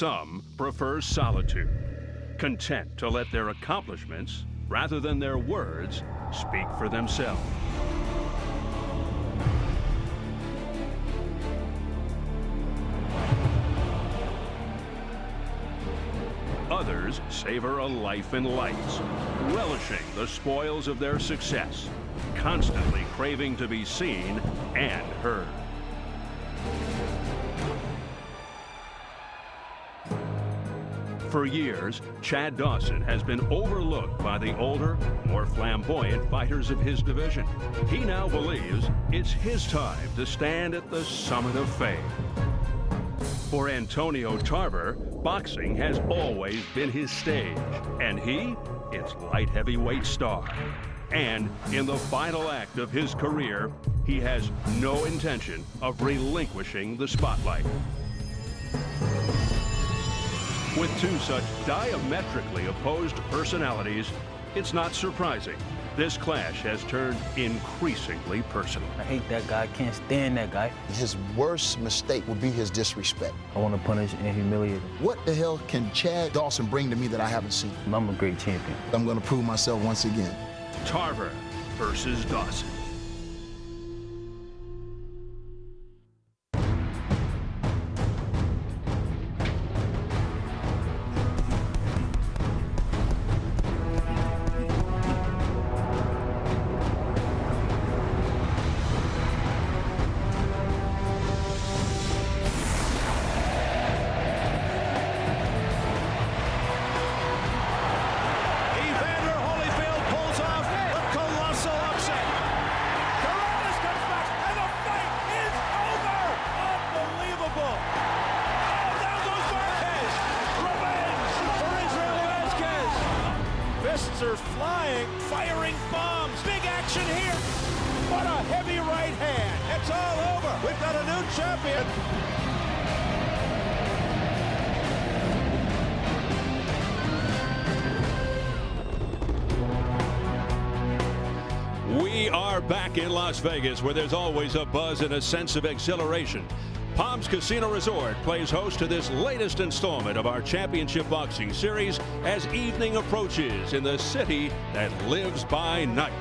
some prefer solitude, content to let their accomplishments, rather than their words, speak for themselves. Others savor a life in lights, relishing the spoils of their success, constantly craving to be seen and heard. For years, Chad Dawson has been overlooked by the older, more flamboyant fighters of his division. He now believes it's his time to stand at the summit of fame. For Antonio Tarver, boxing has always been his stage, and he, its light heavyweight star. And in the final act of his career, he has no intention of relinquishing the spotlight. With two such diametrically opposed personalities, it's not surprising this clash has turned increasingly personal. I hate that guy. I can't stand that guy. His worst mistake would be his disrespect. I want to punish and humiliate him. What the hell can Chad Dawson bring to me that I haven't seen? I'm a great champion. I'm going to prove myself once again. Tarver versus Dawson. Are flying, firing bombs. Big action here. What a heavy right hand. It's all over. We've got a new champion. We are back in Las Vegas, where there's always a buzz and a sense of exhilaration. Palms Casino Resort plays host to this latest installment of our championship boxing series as evening approaches in the city that lives by night.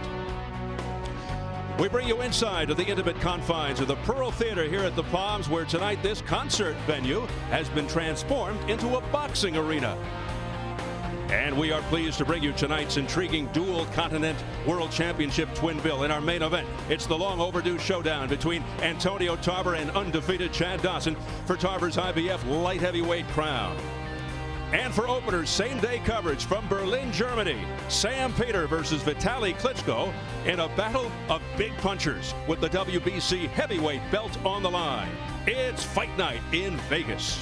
We bring you inside to the intimate confines of the Pearl Theater here at the Palms, where tonight this concert venue has been transformed into a boxing arena. And we are pleased to bring you tonight's intriguing dual continent world championship twin bill. In our main event, it's the long overdue showdown between Antonio Tarver and undefeated Chad Dawson for Tarver's IBF light heavyweight crown. And for openers, same-day coverage from Berlin, Germany, Sam Peter versus Vitali Klitschko in a battle of big punchers with the WBC heavyweight belt on the line. It's Fight Night in Vegas.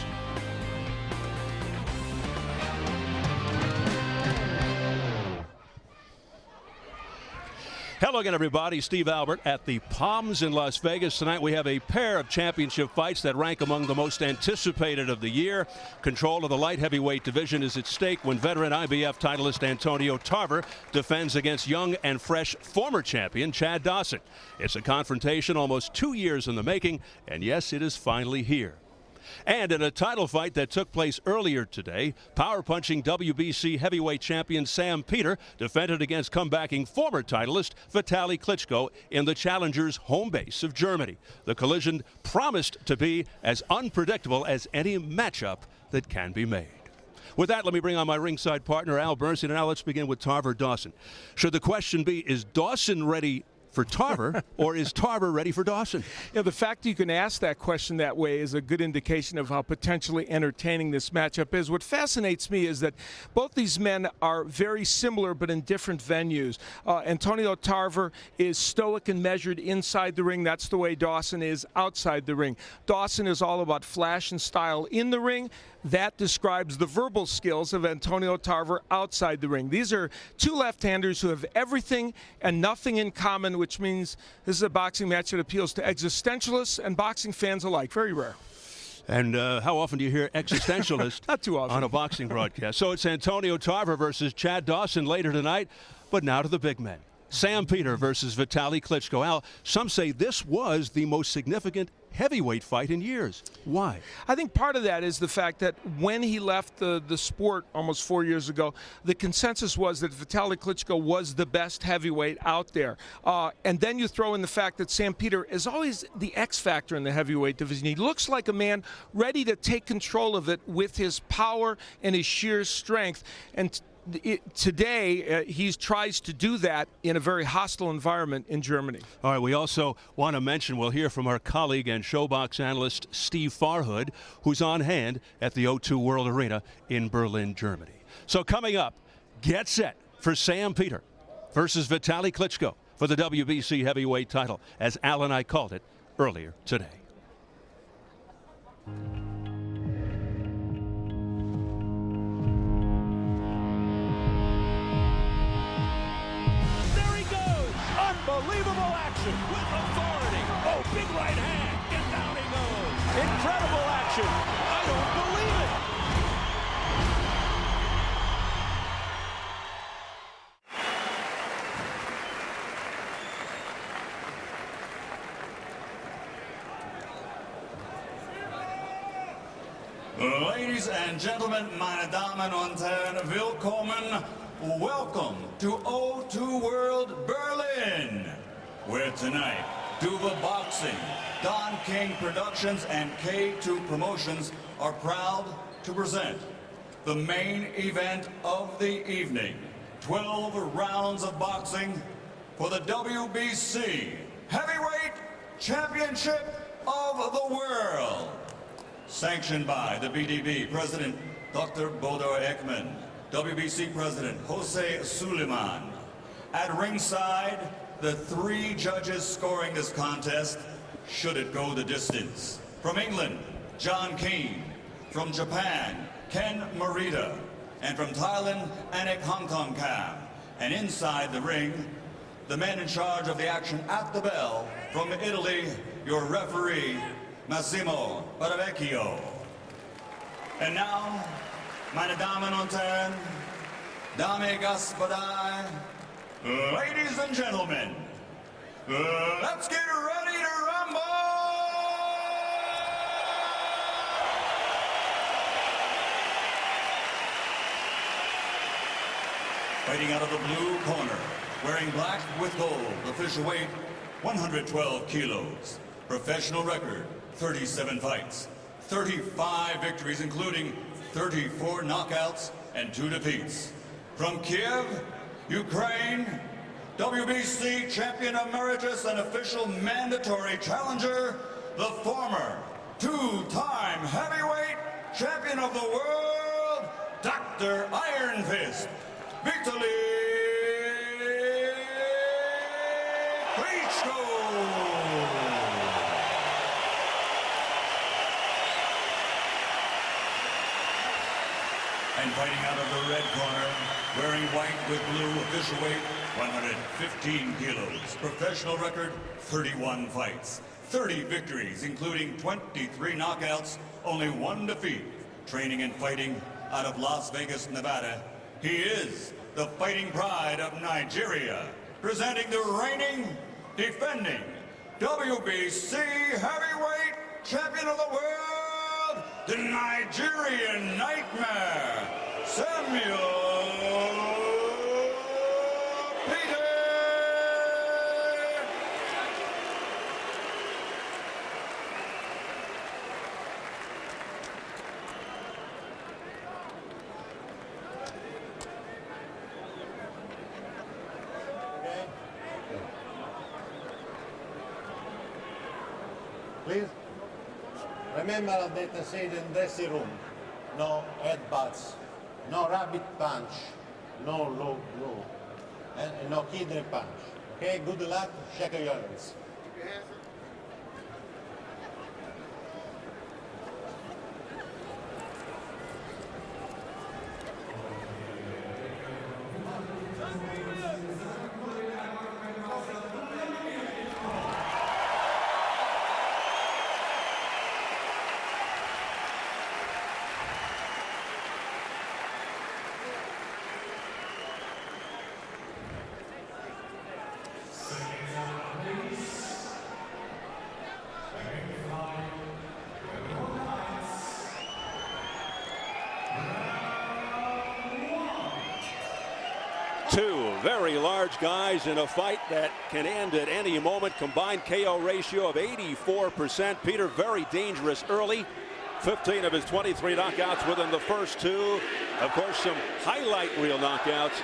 Hello again, everybody. Steve Albert at the Palms in Las Vegas. Tonight we have a pair of championship fights that rank among the most anticipated of the year. Control of the light heavyweight division is at stake when veteran IBF titleist Antonio Tarver defends against young and fresh former champion Chad Dawson. It's a confrontation almost 2 years in the making, and yes, it is finally here. And in a title fight that took place earlier today, power-punching WBC heavyweight champion Sam Peter defended against comebacking former titleist Vitali Klitschko in the challenger's home base of Germany. The collision promised to be as unpredictable as any matchup that can be made. With that, let me bring on my ringside partner, Al Bernstein. And now let's begin with Tarver Dawson. Should the question be, is Dawson ready for Tarver, or is Tarver ready for Dawson? You know, the fact you can ask that question that way is a good indication of how potentially entertaining this matchup is. What fascinates me is that both these men are very similar but in different venues. Antonio Tarver is stoic and measured inside the ring. That's the way Dawson is outside the ring. Dawson is all about flash and style in the ring. That describes the verbal skills of Antonio Tarver outside the ring. These are two left-handers who have everything and nothing in common, which means this is a boxing match that appeals to existentialists and boxing fans alike. Very rare. And how often do you hear existentialist Not too often. on a boxing broadcast? So it's Antonio Tarver versus Chad Dawson later tonight. But now to the big men. Sam Peter versus Vitali Klitschko. Al, some say this was the most significant heavyweight fight in years. Why? I think part of that is the fact that when he left the sport almost 4 years ago, the consensus was that Vitali Klitschko was the best heavyweight out there. And then you throw in the fact that Sam Peter is always the X factor in the heavyweight division. He looks like a man ready to take control of it with his power and his sheer strength. And today, he tries to do that in a very hostile environment in Germany. All right, we also want to mention, we'll hear from our colleague and Showbox analyst Steve Farhood, who's on hand at the O2 World Arena in Berlin, Germany. So coming up, get set for Sam Peter versus Vitali Klitschko for the WBC heavyweight title, as Al and I called it earlier today. Unbelievable action with authority. Oh, big right hand. And down he goes. Incredible action. I don't believe it. Ladies and gentlemen, meine Damen und Herren, willkommen. Welcome to O2 World Berlin, where tonight, Duva Boxing, Don King Productions, and K2 Promotions are proud to present the main event of the evening. 12 rounds of boxing for the WBC Heavyweight Championship of the World. Sanctioned by the BDB President, Dr. Bodor Ekman. WBC President Jose Suleiman. At ringside, the 3 judges scoring this contest, should it go the distance. From England, John Keane. From Japan, Ken Morita. And from Thailand, Anik Hongtongkam. And inside the ring, the men in charge of the action at the bell, from Italy, your referee, Massimo Baravecchio. And now, meine Damen und Herren, Dame Gospoda, ladies and gentlemen, let's get ready to rumble! Fighting out of the blue corner, wearing black with gold, official weight 112 kilos, professional record 37 fights, 35 victories including 34 knockouts and 2 defeats. From Kiev, Ukraine, WBC champion emeritus and official mandatory challenger, the former 2-time heavyweight champion of the world, Dr. Iron Fist, Vitali Klitschko. And fighting out of the red corner, wearing white with blue, official weight 115 kilos, professional record 31 fights, 30 victories, including 23 knockouts, only 1 defeat, training and fighting out of Las Vegas, Nevada. He is the fighting pride of Nigeria, presenting the reigning, defending WBC heavyweight champion of the world, the Nigerian Nightmare, Samuel Peter. Please remember that I said in dressing room, no headbutts, no rabbit punch, no low blow, and no kidney punch. Okay, good luck, shake your hands. Very large guys in a fight that can end at any moment. Combined KO ratio of 84%. Peter very dangerous early. 15 of his 23 knockouts within the first two. Of course, some highlight reel knockouts.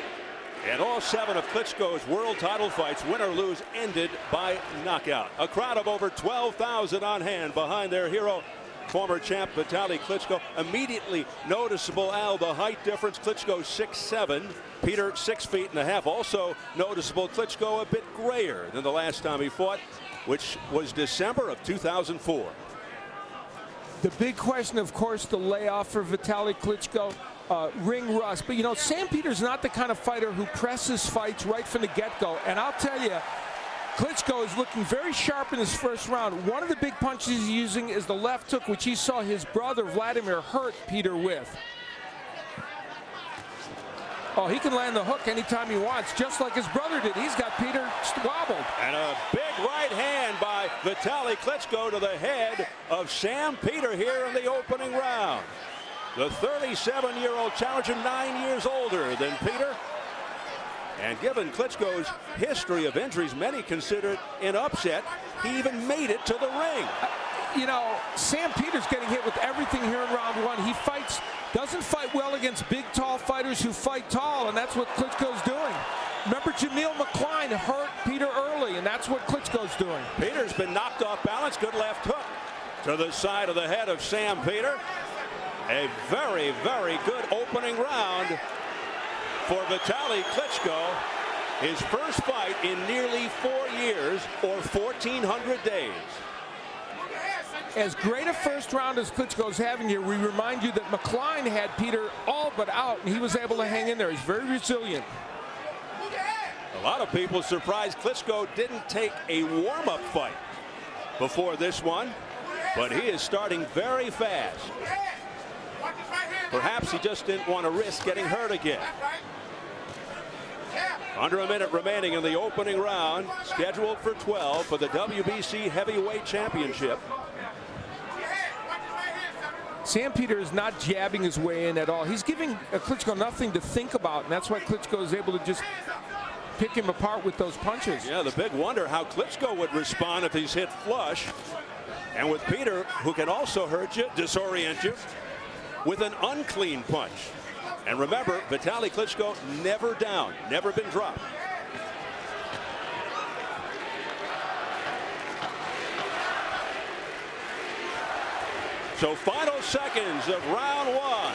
And all 7 of Klitschko's world title fights, win or lose, ended by knockout. A crowd of over 12,000 on hand behind their hero, former champ Vitali Klitschko. Immediately noticeable, Al, the height difference. Klitschko 6'7", Peter 6 feet and a half. Also noticeable, Klitschko a bit grayer than the last time he fought, which was December of 2004. The big question, of course, the layoff for Vitali Klitschko. Ring rust. But, you know, Sam Peter's not the kind of fighter who presses fights right from the get-go. And I'll tell you, Klitschko is looking very sharp in his first round. One of the big punches he's using is the left hook, which he saw his brother Vladimir hurt Peter with. Oh, he can land the hook anytime he wants, just like his brother did. He's got Peter wobbled. And a big right hand by Vitali Klitschko to the head of Sam Peter here in the opening round. The 37-year-old challenger, 9 years older than Peter. And given Klitschko's history of injuries, many consider it an upset. He even made it to the ring. You know, Sam Peter's getting hit with everything here in round one. He doesn't fight well against big, tall fighters who fight tall, and that's what Klitschko's doing. Remember, Jamil McCline hurt Peter early, and that's what Klitschko's doing. Peter's been knocked off balance. Good left hook to the side of the head of Sam Peter. A very, very good opening round for Vitali Klitschko. His first fight in nearly 4 years, or 1,400 days. As great a first round as Klitschko's having here, we remind you that McCline had Peter all but out, and he was able to hang in there. He's very resilient. A lot of people surprised Klitschko didn't take a warm-up fight before this one, but he is starting very fast. Perhaps he just didn't want to risk getting hurt again. Under a minute remaining in the opening round, scheduled for 12 for the WBC Heavyweight Championship. Sam Peter is not jabbing his way in at all. He's giving Klitschko nothing to think about, and that's why Klitschko is able to just pick him apart with those punches. Yeah, the big wonder how Klitschko would respond if he's hit flush. And with Peter, who can also hurt you, disorient you, with an unclean punch. And remember, Vitali Klitschko never down, never been dropped. So final seconds of round one.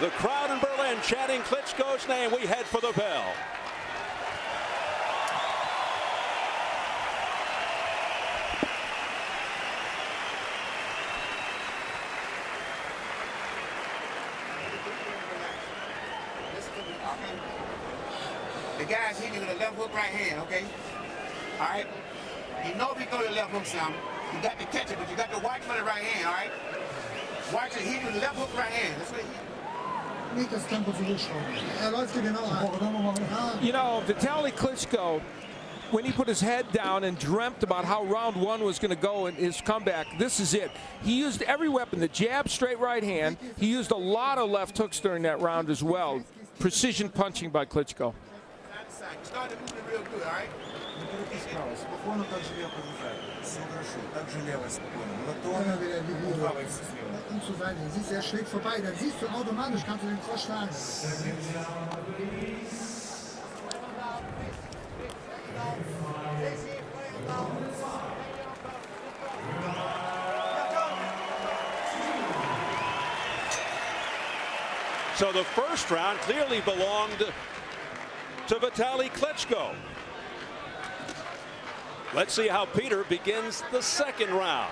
The crowd in Berlin chanting Klitschko's name. We head for the bell. The guy's hitting you with a left hook right hand, okay? All right? You know if you throw your left hook, Sam, you got to catch it, but you got to watch with the right hand, all right? Watch it, hit you with the left hook right hand. That's what he... You know, Vitali Klitschko, when he put his head down and dreamt about how round one was going to go in his comeback, this is it. He used every weapon, the jab, straight right hand. He used a lot of left hooks during that round as well. Precision punching by Klitschko. Started moving real good, all right? So the first round clearly belonged to Vitali Klitschko. Let's see how Peter begins the second round.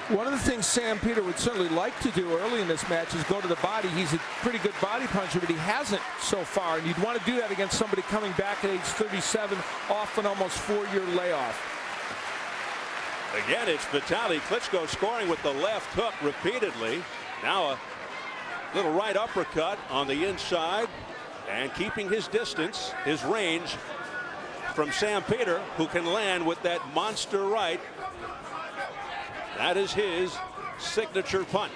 One of the things Sam Peter would certainly like to do early in this match is go to the body. He's a pretty good body puncher, but he hasn't so far. And you'd want to do that against somebody coming back at age 37 off an almost 4-year layoff. Again, it's Vitali Klitschko scoring with the left hook repeatedly. Now a little right uppercut on the inside and keeping his distance, his range from Sam Peter, who can land with that monster right. That is his signature punch.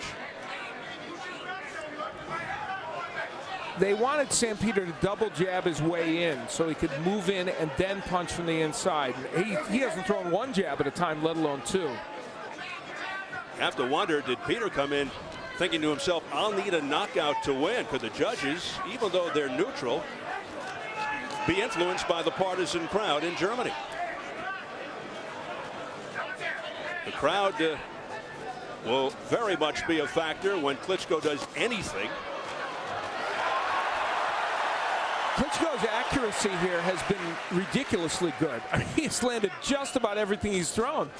They wanted Sam Peter to double jab his way in so he could move in and then punch from the inside. He hasn't thrown one jab at a time, let alone two. Have to wonder, did Peter come in thinking to himself, I'll need a knockout to win? Could the judges, even though they're neutral, be influenced by the partisan crowd in Germany? The crowd will very much be a factor when Klitschko does anything. Klitschko's accuracy here has been ridiculously good. He's landed just about everything he's thrown.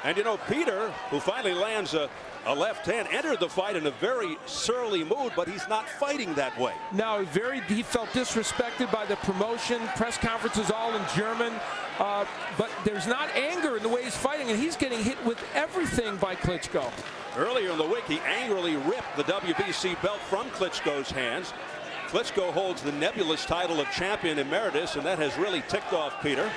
And you know, Peter, who finally lands a left hand, entered the fight in a very surly mood, but he's not fighting that way. No, he felt disrespected by the promotion. Press conferences all in German. But there's not anger in the way he's fighting, and he's getting hit with everything by Klitschko. Earlier in the week, he angrily ripped the WBC belt from Klitschko's hands. Klitschko holds the nebulous title of champion emeritus, and that has really ticked off Peter.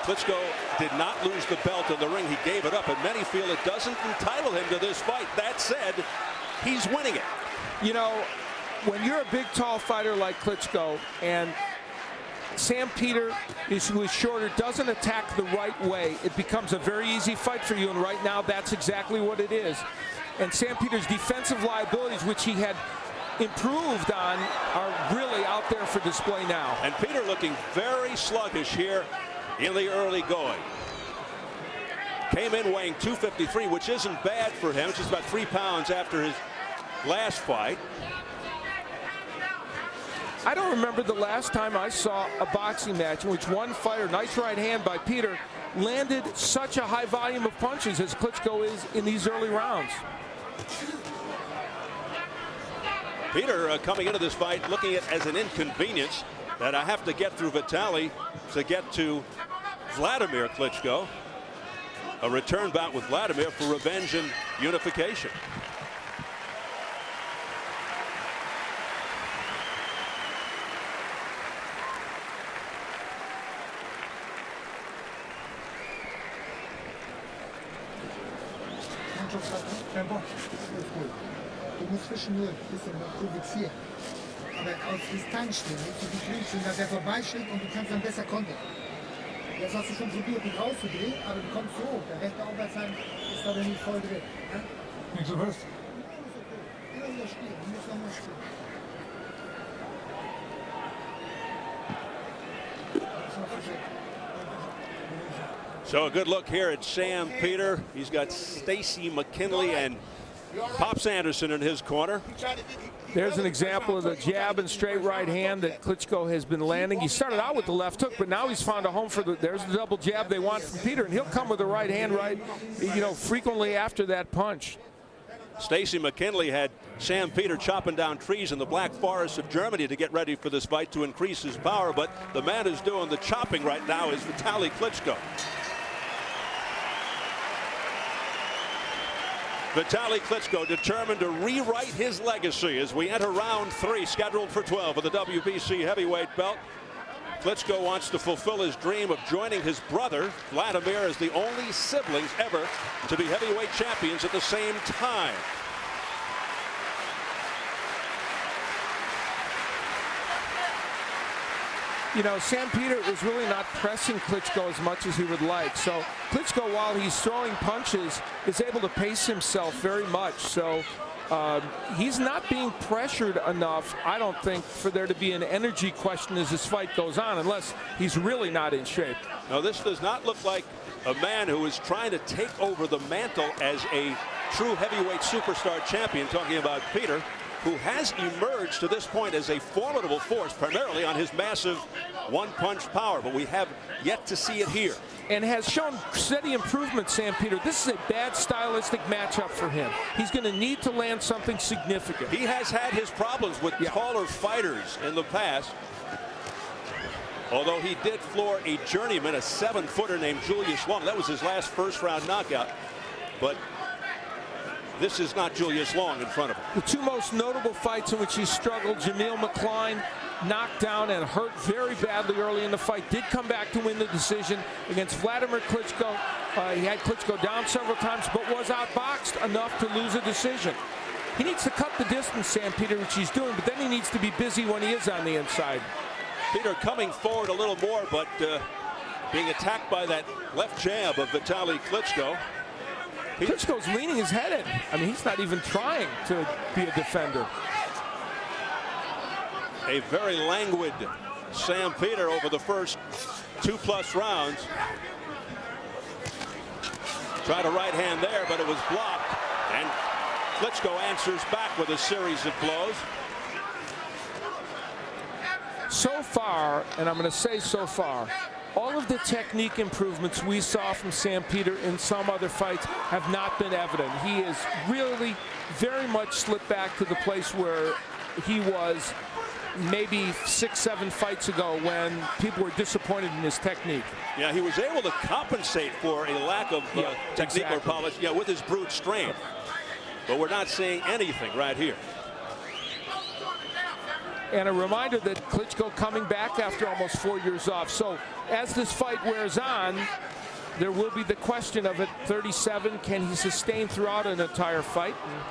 Klitschko did not lose the belt in the ring. He gave it up, and many feel it doesn't entitle him to this fight. That said, he's winning it. You know, when you're a big, tall fighter like Klitschko, and Sam Peter, who is shorter, doesn't attack the right way, it becomes a very easy fight for you, and right now that's exactly what it is. And Sam Peter's defensive liabilities, which he had improved on, are really out there for display now. And Peter looking very sluggish here in the early going. Came in weighing 253, which isn't bad for him. It's just about 3 pounds after his last fight. I don't remember the last time I saw a boxing match in which one fighter, nice right hand by Peter, landed such a high volume of punches as Klitschko is in these early rounds. Peter coming into this fight looking at it as an inconvenience that I have to get through Vitali to get to Vladimir Klitschko. A return bout with Vladimir for revenge and unification. Du musst zwischendurch ein bisschen provozieren. Aber aus Distanz stehen, zu die Griechen, dass er vorbeischlägt und du kannst dann besser kontern. Jetzt hast du schon probiert, dich rauszudrehen, aber du kommst so hoch. Der rechte Aufwärtshand ist aber nicht voll drin. Ja? Nicht so fest. Immer wieder stehen, du musst nochmal stehen. So a good look here at Sam Peter. He's got Stacy McKinley and Pops Anderson in his corner. There's an example of the jab and straight right hand that Klitschko has been landing. He started out with the left hook, but now he's found a home for there's the double jab they want from Peter, and he'll come with the right hand frequently after that punch. Stacy McKinley had Sam Peter chopping down trees in the Black Forest of Germany to get ready for this fight to increase his power, but the man who's doing the chopping right now is Vitali Klitschko. Vitali Klitschko determined to rewrite his legacy as we enter round 3, scheduled for 12 of the WBC heavyweight belt. Klitschko wants to fulfill his dream of joining his brother, Vladimir, as the only siblings ever to be heavyweight champions at the same time. You know, Sam Peter is really not pressing Klitschko as much as he would like. So Klitschko, while he's throwing punches, is able to pace himself very much. So he's not being pressured enough, I don't think, for there to be an energy question as this fight goes on, unless he's really not in shape. Now, this does not look like a man who is trying to take over the mantle as a true heavyweight superstar champion, talking about Peter, who has emerged to this point as a formidable force, primarily on his massive one-punch power, but we have yet to see it here. And has shown steady improvement, Sam Peter. This is a bad stylistic matchup for him. He's going to need to land something significant. He has had his problems with taller fighters in the past, although he did floor a journeyman, a 7-footer named Julius Long. That was his last first-round knockout, but this is not Julius Long in front of him. The two most notable fights in which he struggled, Jamil McCline knocked down and hurt very badly early in the fight, did come back to win the decision against Vladimir Klitschko. He had Klitschko down several times, but was outboxed enough to lose a decision. He needs to cut the distance, Sam Peter, which he's doing, but then he needs to be busy when he is on the inside. Peter coming forward a little more, but being attacked by that left jab of Vitali Klitschko. Klitschko's leaning his head in. I mean, he's not even trying to be a defender. A very languid Sam Peter over the first 2+ rounds. Tried a right hand there, but it was blocked. And Klitschko answers back with a series of blows. So far, and I'm going to say so far, all of the technique improvements we saw from Sam Peter in some other fights have not been evident. He is really very much slipped back to the place where he was maybe 6-7 fights ago when people were disappointed in his technique. Yeah, he was able to compensate for a lack of technique or polish with his brute strength. But we're not seeing anything right here. And a reminder that Klitschko coming back after almost 4 years off. So as this fight wears on, there will be the question of at 37, can he sustain throughout an entire fight? And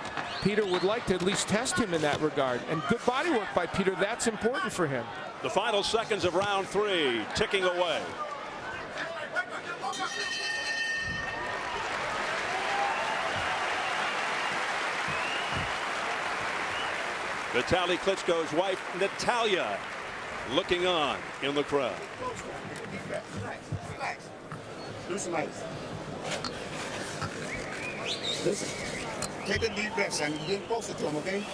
Peter would like to at least test him in that regard. And good body work by Peter, that's important for him. The final seconds of round 3 ticking away. Vitali Klitschko's wife, Natalia, looking on in the crowd. Relax. Do some ice. Listen. Take a deep breath, son. Get closer to him, okay?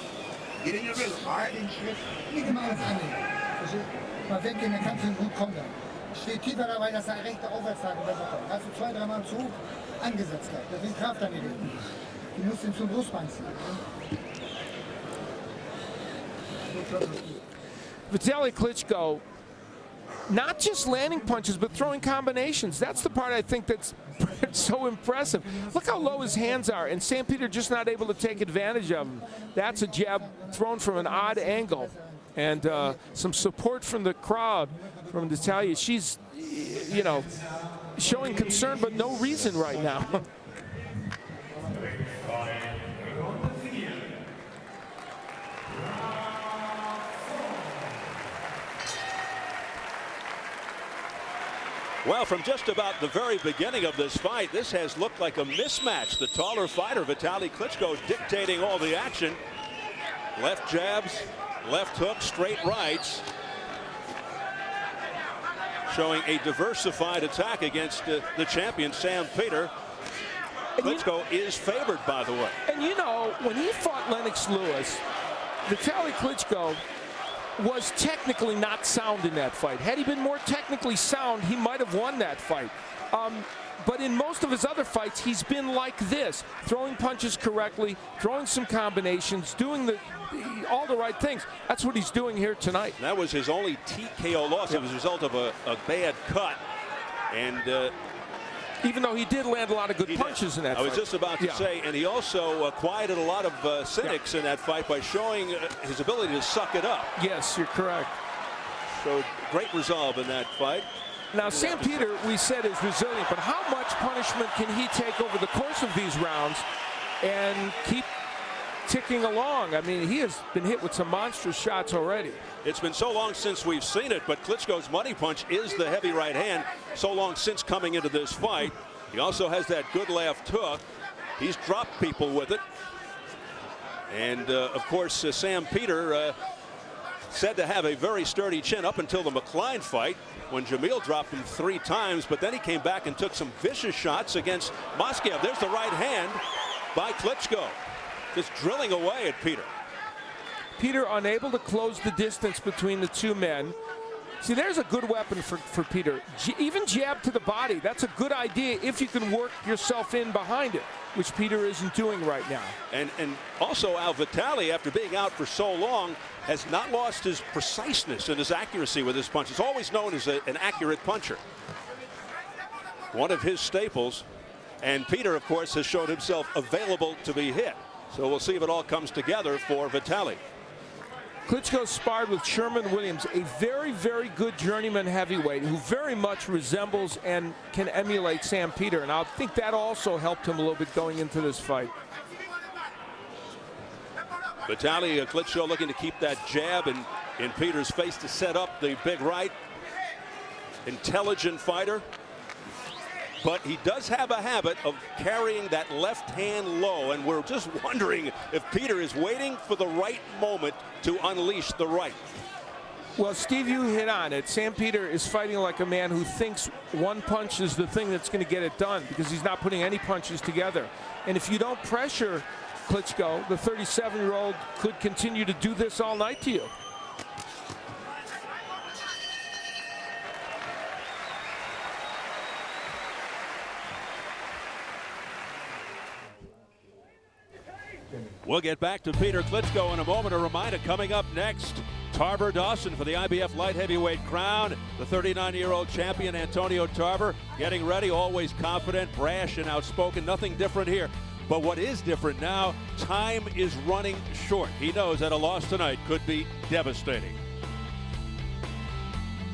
Get in your rhythm, all right? Nicht immer alles annehmen. Mal weggehen, dann kannst du gut kommen. Steht tiefer dabei, dass er rechte Aufwärtslage besser kommt. Hast du 2-3 Mal zu hoch angesetzt gehabt. Da sind Kraft an den. Du musst ihn zum Brustbein ziehen. Vitali Klitschko, not just landing punches, but throwing combinations. That's the part I think that's so impressive. Look how low his hands are, and Sam Peter just not able to take advantage of him. That's a jab thrown from an odd angle. And some support from the crowd, from Natalia. She's, you know, showing concern, but no reason right now. Well, from just about the very beginning of this fight, this has looked like a mismatch. The taller fighter, Vitali Klitschko, dictating all the action. Left jabs, left hooks, straight rights. Showing a diversified attack against the champion, Sam Peter. Klitschko is favored, by the way. And you know, when he fought Lennox Lewis, Vitali Klitschko was technically not sound in that fight. Had he been more technically sound, he might have won that fight. But in most of his other fights, he's been like this, throwing punches correctly, throwing some combinations, doing all the right things. That's what he's doing here tonight. That was his only TKO loss. It was a result of a bad cut. And even though he did land a lot of good punches in that fight. I was just about to say, and he also quieted a lot of cynics in that fight by showing his ability to suck it up. Yes, you're correct. Showed great resolve in that fight. Now, Sam Peter, we said, is resilient, but how much punishment can he take over the course of these rounds and keep ticking along? I mean, he has been hit with some monstrous shots already. It's been so long since we've seen it, but Klitschko's money punch is the heavy right hand. So long since coming into this fight. He also has that good left hook. He's dropped people with it. And, of course, Sam Peter said to have a very sturdy chin up until the McCline fight, when Jamil dropped him 3 times, but then he came back and took some vicious shots against Moscow. There's the right hand by Klitschko, just drilling away at Peter. Peter unable to close the distance between the two men. See, there's a good weapon for Peter. Even jab to the body, that's a good idea if you can work yourself in behind it, which Peter isn't doing right now. And also Al Vitali, after being out for so long, has not lost his preciseness and his accuracy with his punches. Always known as an accurate puncher. One of his staples. And Peter, of course, has showed himself available to be hit. So we'll see if it all comes together for Vitali. Klitschko sparred with Sherman Williams, a very, very good journeyman heavyweight who very much resembles and can emulate Sam Peter. And I think that also helped him a little bit going into this fight. Vitali Klitschko looking to keep that jab in Peter's face to set up the big right. Intelligent fighter. But he does have a habit of carrying that left hand low, and we're just wondering if Peter is waiting for the right moment to unleash the right. Well, Steve, you hit on it. Sam Peter is fighting like a man who thinks one punch is the thing that's going to get it done, because he's not putting any punches together. And if you don't pressure Klitschko, the 37-year-old could continue to do this all night to you. We'll get back to Peter Klitschko in a moment. A reminder, coming up next, Tarver Dawson for the IBF light heavyweight crown. The 39-year-old champion Antonio Tarver getting ready, always confident, brash, and outspoken. Nothing different here. But what is different now, time is running short. He knows that a loss tonight could be devastating.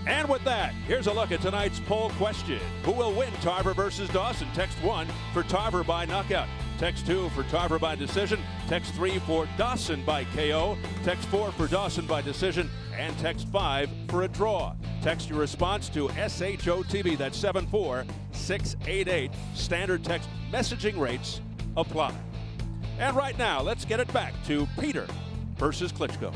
And with that, here's a look at tonight's poll question. Who will win Tarver versus Dawson? Text 1 for Tarver by knockout. Text 2 for Tarver by decision. Text 3 for Dawson by KO. Text 4 for Dawson by decision. And text 5 for a draw. Text your response to SHOTV. That's 74688. Standard text messaging rates apply. And right now, let's get it back to Peter versus Klitschko.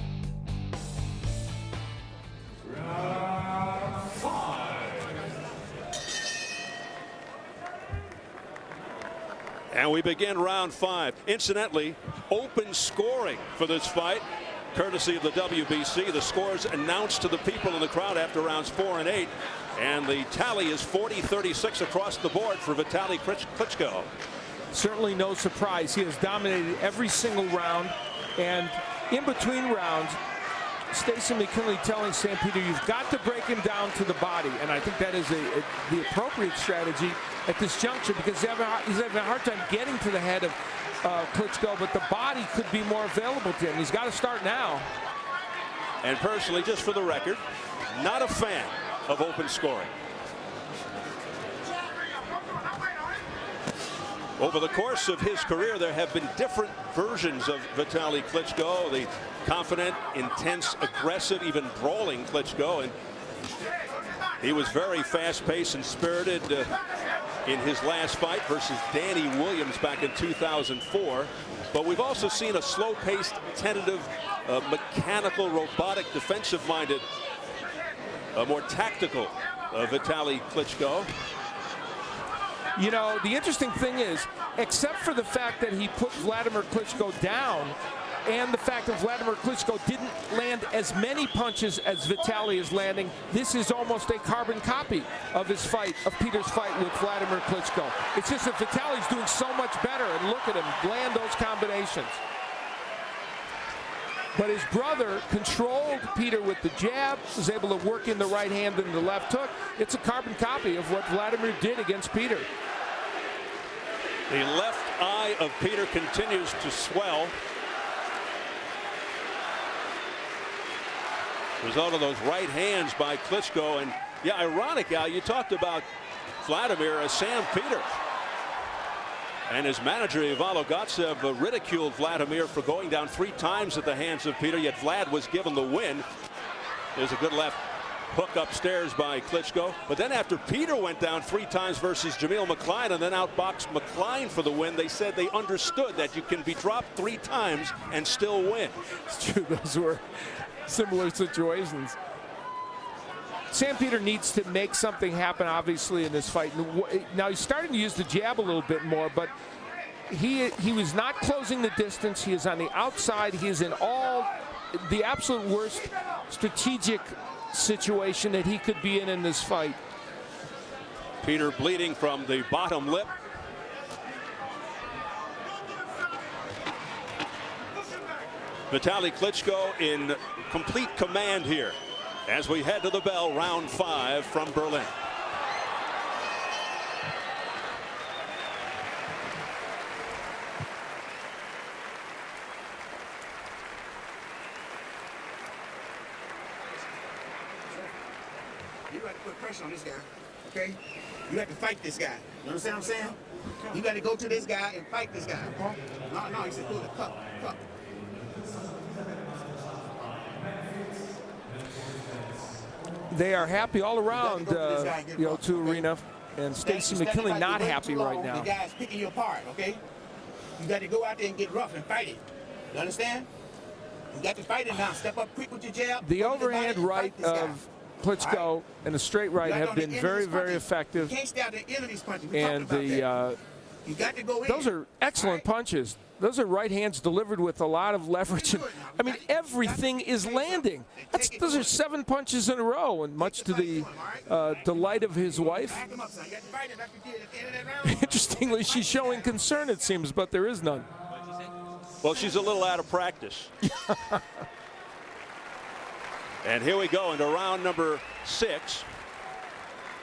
And we begin round 5. Incidentally, open scoring for this fight, courtesy of the WBC. The scores announced to the people in the crowd after rounds 4 and 8. And the tally is 40-36 across the board for Vitali Klitschko. Certainly no surprise. He has dominated every single round. And in between rounds, Stacey McKinley telling Sam Peter, you've got to break him down to the body. And I think that is the appropriate strategy at this juncture, because he's having a hard time getting to the head of Klitschko, but the body could be more available to him. He's got to start now. And personally, just for the record, not a fan of open scoring. Over the course of his career, there have been different versions of Vitali Klitschko, the confident, intense, aggressive, even brawling Klitschko. And he was very fast-paced and spirited in his last fight versus Danny Williams back in 2004. But we've also seen a slow-paced, tentative, mechanical, robotic, defensive-minded, more tactical Vitali Klitschko. You know, the interesting thing is, except for the fact that he put Vladimir Klitschko down, and the fact that Vladimir Klitschko didn't land as many punches as Vitali is landing, this is almost a carbon copy of his fight, of Peter's fight with Vladimir Klitschko. It's just that Vitali's doing so much better, and look at him land those combinations. But his brother controlled Peter with the jab, was able to work in the right hand and the left hook. It's a carbon copy of what Vladimir did against Peter. The left eye of Peter continues to swell. Result of those right hands by Klitschko. And yeah, ironic, Al, you talked about Vladimir as Sam Peter. And his manager, Ivalo Gotsev, ridiculed Vladimir for going down 3 times at the hands of Peter, yet Vlad was given the win. There's a good left hook upstairs by Klitschko. But then after Peter went down 3 times versus Jamil McCline and then outboxed McCline for the win, they said they understood that you can be dropped 3 times and still win. It's true, those were similar situations. Sam Peter needs to make something happen, obviously, in this fight. Now he's starting to use the jab a little bit more, but he was not closing the distance. He is on the outside. He is in the absolute worst strategic situation that he could be in this fight. Peter bleeding from the bottom lip. Vitali Klitschko in complete command here as we head to the bell, round 5 from Berlin. You got to put pressure on this guy, okay? You have to fight this guy. You understand what I'm saying? You got to go to this guy and fight this guy. No, he said, do the cup. They are happy all around the O2 Arena, and Stacy McKinley not happy right now. The guy's picking you apart, okay? You got to go out there and get rough and fight it. You understand? You got to fight it now. Step up quick with your jab. The overhand right of Klitschko and the straight right have been very, very effective. You can't stay at the end of these punches. And you got to go in. those are excellent punches. Those are right hands delivered with a lot of leverage. And, I mean, everything is landing. Those are 7 punches in a row, and much to the delight of his wife. Interestingly, she's showing concern, it seems, but there is none. Well, she's a little out of practice. And here we go into round number 6.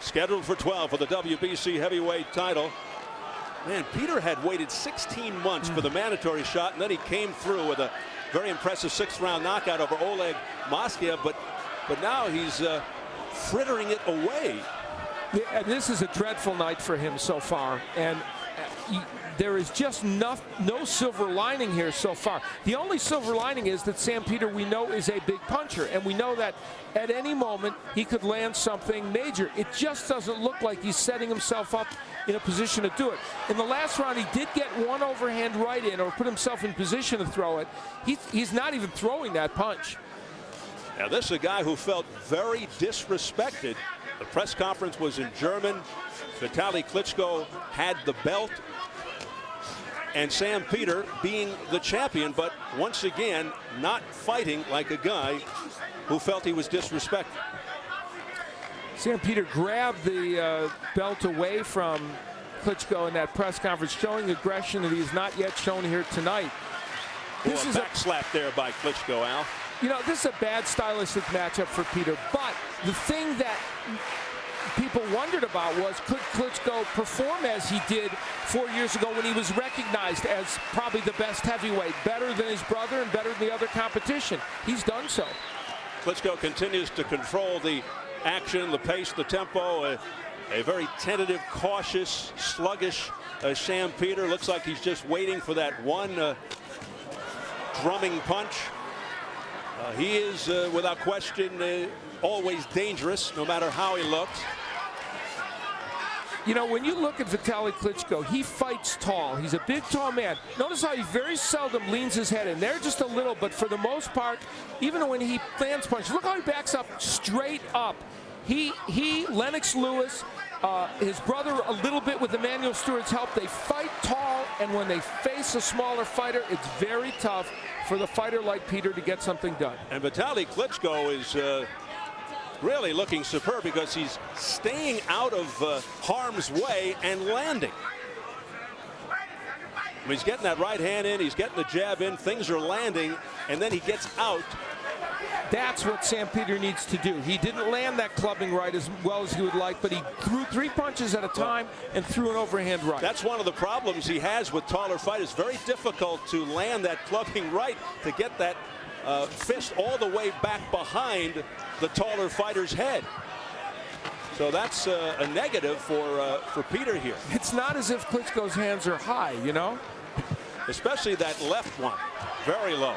Scheduled for 12 for the WBC heavyweight title. Man, Peter had waited 16 months for the mandatory shot, and then he came through with a very impressive 6th-round knockout over Oleg Moskiev, but now he's frittering it away. Yeah, and this is a dreadful night for him so far, and there is just no silver lining here so far. The only silver lining is that Sam Peter, we know, is a big puncher, and we know that at any moment he could land something major. It just doesn't look like he's setting himself up in a position to do it. In the last round, he did get one overhand right in, or put himself in position to throw it. He's not even throwing that punch. Now, this is a guy who felt very disrespected. The press conference was in German. Vitali Klitschko had the belt. And Sam Peter being the champion, but once again, not fighting like a guy who felt he was disrespected. Sam Peter grabbed the belt away from Klitschko in that press conference, showing aggression that he's not yet shown here tonight. This is a back slap there by Klitschko, Al. You know, this is a bad stylistic matchup for Peter, but the thing that people wondered about was, could Klitschko perform as he did 4 years ago when he was recognized as probably the best heavyweight, better than his brother and better than the other competition? He's done so. Klitschko continues to control the action, the pace, the tempo. A very tentative, cautious, sluggish Sam Peter. Looks like he's just waiting for that one drumming punch. He is, without question, always dangerous, no matter how he looks. You know, when you look at Vitali Klitschko, he fights tall. He's a big, tall man. Notice how he very seldom leans his head in. There just a little, but for the most part, even when he lands punches, look how he backs up straight up. He Lennox Lewis, his brother a little bit with Emmanuel Stewart's help, they fight tall, and when they face a smaller fighter, it's very tough for the fighter like Peter to get something done. And Vitali Klitschko is really looking superb because he's staying out of harm's way and landing. I mean, he's getting that right hand in, he's getting the jab in, things are landing, and then he gets out. That's what Sam Peter needs to do. He didn't land that clubbing right as well as he would like, but he threw 3 punches at a time and threw an overhand right. That's one of the problems he has with taller fighters. Very difficult to land that clubbing right, to get that fist all the way back behind the taller fighter's head. So that's a negative for Peter here. It's not as if Klitschko's hands are high, you know? Especially that left one, very low.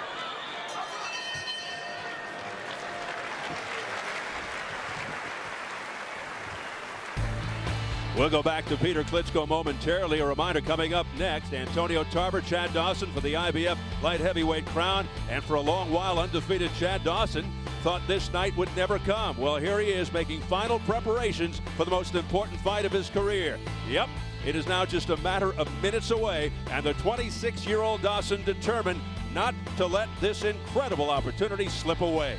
We'll go back to Peter Klitschko momentarily. A reminder coming up next, Antonio Tarver, Chad Dawson for the IBF light heavyweight crown. And for a long while, undefeated Chad Dawson thought this night would never come. Well, here he is making final preparations for the most important fight of his career. Yep, it is now just a matter of minutes away, and the 26-year-old Dawson determined not to let this incredible opportunity slip away.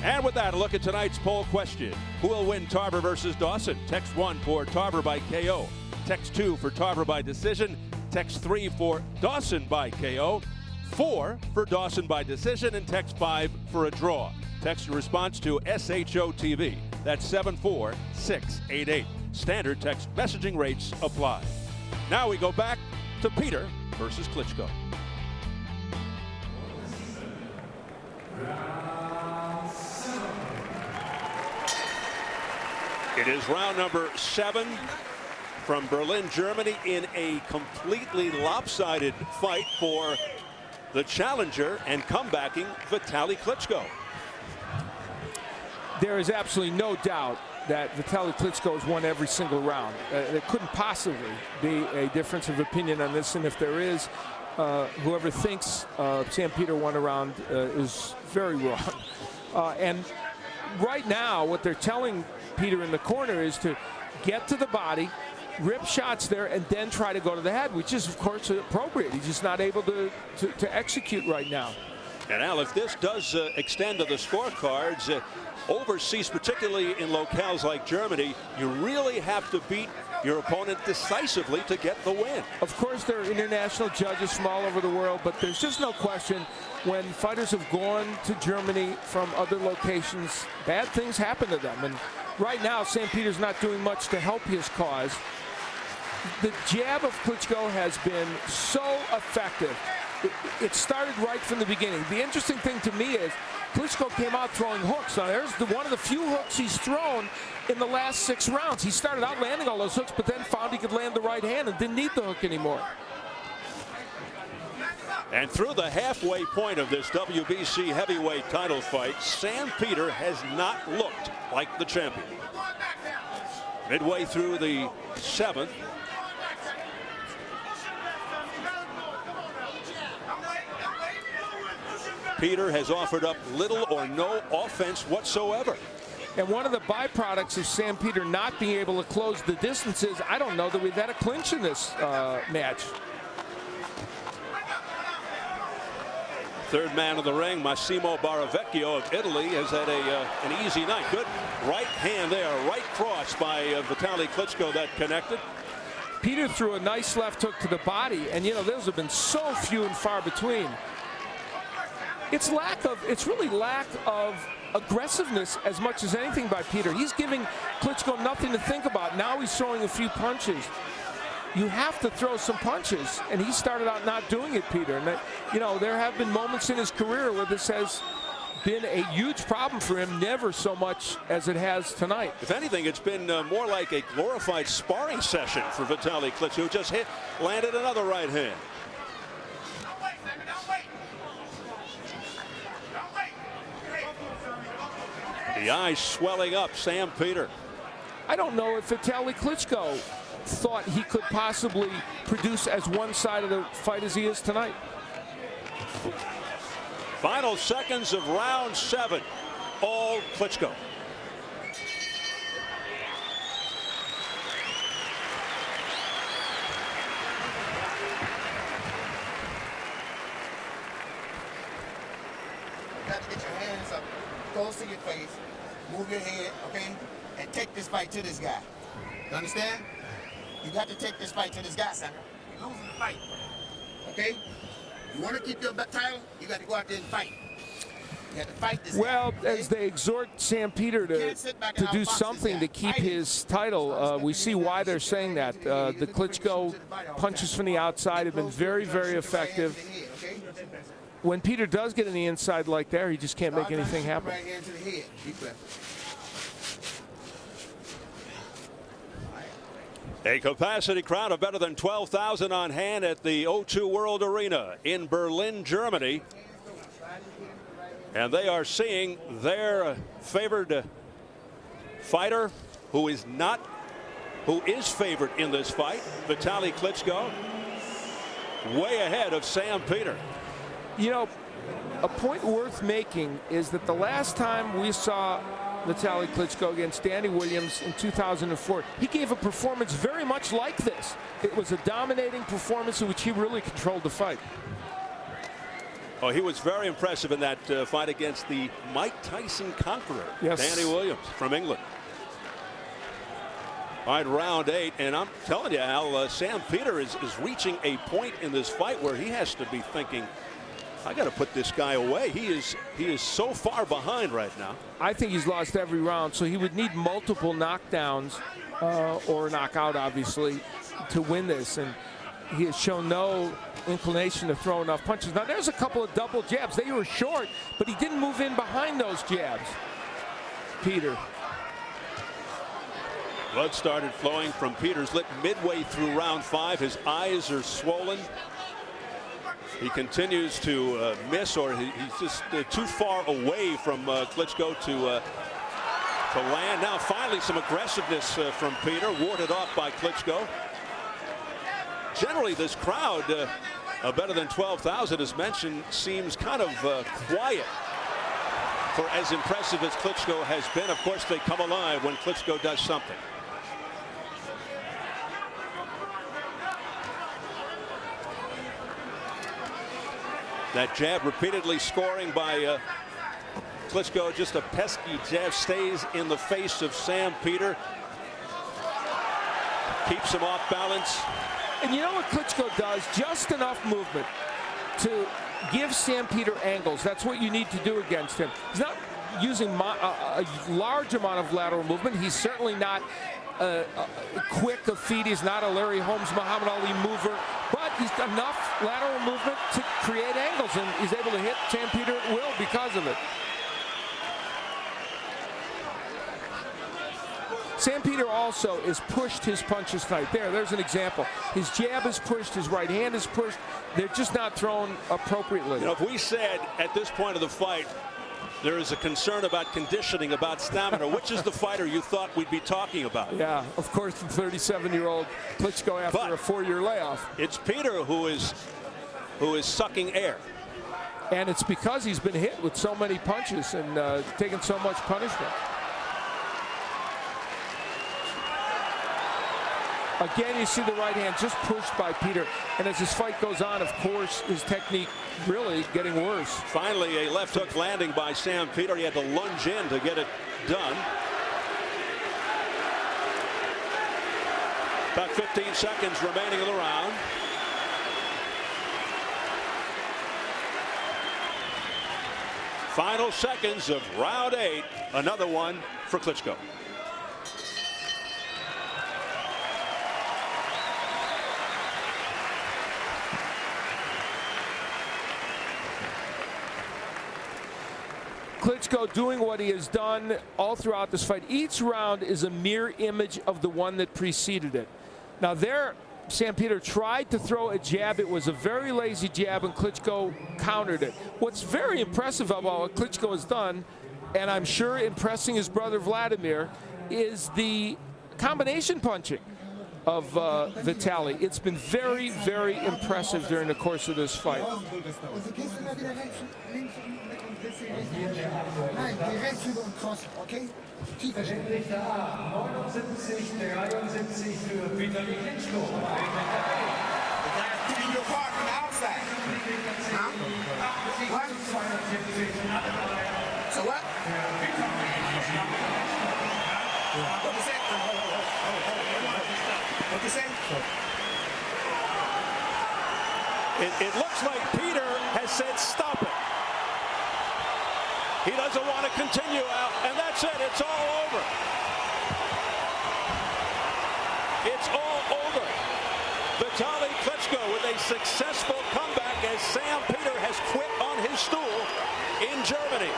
And with that, a look at tonight's poll question. Who will win Tarver versus Dawson? Text 1 for Tarver by KO. Text 2 for Tarver by decision. Text 3 for Dawson by KO. 4 for Dawson by decision. And text 5 for a draw. Text your response to SHOTV. That's 74688. Standard text messaging rates apply. Now we go back to Peter versus Klitschko. It is round number 7 from Berlin, Germany, in a completely lopsided fight for the challenger and comebacking Vitali Klitschko. There is absolutely no doubt that Vitali Klitschko has won every single round. There couldn't possibly be a difference of opinion on this, and if there is, whoever thinks Sam Peter won a round is very wrong. And right now, what they're telling Peter in the corner is to get to the body, rip shots there, and then try to go to the head, which is, of course, appropriate. He's just not able to execute right now. And Al, if this does extend to the scorecards, overseas, particularly in locales like Germany, you really have to beat your opponent decisively to get the win. Of course, there are international judges from all over the world, but there's just no question when fighters have gone to Germany from other locations, bad things happen to them. And right now, Sam Peter's not doing much to help his cause. The jab of Klitschko has been so effective. It started right from the beginning. The interesting thing to me is Klitschko came out throwing hooks. Now, there's one of the few hooks he's thrown in the last 6 rounds. He started out landing all those hooks, but then found he could land the right hand and didn't need the hook anymore. And through the halfway point of this WBC heavyweight title fight, Sam Peter has not looked like the champion. Midway through the 7th, Peter has offered up little or no offense whatsoever. And one of the byproducts of Sam Peter not being able to close the distance is, I don't know that we've had a clinch in this match. Third man of the ring, Massimo Baravecchio of Italy, has had an easy night. Good right hand there, right cross by Vitali Klitschko that connected. Peter threw a nice left hook to the body, and those have been so few and far between. It's really lack of aggressiveness as much as anything by Peter. He's giving Klitschko nothing to think about. Now he's throwing a few punches. You have to throw some punches, and he started out not doing it, Peter. And there have been moments in his career where this has been a huge problem for him, never so much as it has tonight. If anything, it's been more like a glorified sparring session for Vitali Klitschko, who just landed another right hand. The eyes swelling up, Sam Peter. I don't know if Vitali Klitschko thought he could possibly produce as one side of the fight as he is tonight. Final seconds of round 7. All Klitschko. You got to get your hands up close to your face, move your head, okay, and take this fight to this guy. You understand? You got to take this fight to this guy, son. You're losing the fight. Okay? You want to keep your title, you got to go out there and fight. You have to fight this guy, okay? As they exhort Sam Peter to do something to keep his title, we see why they're saying that. The Klitschko punches from the outside have been very, very effective. When Peter does get in the inside like there, he just can't make anything happen. A capacity crowd of better than 12,000 on hand at the O2 World Arena in Berlin, Germany. And they are seeing their favored fighter who is favored in this fight, Vitali Klitschko, way ahead of Sam Peter. A point worth making is that the last time we saw Vitali Klitschko against Danny Williams in 2004, he gave a performance very much like this. It was a dominating performance in which he really controlled the fight. Oh, he was very impressive in that fight against the Mike Tyson conqueror, yes. Danny Williams from England. All right, round 8, and I'm telling you, Al, Sam Peter is reaching a point in this fight where he has to be thinking, I got to put this guy away. He is so far behind right now. I think he's lost every round, so he would need multiple knockdowns or a knockout, obviously, to win this. And he has shown no inclination to throw enough punches. Now, there's a couple of double jabs. They were short, but he didn't move in behind those jabs, Peter. Blood started flowing from Peter's lip midway through round 5. His eyes are swollen. He continues to miss, or he's just too far away from Klitschko to land. Now finally some aggressiveness from Peter, warded off by Klitschko. Generally this crowd, better than 12,000 as mentioned, seems kind of quiet for as impressive as Klitschko has been. Of course they come alive when Klitschko does something. That jab repeatedly scoring by Klitschko, just a pesky jab, stays in the face of Sam Peter. Keeps him off balance. And you know what Klitschko does? Just enough movement to give Sam Peter angles. That's what you need to do against him. He's not using a large amount of lateral movement. He's certainly not quick of feet. He's not a Larry Holmes, Muhammad Ali mover, but he's got enough lateral movement to create angles, and he's able to hit Sam Peter at will because of it. Sam Peter also has pushed his punches tonight. There's an example. His jab is pushed, his right hand is pushed. They're just not thrown appropriately. You know, if we said at this point of the fight there is a concern about conditioning, about stamina, which is the fighter you thought we'd be talking about? Yeah, of course, the 37-year-old Klitschko after a 4-year layoff. It's Peter who is sucking air. And it's because he's been hit with so many punches and taken so much punishment. Again, you see the right hand just pushed by Peter. And as this fight goes on, of course, his technique really getting worse. Finally, a left hook landing by Sam Peter. He had to lunge in to get it done. About 15 seconds remaining in the round. Final seconds of round 8. Another one for Klitschko. Klitschko doing what he has done all throughout this fight. Each round is a mirror image of the one that preceded it. Now there, Sam Peter tried to throw a jab. It was a very lazy jab, and Klitschko countered it. What's very impressive about what Klitschko has done, and I'm sure impressing his brother Vladimir, is the combination punching of Vitali. It's been very, very impressive during the course of this fight. Nein, die rechts über und cross, okay? Tiefer stellen. 79 für Vitali Klitschko. Keeping your part from the outside. Huh? What? So what? What you say? What you say? It looks like Peter has said stop it. He doesn't want to continue out, and that's it. It's all over. It's all over. Vitali Klitschko with a successful comeback as Sam Peter has quit on his stool in Germany.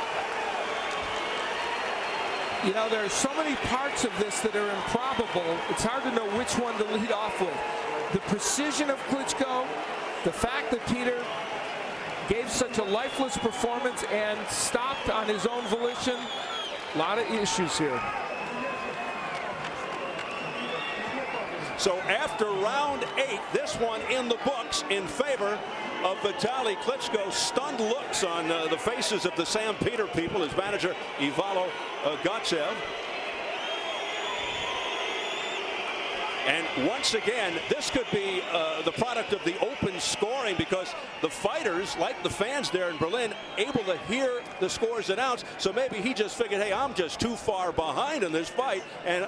You know, there are so many parts of this that are improbable. It's hard to know which one to lead off with. The precision of Klitschko, the fact that Peter gave such a lifeless performance and stopped on his own volition. A lot of issues here. So after round 8, this one in the books in favor of Vitali Klitschko. Stunned looks on the faces of the Sam Peter people, his manager Ivalo Gotsev. And once again, this could be the product of the open scoring, because the fighters, like the fans there in Berlin, able to hear the scores announced. So maybe he just figured, hey, I'm just too far behind in this fight, and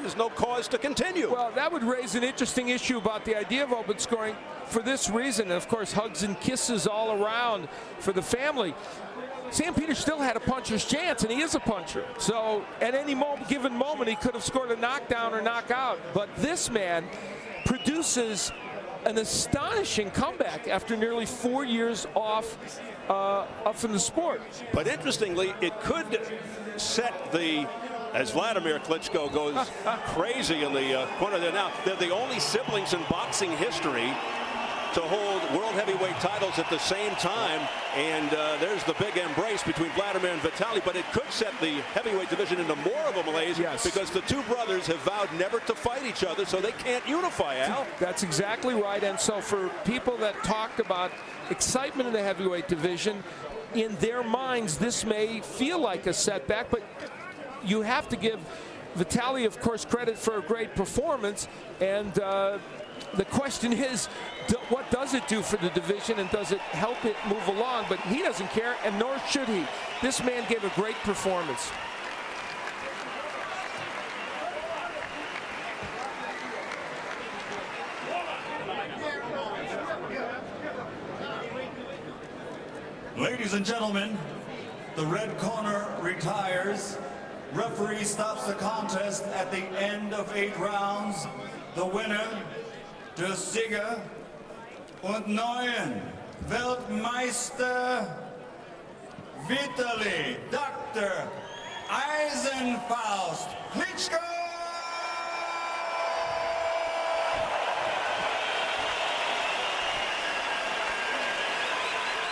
there's no cause to continue. Well, that would raise an interesting issue about the idea of open scoring for this reason. And of course, hugs and kisses all around for the family. Sam Peter still had a puncher's chance, and he is a puncher. So at any given moment, he could have scored a knockdown or knockout. But this man produces an astonishing comeback after nearly 4 years off from the sport. But interestingly, it could set the, as Vladimir Klitschko goes crazy in the corner there now, they're the only siblings in boxing history to hold world heavyweight titles at the same time. And there's the big embrace between Vladimir and Vitali. But it could set the heavyweight division into more of a malaise, because the two brothers have vowed never to fight each other, so they can't unify, Al. That's exactly right. And so for people that talked about excitement in the heavyweight division, in their minds, this may feel like a setback, but you have to give Vitali, of course, credit for a great performance. And the question is, what does it do for the division, and does it help it move along? But he doesn't care, and nor should he. This man gave a great performance. Ladies and gentlemen, the red corner retires. Referee stops the contest at the end of 8 rounds. The winner, der Sieger und neuen Weltmeister Vitali Dr. Eisenfaust Klitschko!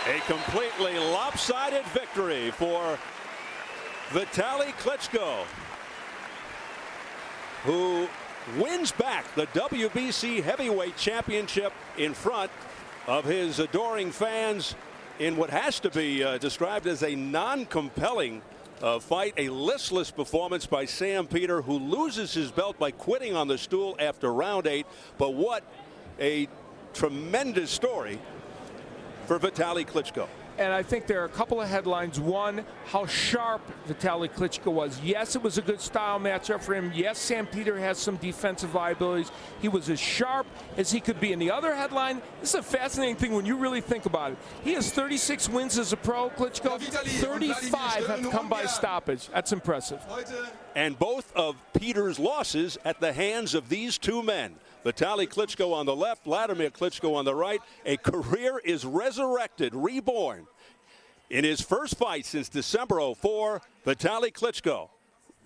A completely lopsided victory for Vitali Klitschko, who wins back the WBC Heavyweight Championship in front of his adoring fans in what has to be described as a non-compelling fight, a listless performance by Sam Peter, who loses his belt by quitting on the stool after round 8. But what a tremendous story for Vitali Klitschko. And I think there are a couple of headlines. One, how sharp Vitali Klitschko was. Yes, it was a good style matchup for him. Yes, Sam Peter has some defensive viabilities. He was as sharp as he could be. And the other headline, this is a fascinating thing when you really think about it. He has 36 wins as a pro, Klitschko. 35 have come by stoppage. That's impressive. And both of Peter's losses at the hands of these two men. Vitali Klitschko on the left, Vladimir Klitschko on the right. A career is resurrected, reborn. In his first fight since December '04, Vitali Klitschko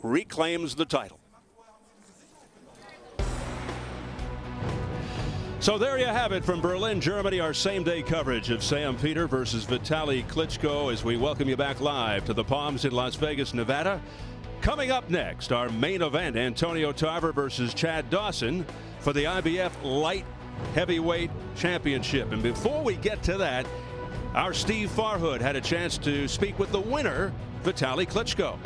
reclaims the title. So there you have it from Berlin, Germany, our same-day coverage of Sam Peter versus Vitali Klitschko, as we welcome you back live to the Palms in Las Vegas, Nevada. Coming up next, our main event, Antonio Tarver versus Chad Dawson for the IBF Light Heavyweight Championship. And before we get to that, our Steve Farhood had a chance to speak with the winner, Vitali Klitschko.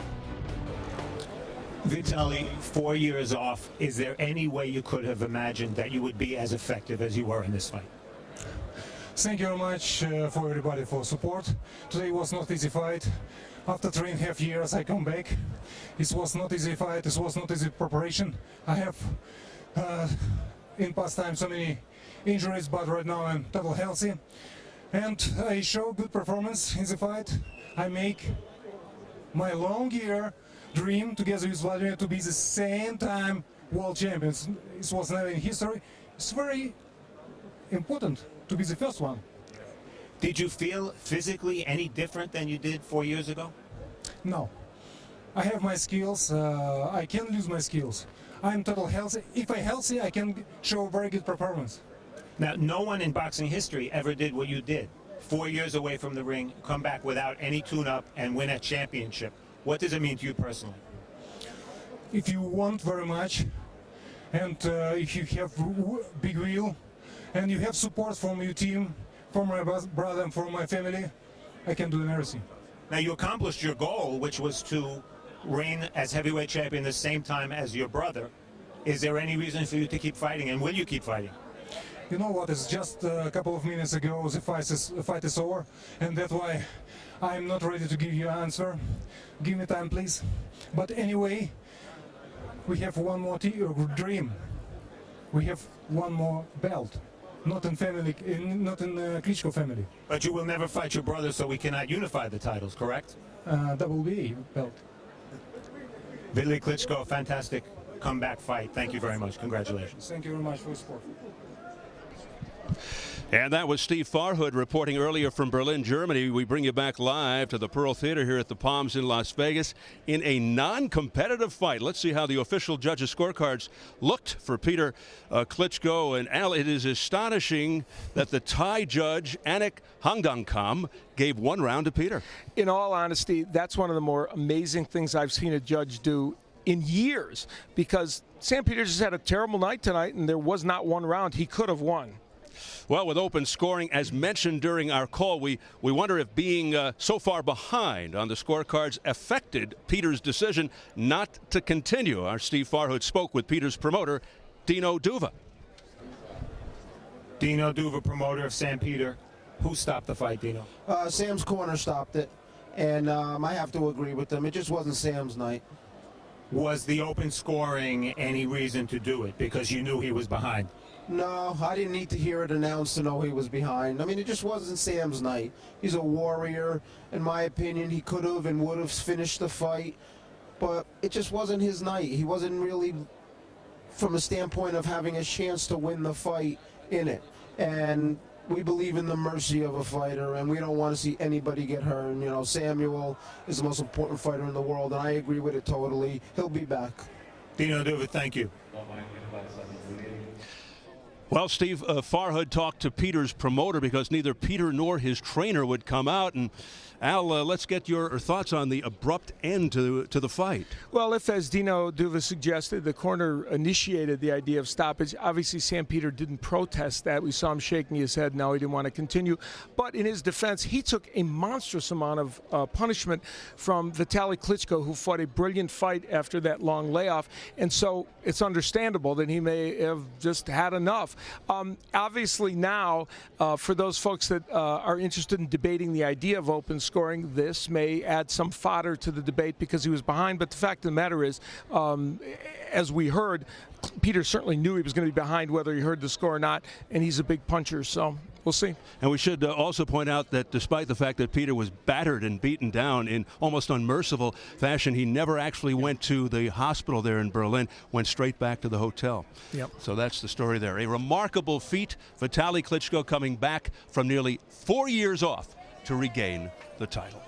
Vitali, 4 years off. Is there any way you could have imagined that you would be as effective as you were in this fight? Thank you very much for everybody for support. Today was not easy fight. After 3.5 years I come back. It was not easy fight, it was not easy preparation. I have in past time so many injuries, but right now I'm totally healthy. And I show good performance in the fight. I make my long year dream together with Vladimir to be the same time world champions. It was never in history. It's very important to be the first one. Did you feel physically any different than you did 4 years ago? No. I have my skills. I can lose my skills. I'm totally healthy. If I'm healthy, I can show a very good performance. Now, no one in boxing history ever did what you did. 4 years away from the ring, come back without any tune-up and win a championship. What does it mean to you personally? If you want very much, and if you have big will, and you have support from your team, from my brother and from my family, I can do everything. Now, you accomplished your goal, which was to reign as heavyweight champion the same time as your brother. Is there any reason for you to keep fighting, and will you keep fighting? You know what, it's just a couple of minutes ago the fight is over, and that's why I'm not ready to give you an answer. Give me time, please. But anyway, we have one more dream. We have one more belt. Not in family, not in Klitschko family. But you will never fight your brother, so we cannot unify the titles, correct? WBA belt. Vitali Klitschko, fantastic comeback fight. Thank you very much. Congratulations. Thank you very much for your support. And that was Steve Farhood reporting earlier from Berlin, Germany. We bring you back live to the Pearl Theater here at the Palms in Las Vegas in a non-competitive fight. Let's see how the official judges' scorecards looked for Peter Klitschko. And Al, it is astonishing that the Thai judge, Anik Hangdangkam, gave 1 round to Peter. In all honesty, that's one of the more amazing things I've seen a judge do in years, because Sam Peter just had a terrible night tonight, and there was not 1 round he could have won. Well, with open scoring, as mentioned during our call, we wonder if being so far behind on the scorecards affected Peter's decision not to continue. Our Steve Farhood spoke with Peter's promoter, Dino Duva. Dino Duva, promoter of Sam Peter. Who stopped the fight, Dino? Sam's corner stopped it, and I have to agree with them. It just wasn't Sam's night. Was the open scoring any reason to do it because you knew he was behind? No, I didn't need to hear it announced to know he was behind. I mean, it just wasn't Sam's night. He's a warrior. In my opinion, he could have and would have finished the fight, but it just wasn't his night. He wasn't really, from a standpoint of having a chance to win the fight, in it. And we believe in the mercy of a fighter, and we don't want to see anybody get hurt. And, you know, Samuel is the most important fighter in the world, and I agree with it totally. He'll be back. Dino Duva, thank you. Well, Steve, Farhood talked to Peter's promoter because neither Peter nor his trainer would come out. And Al, let's get your thoughts on the abrupt end to the fight. Well, if, as Dino Duva suggested, the corner initiated the idea of stoppage, obviously Sam Peter didn't protest that. We saw him shaking his head. No, he didn't want to continue. But in his defense, he took a monstrous amount of punishment from Vitali Klitschko, who fought a brilliant fight after that long layoff. And so it's understandable that he may have just had enough. Obviously now, for those folks that are interested in debating the idea of open scoring, this may add some fodder to the debate because he was behind. But the fact of the matter is, as we heard, Peter certainly knew he was going to be behind whether he heard the score or not, and he's a big puncher, so we'll see. And we should also point out that despite the fact that Peter was battered and beaten down in almost unmerciful fashion, he never actually went to the hospital there in Berlin, went straight back to the hotel. Yep. So that's the story there. A remarkable feat. Vitali Klitschko coming back from nearly 4 years off to regain the title.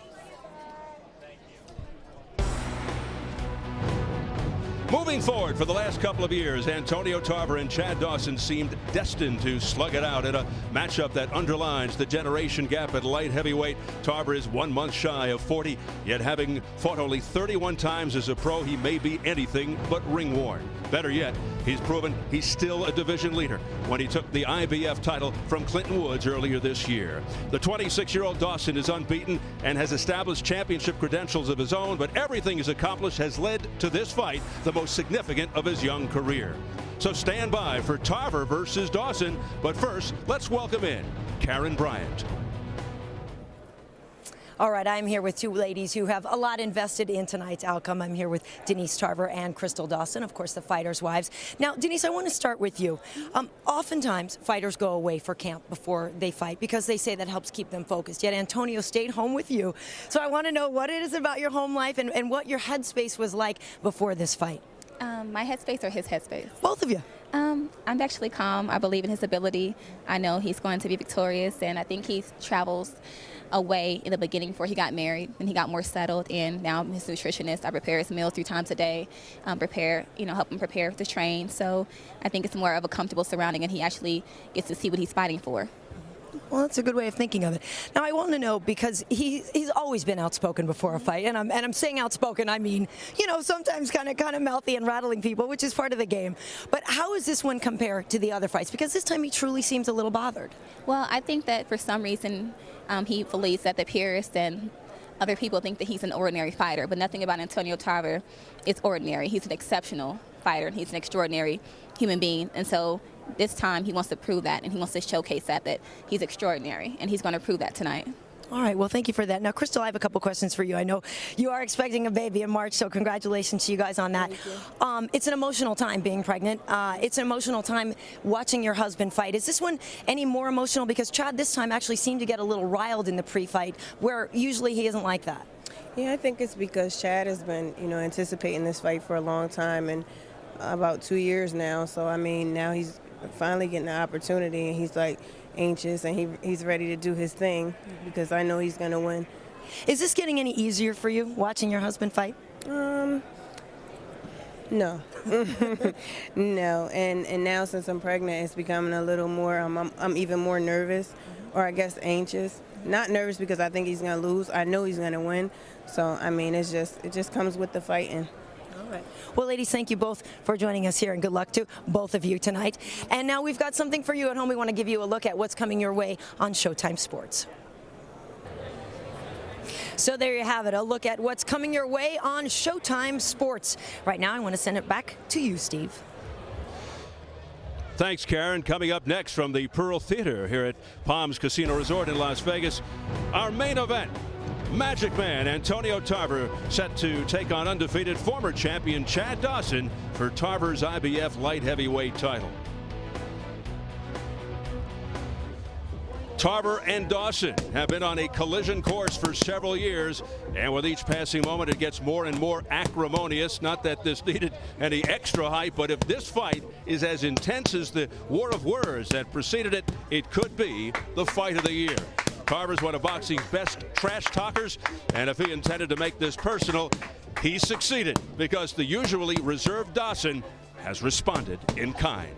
Moving forward, for the last couple of years, Antonio Tarver and Chad Dawson seemed destined to slug it out in a matchup that underlines the generation gap at light heavyweight. Tarver is 1 month shy of 40, yet having fought only 31 times as a pro, he may be anything but ring-worn. Better yet, he's proven he's still a division leader when he took the IBF title from Clinton Woods earlier this year. The 26-year-old Dawson is unbeaten and has established championship credentials of his own, but everything he's accomplished has led to this fight, the most significant of his young career. So stand by for Tarver versus Dawson, but first, let's welcome in Karen Bryant. All right, I'm here with two ladies who have a lot invested in tonight's outcome. I'm here with Denise Tarver and Crystal Dawson, of course, the fighters' wives. Now, Denise, I want to start with you. Oftentimes, fighters go away for camp before they fight because they say that helps keep them focused. Yet Antonio stayed home with you. So I want to know what it is about your home life and what your headspace was like before this fight. My headspace or his headspace? Both of you. I'm actually calm. I believe in his ability. I know he's going to be victorious, and I think he travels away in the beginning before he got married, and he got more settled. And now I'm his nutritionist. I prepare his meals 3 times a day, help him prepare to train. So I think it's more of a comfortable surrounding, and he actually gets to see what he's fighting for. Well, that's a good way of thinking of it. Now, I want to know, because he's always been outspoken before a fight, and I'm saying outspoken, I mean, sometimes kind of mouthy and rattling people, which is part of the game. But how does this one compare to the other fights? Because this time he truly seems a little bothered. Well, I think that for some reason he believes that the purists and other people think that he's an ordinary fighter, but nothing about Antonio Tarver is ordinary. He's an exceptional fighter, and he's an extraordinary human being. And so this time he wants to prove that, and he wants to showcase that he's extraordinary, and he's going to prove that tonight. All right, well, thank you for that. Now, Crystal, I have a couple questions for you. I know you are expecting a baby in March, so congratulations to you guys on that. It's an emotional time being pregnant. It's an emotional time watching your husband fight. Is this one any more emotional? Because Chad this time actually seemed to get a little riled in the pre-fight, where usually he isn't like that. Yeah, I think it's because Chad has been, anticipating this fight for a long time, and about 2 years now. So, I mean, now he's finally getting the opportunity, and he's like, anxious, and he's ready to do his thing because I know he's going to win. Is this getting any easier for you, watching your husband fight? No. No. And now since I'm pregnant, it's becoming a little more, I'm even more nervous, or I guess anxious. Not nervous because I think he's going to lose. I know he's going to win. So, I mean, it just comes with the fighting. All right. Well, ladies, thank you both for joining us here, and good luck to both of you tonight. And now we've got something for you at home. We want to give you a look at what's coming your way on Showtime Sports. So there you have it, a look at what's coming your way on Showtime Sports. Right now, I want to send it back to you, Steve. Thanks, Karen. Coming up next from the Pearl Theater here at Palms Casino Resort in Las Vegas, our main event. Magic Man Antonio Tarver set to take on undefeated former champion Chad Dawson for Tarver's IBF light heavyweight title. Tarver and Dawson have been on a collision course for several years, and with each passing moment it gets more and more acrimonious. Not that this needed any extra hype, but if this fight is as intense as the war of words that preceded it, it could be the fight of the year. Tarver's one of boxing's best trash talkers, and if he intended to make this personal, he succeeded, because the usually reserved Dawson has responded in kind.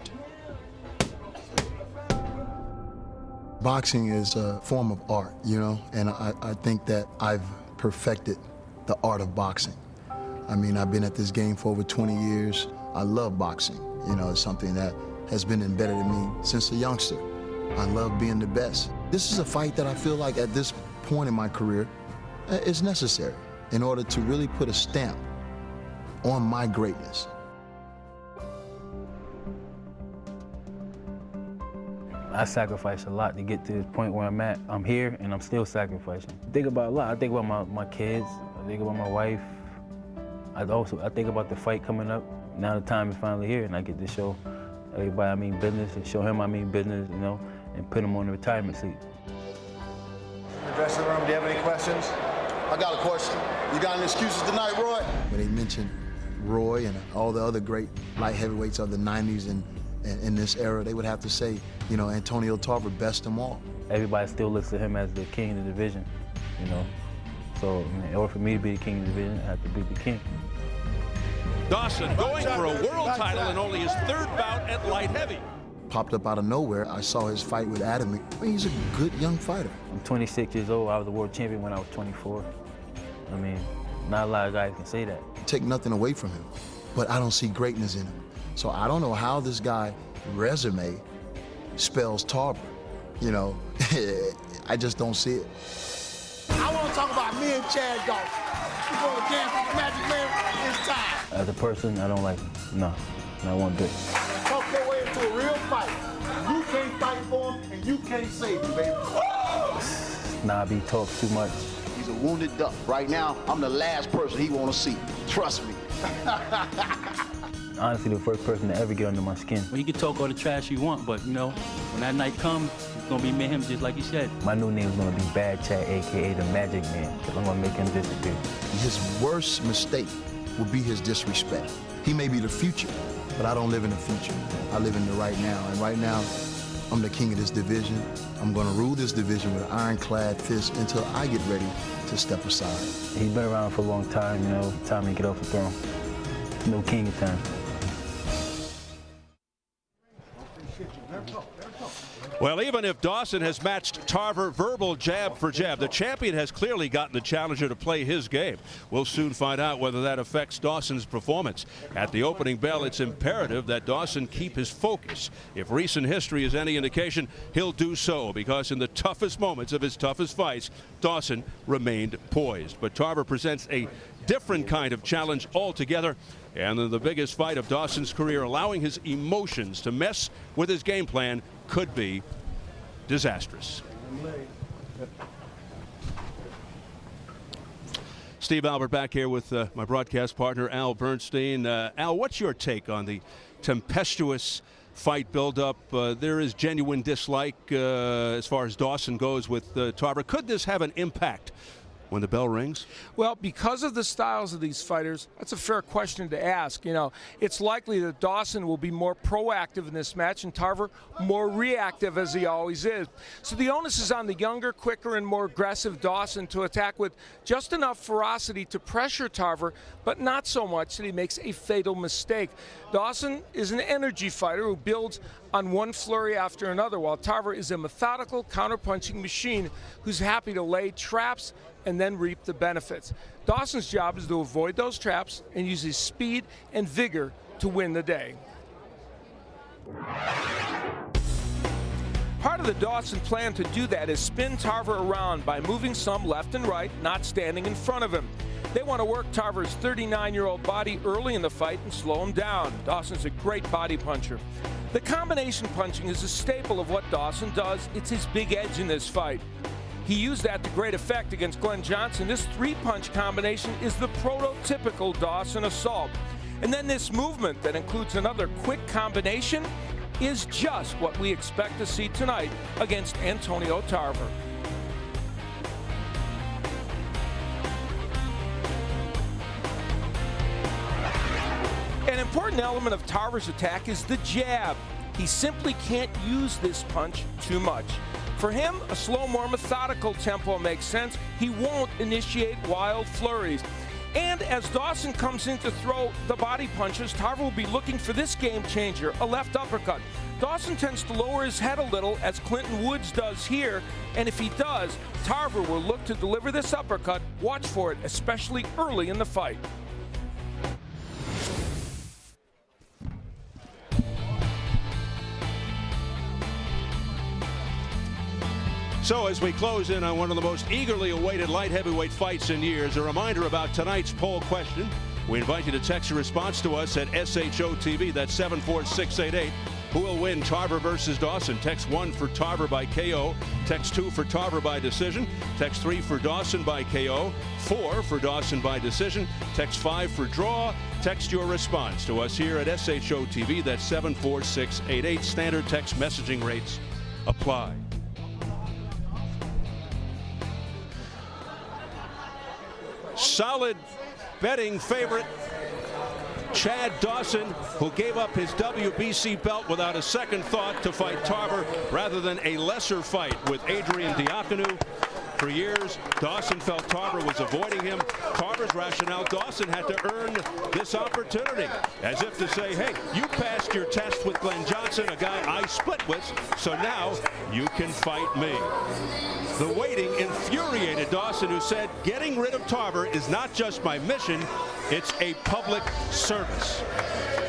Boxing is a form of art, you know, and I think that I've perfected the art of boxing. I mean, I've been at this game for over 20 years. I love boxing. You know, it's something that has been embedded in me since a youngster. I love being the best. This is a fight that I feel like at this point in my career is necessary in order to really put a stamp on my greatness. I sacrifice a lot to get to this point where I'm at. I'm here and I'm still sacrificing. I think about a lot. I think about my kids. I think about my wife. I think about the fight coming up. Now the time is finally here, and I get to show everybody I mean business, and show him I mean business, you know, and put him on the retirement seat. In the dressing room, do you have any questions? I got a question. You got any excuses tonight, Roy? When they mention Roy and all the other great light heavyweights of the 90s and in this era, they would have to say, you know, Antonio Tarver, best them all. Everybody still looks at him as the king of the division, you know. So in order for me to be the king of the division, I have to be the king. Dawson going for a world title in only his third bout at light heavy. Popped up out of nowhere. I saw his fight with Adam. I mean, he's a good young fighter. I'm 26 years old. I was a world champion when I was 24. I mean, not a lot of guys can say that. Take nothing away from him, but I don't see greatness in him. So I don't know how this guy resume spells Tarver. You know, I just don't see it. I want to talk about me and Chad Dawson. We're going to dance with the Magic Man. It's time. As a person, I don't like him. No, not one bit. Talk your way into a real fight. You can't fight for him, and you can't save him, baby. Nah, he talks too much. He's a wounded duck. Right now, I'm the last person he want to see. Trust me. Honestly, the first person to ever get under my skin. Well, you can talk all the trash you want, but, you know, when that night comes, it's going to be me and him, just like you said. My new name is going to be Bad Chad, a.k.a. the Magic Man, because I'm going to make him disappear. His worst mistake will be his disrespect. He may be the future, but I don't live in the future. I live in the right now, and right now, I'm the king of this division. I'm going to rule this division with an ironclad fist until I get ready to step aside. He's been around for a long time, you know, time to get off the throne. No king of time. Well, even if Dawson has matched Tarver verbal jab for jab, the champion has clearly gotten the challenger to play his game. We'll soon find out whether that affects Dawson's performance. At the opening bell, it's imperative that Dawson keep his focus. If recent history is any indication, he'll do so, because in the toughest moments of his toughest fights, Dawson remained poised. But Tarver presents a different kind of challenge altogether, and in the biggest fight of Dawson's career, allowing his emotions to mess with his game plan could be disastrous. Steve Albert back here with my broadcast partner Al Bernstein. Al, what's your take on the tempestuous fight buildup? There is genuine dislike as far as Dawson goes with Tarver. Could this have an impact when the bell rings? Well, because of the styles of these fighters, that's a fair question to ask. You know, it's likely that Dawson will be more proactive in this match and Tarver more reactive, as he always is. So the onus is on the younger, quicker, and more aggressive Dawson to attack with just enough ferocity to pressure Tarver, but not so much that he makes a fatal mistake. Dawson is an energy fighter who builds on one flurry after another, while Tarver is a methodical counterpunching machine who's happy to lay traps and then reap the benefits. Dawson's job is to avoid those traps and use his speed and vigor to win the day. Part of the Dawson plan to do that is spin Tarver around by moving some left and right, not standing in front of him. They want to work Tarver's 39-year-old body early in the fight and slow him down. Dawson's a great body puncher. The combination punching is a staple of what Dawson does. It's his big edge in this fight. He used that to great effect against Glenn Johnson. This three-punch combination is the prototypical Dawson assault. And then this movement that includes another quick combination is just what we expect to see tonight against Antonio Tarver. An important element of Tarver's attack is the jab. He simply can't use this punch too much. For him, a slow, more methodical tempo makes sense. He won't initiate wild flurries. And as Dawson comes in to throw the body punches, Tarver will be looking for this game changer, a left uppercut. Dawson tends to lower his head a little, as Clinton Woods does here, and if he does, Tarver will look to deliver this uppercut. Watch for it, especially early in the fight. So as we close in on one of the most eagerly awaited light heavyweight fights in years, a reminder about tonight's poll question. We invite you to text your response to us at SHOTV. That's 74688. Who will win, Tarver versus Dawson? Text 1 for Tarver by KO. Text 2 for Tarver by decision. Text 3 for Dawson by KO. 4 for Dawson by decision. Text 5 for draw. Text your response to us here at SHOTV. That's 74688. Standard text messaging rates apply. Solid betting favorite, Chad Dawson, who gave up his WBC belt without a second thought to fight Tarver rather than a lesser fight with Adrian Diaconou. For years, Dawson felt Tarver was avoiding him. Tarver's rationale, Dawson had to earn this opportunity, as if to say, hey, you passed your test with Glenn Johnson, a guy I split with, so now you can fight me. The waiting infuriated Dawson, who said, getting rid of Tarver is not just my mission, it's a public service.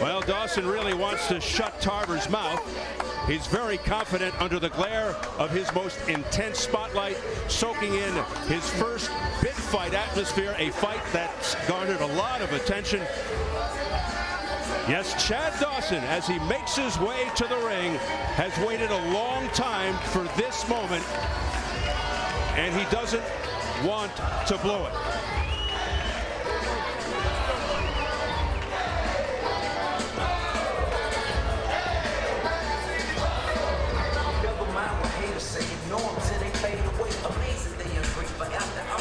Well, Dawson really wants to shut Tarver's mouth. He's very confident under the glare of his most intense spotlight, soaking in his first big fight atmosphere, a fight that's garnered a lot of attention. Yes, Chad Dawson, as he makes his way to the ring, has waited a long time for this moment, and he doesn't want to blow it.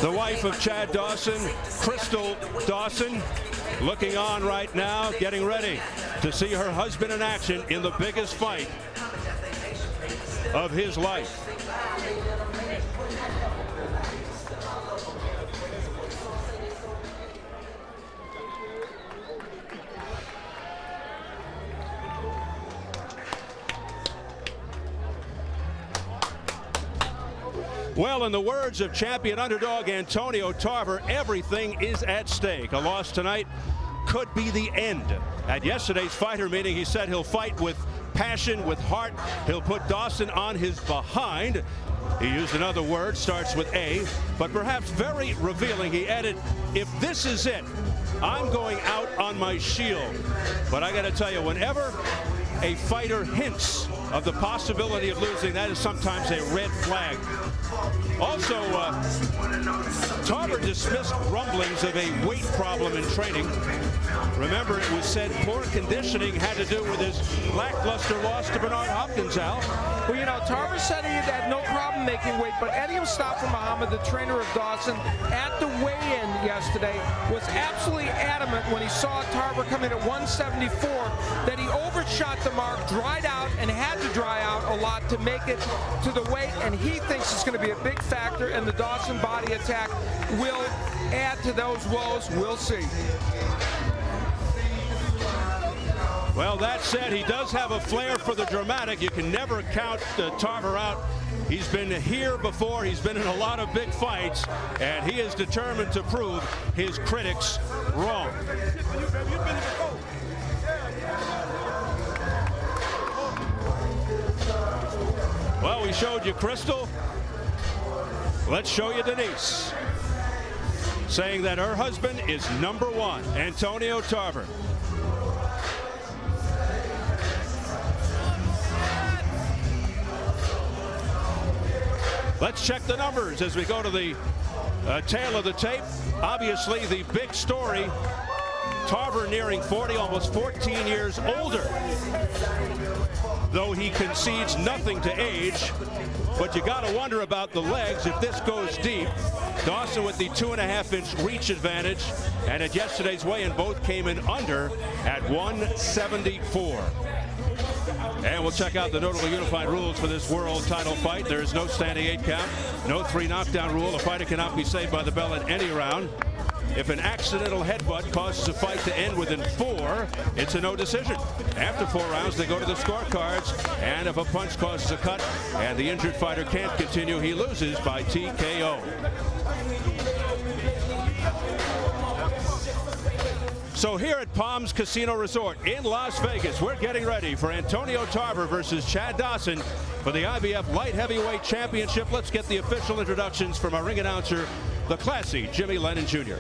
The wife of Chad Dawson, Crystal Dawson, looking on right now, getting ready to see her husband in action in the biggest fight of his life. Well, in the words of champion underdog Antonio Tarver, everything is at stake. A loss tonight could be the end. At yesterday's fighter meeting, he said he'll fight with passion, with heart. He'll put Dawson on his behind. He used another word, starts with A, but perhaps very revealing. He added, if this is it, I'm going out on my shield. But I got to tell you, whenever a fighter hints of the possibility of losing, that is sometimes a red flag. Also, Tarver dismissed rumblings of a weight problem in training. Remember, it was said poor conditioning had to do with his lackluster loss to Bernard Hopkins, Al. Well, you know, Tarver said he had no problem making weight, but Eddie Mustafa Muhammad, the trainer of Dawson, at the weigh-in yesterday was absolutely adamant when he saw Tarver come in at 174 that he overshot the mark, dried out, and had to dry out a lot to make it to the weight, and he thinks it's going to be a big factor, and the Dawson body attack will add to those woes. We'll see. Well, that said, he does have a flair for the dramatic. You can never count Tarver out. He's been here before. He's been in a lot of big fights, and he is determined to prove his critics wrong. Well, we showed you Crystal. Let's show you Denise, saying that her husband is #1, Antonio Tarver. Let's check the numbers as we go to the tail of the tape. Obviously, the big story, Tarver nearing 40, almost 14 years older, though he concedes nothing to age. But you got to wonder about the legs if this goes deep. Dawson with the 2.5-inch reach advantage, and at yesterday's weigh-in, both came in under at 174. And we'll check out the notable unified rules for this world title fight. There is no standing 8 count, no 3 knockdown rule. A fighter cannot be saved by the bell in any round. If an accidental headbutt causes a fight to end within 4, it's a no decision. After 4 rounds, they go to the scorecards, and if a punch causes a cut and the injured fighter can't continue, he loses by TKO. So here at Palms Casino Resort in Las Vegas, we're getting ready for Antonio Tarver versus Chad Dawson for the IBF Light Heavyweight Championship. Let's get the official introductions from our ring announcer, the classy Jimmy Lennon Jr.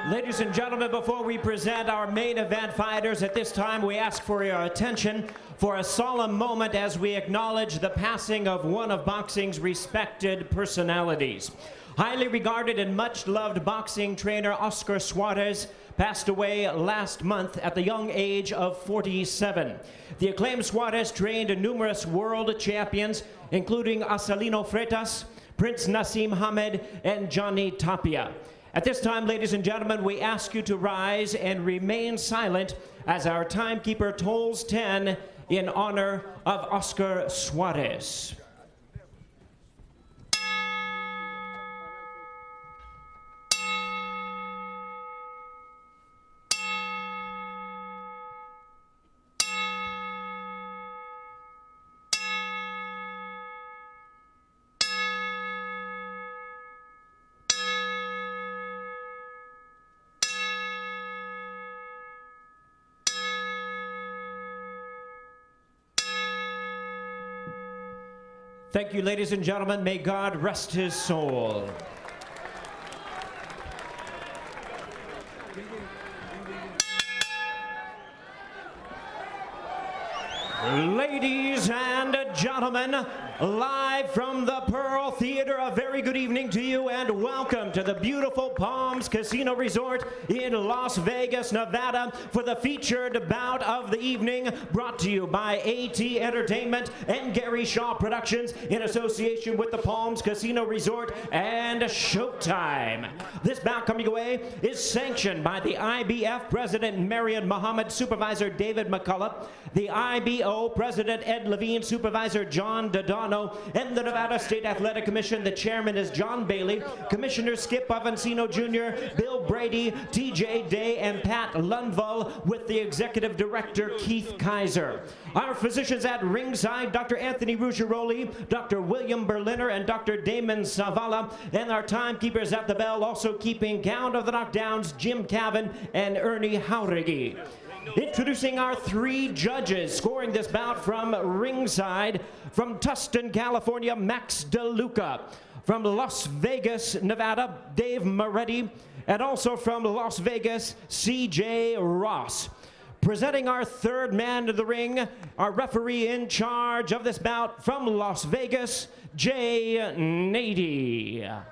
Ladies and gentlemen, before we present our main event fighters, at this time we ask for your attention for a solemn moment as we acknowledge the passing of one of boxing's respected personalities. Highly regarded and much loved boxing trainer Oscar Suarez passed away last month at the young age of 47. The acclaimed Suarez trained numerous world champions, including Acelino Freitas, Prince Nassim Hamed, and Johnny Tapia. At this time, ladies and gentlemen, we ask you to rise and remain silent as our timekeeper tolls 10 in honor of Oscar Suarez. Thank you, ladies and gentlemen. May God rest his soul. Ladies and gentlemen, live from the Pearl Theater, a very good evening to you and welcome to the beautiful Palms Casino Resort in Las Vegas, Nevada for the featured bout of the evening, brought to you by AT Entertainment and Gary Shaw Productions in association with the Palms Casino Resort and Showtime. This bout coming away is sanctioned by the IBF President Marion Muhammad, Supervisor David McCullough, the IBO President Ed Levine, Supervisor John Dodano, and the Nevada State Athletic Commission. The chairman is John Bailey, Commissioner Skip Avancino Jr., Bill Brady, TJ Day, and Pat Lundvall, with the Executive Director Keith Kaiser. Our physicians at ringside, Dr. Anthony Ruggiero, Dr. William Berliner, and Dr. Damon Savala, and our timekeepers at the bell, also keeping count of the knockdowns, Jim Cavan and Ernie Jauregui. Introducing our 3 judges scoring this bout from ringside, from Tustin, California, Max DeLuca, from Las Vegas, Nevada, Dave Moretti, and also from Las Vegas, CJ Ross. Presenting our third man to the ring, our referee in charge of this bout from Las Vegas, Jay Nady.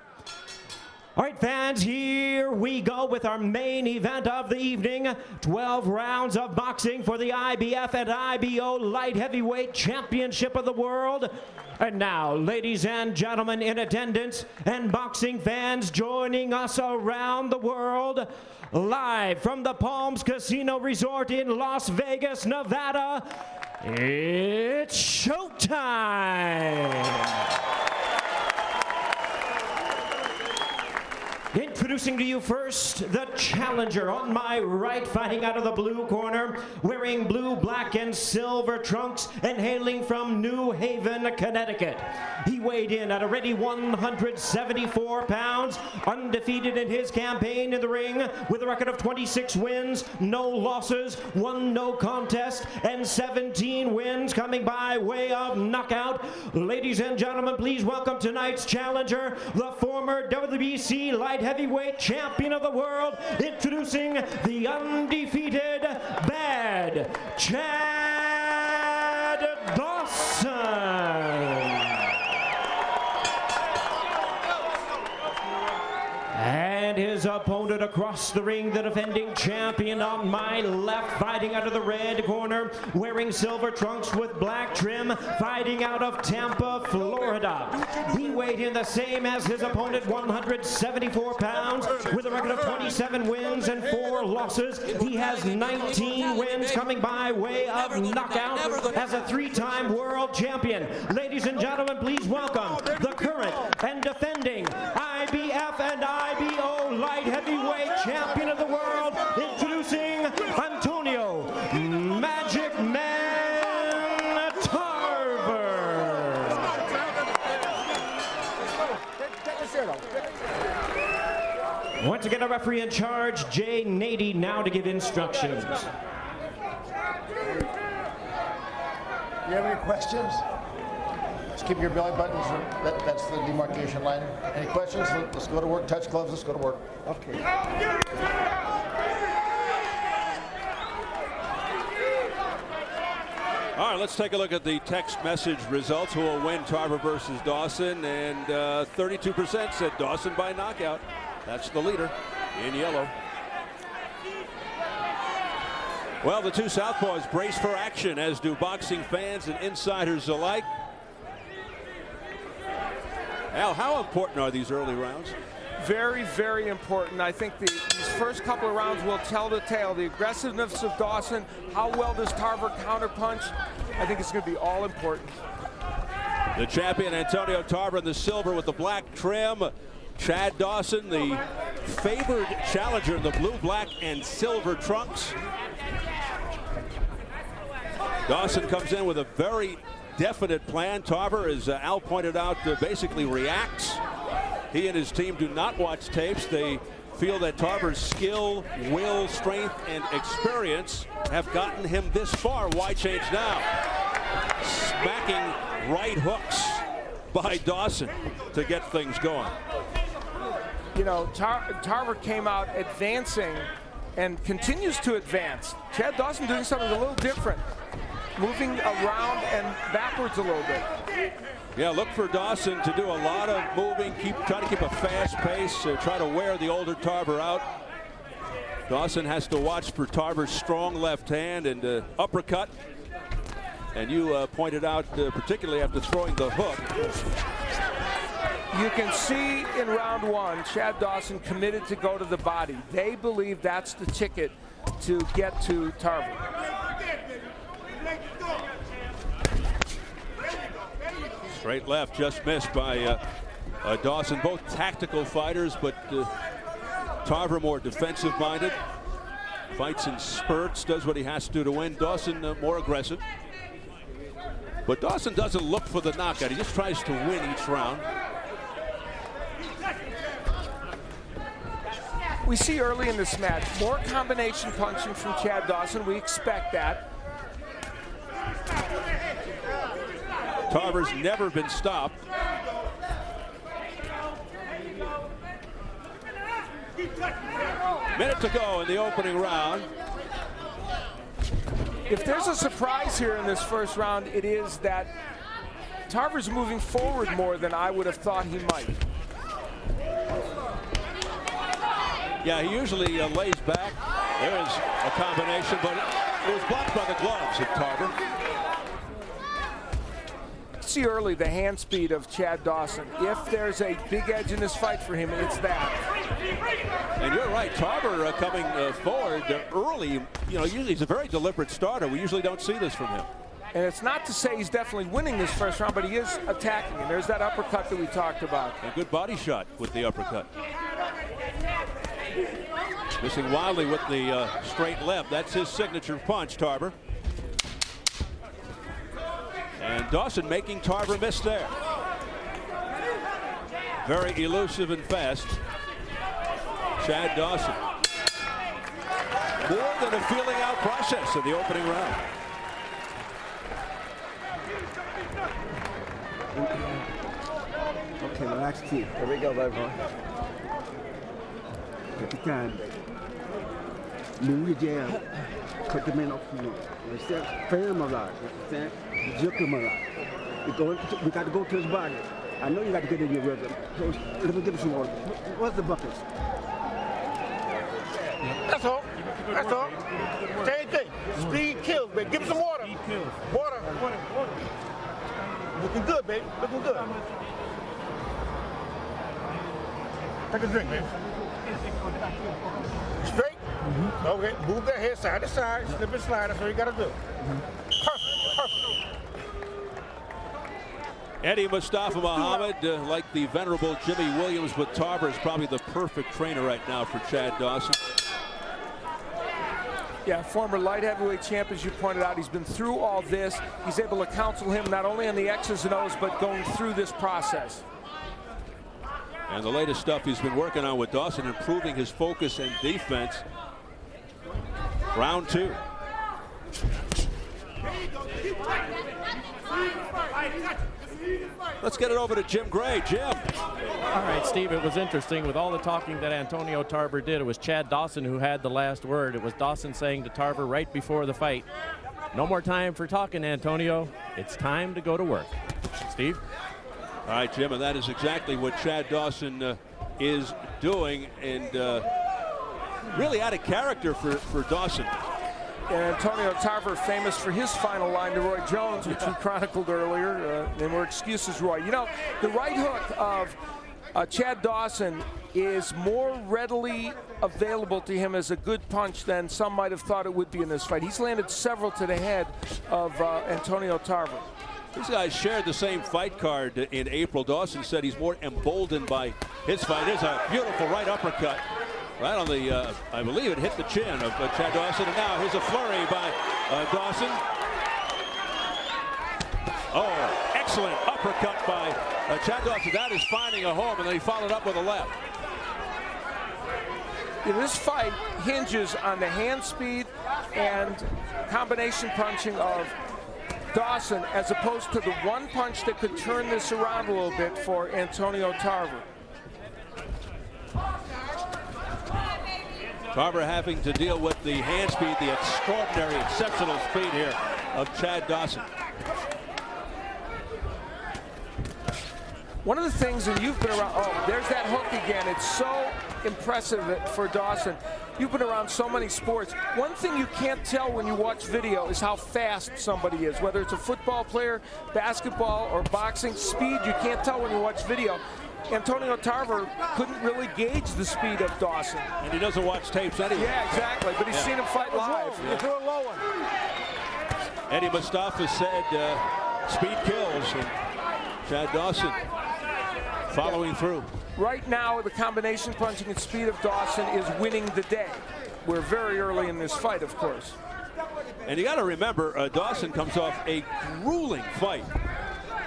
All right, fans, here we go with our main event of the evening. 12 rounds of boxing for the IBF and IBO Light Heavyweight Championship of the World. And now, ladies and gentlemen in attendance and boxing fans joining us around the world, live from the Palms Casino Resort in Las Vegas, Nevada, it's showtime! Introducing to you first, the challenger on my right, fighting out of the blue corner, wearing blue, black, and silver trunks, and hailing from New Haven, Connecticut. He weighed in at a ready 174 pounds, undefeated in his campaign in the ring, with a record of 26 wins, no losses, 1 no contest, and 17 wins coming by way of knockout. Ladies and gentlemen, please welcome tonight's challenger, the former WBC Light Heavyweight Champion of the World, introducing the undefeated Bad Chad Dawson. And his opponent across the ring, the defending champion on my left, fighting out of the red corner, wearing silver trunks with black trim, fighting out of Tampa, Florida. He weighed in the same as his opponent, 174 pounds, with a record of 27 wins and 4 losses. He has 19 wins coming by way of knockout as a 3-time world champion. Ladies and gentlemen, please welcome the current and defending IBF and IBO Light Heavyweight Champion of the World, introducing Antonio Magic Man Tarver. Once again, a referee in charge, Jay Nady, now to give instructions. Do you have any questions? Just keep your belly buttons. That's the demarcation line. Any questions? Let's go to work. Touch gloves. Let's go to work. Okay. All right, let's take a look at the text message results. Who will win, Tarver versus Dawson? And 32% said Dawson by knockout. That's the leader in yellow. Well, the two southpaws brace for action, as do boxing fans and insiders alike. Al, how important are these early rounds? Very, very important. I think these first couple of rounds will tell the tale. The aggressiveness of Dawson, how well does Tarver counterpunch? I think it's going to be all important. The champion, Antonio Tarver, in the silver with the black trim. Chad Dawson, the favored challenger in the blue, black, and silver trunks. Dawson comes in with a very definite plan. Tarver, as Al pointed out, basically reacts. He and his team do not watch tapes. They feel that Tarver's skill, will, strength, and experience have gotten him this far. Why change now? Smacking right hooks by Dawson to get things going. You know, Tarver came out advancing and continues to advance. Chad Dawson doing something a little different, moving around and backwards a little bit. Yeah, look for Dawson to do a lot of moving, try to keep a fast pace, try to wear the older Tarver out. Dawson has to watch for Tarver's strong left hand and uppercut. And you pointed out, particularly after throwing the hook. You can see in round one, Chad Dawson committed to go to the body. They believe that's the ticket to get to Tarver. Straight left, just missed by Dawson. Both tactical fighters, but Tarver more defensive-minded. Fights in spurts, does what he has to do to win. Dawson more aggressive. But Dawson doesn't look for the knockout. He just tries to win each round. We see early in this match more combination punching from Chad Dawson. We expect that. Tarver's never been stopped. Minute to go in the opening round. If there's a surprise here in this first round, it is that Tarver's moving forward more than I would have thought he might. Yeah, he usually lays back. There's a combination, but it was blocked by the gloves of Tarver. See early the hand speed of Chad Dawson. If there's a big edge in this fight for him, it's that. And you're right, Tarver coming forward early. You know, usually he's a very deliberate starter. We usually don't see this from him. And it's not to say he's definitely winning this first round, but he is attacking. And there's that uppercut that we talked about. A good body shot with the uppercut. Missing wildly with the straight left. That's his signature punch, Tarver. And Dawson making Tarver miss there. Very elusive and fast. Chad Dawson. More than a feeling out process in the opening round. Okay, relax, T. Here we go, everyone. Take your time, baby. Move your jab. Cut the man off the floor. Understand? Fair him a lot. Understand? Jerk him a lot. We got to go to his body. I know you got to get in your rhythm. So let me give you some water. What's the buckets? That's all. That's all. Same thing. Speed kills, baby. Give him some water. Water. Looking good, baby. Looking good. Take a drink, baby. Straight. Okay. Move that head side to side. Slip and slide. That's what you got to do. Perfect. Perfect. Eddie Mustafa Muhammad, like the venerable Jimmy Williams, but Tarver is probably the perfect trainer right now for Chad Dawson. Yeah, former light heavyweight champ, as you pointed out. He's been through all this. He's able to counsel him not only on the X's and O's, but going through this process. And the latest stuff he's been working on with Dawson, improving his focus and defense. Round two. Let's get it over to Jim Gray. Jim. All right, Steve, it was interesting. With all the talking that Antonio Tarver did, it was Chad Dawson who had the last word. It was Dawson saying to Tarver right before the fight, no more time for talking, Antonio. It's time to go to work. Steve? All right, Jim, and that is exactly what Chad Dawson is doing, and really out of character for Dawson. And Antonio Tarver, famous for his final line to Roy Jones, which we chronicled earlier. No more excuses, Roy. You know, the right hook of Chad Dawson is more readily available to him as a good punch than some might have thought it would be in this fight. He's landed several to the head of Antonio Tarver. These guys shared the same fight card in April. Dawson said he's more emboldened by his fight. There's a beautiful right uppercut. Right on the, I believe it hit the chin of Chad Dawson. And now here's a flurry by Dawson. Oh, excellent uppercut by Chad Dawson. That is finding a home, and then he followed up with a left. Yeah, this fight hinges on the hand speed and combination punching of Dawson, as opposed to the one punch that could turn this around a little bit for Antonio Tarver. Tarver having to deal with the hand speed, the extraordinary, exceptional speed here of Chad Dawson. One of the things, and you've been around, oh, there's that hook again. It's so impressive for Dawson. You've been around so many sports. One thing you can't tell when you watch video is how fast somebody is, whether it's a football player, basketball, or boxing. Speed, you can't tell when you watch video. Antonio Tarver couldn't really gauge the speed of Dawson. And he doesn't watch tapes anyway. Yeah, exactly, but he's seen him fight live. Eddie Mustafa said speed kills, and Chad Dawson following through. Right now, the combination punching and speed of Dawson is winning the day. We're very early in this fight, of course. And you got to remember, Dawson comes off a grueling fight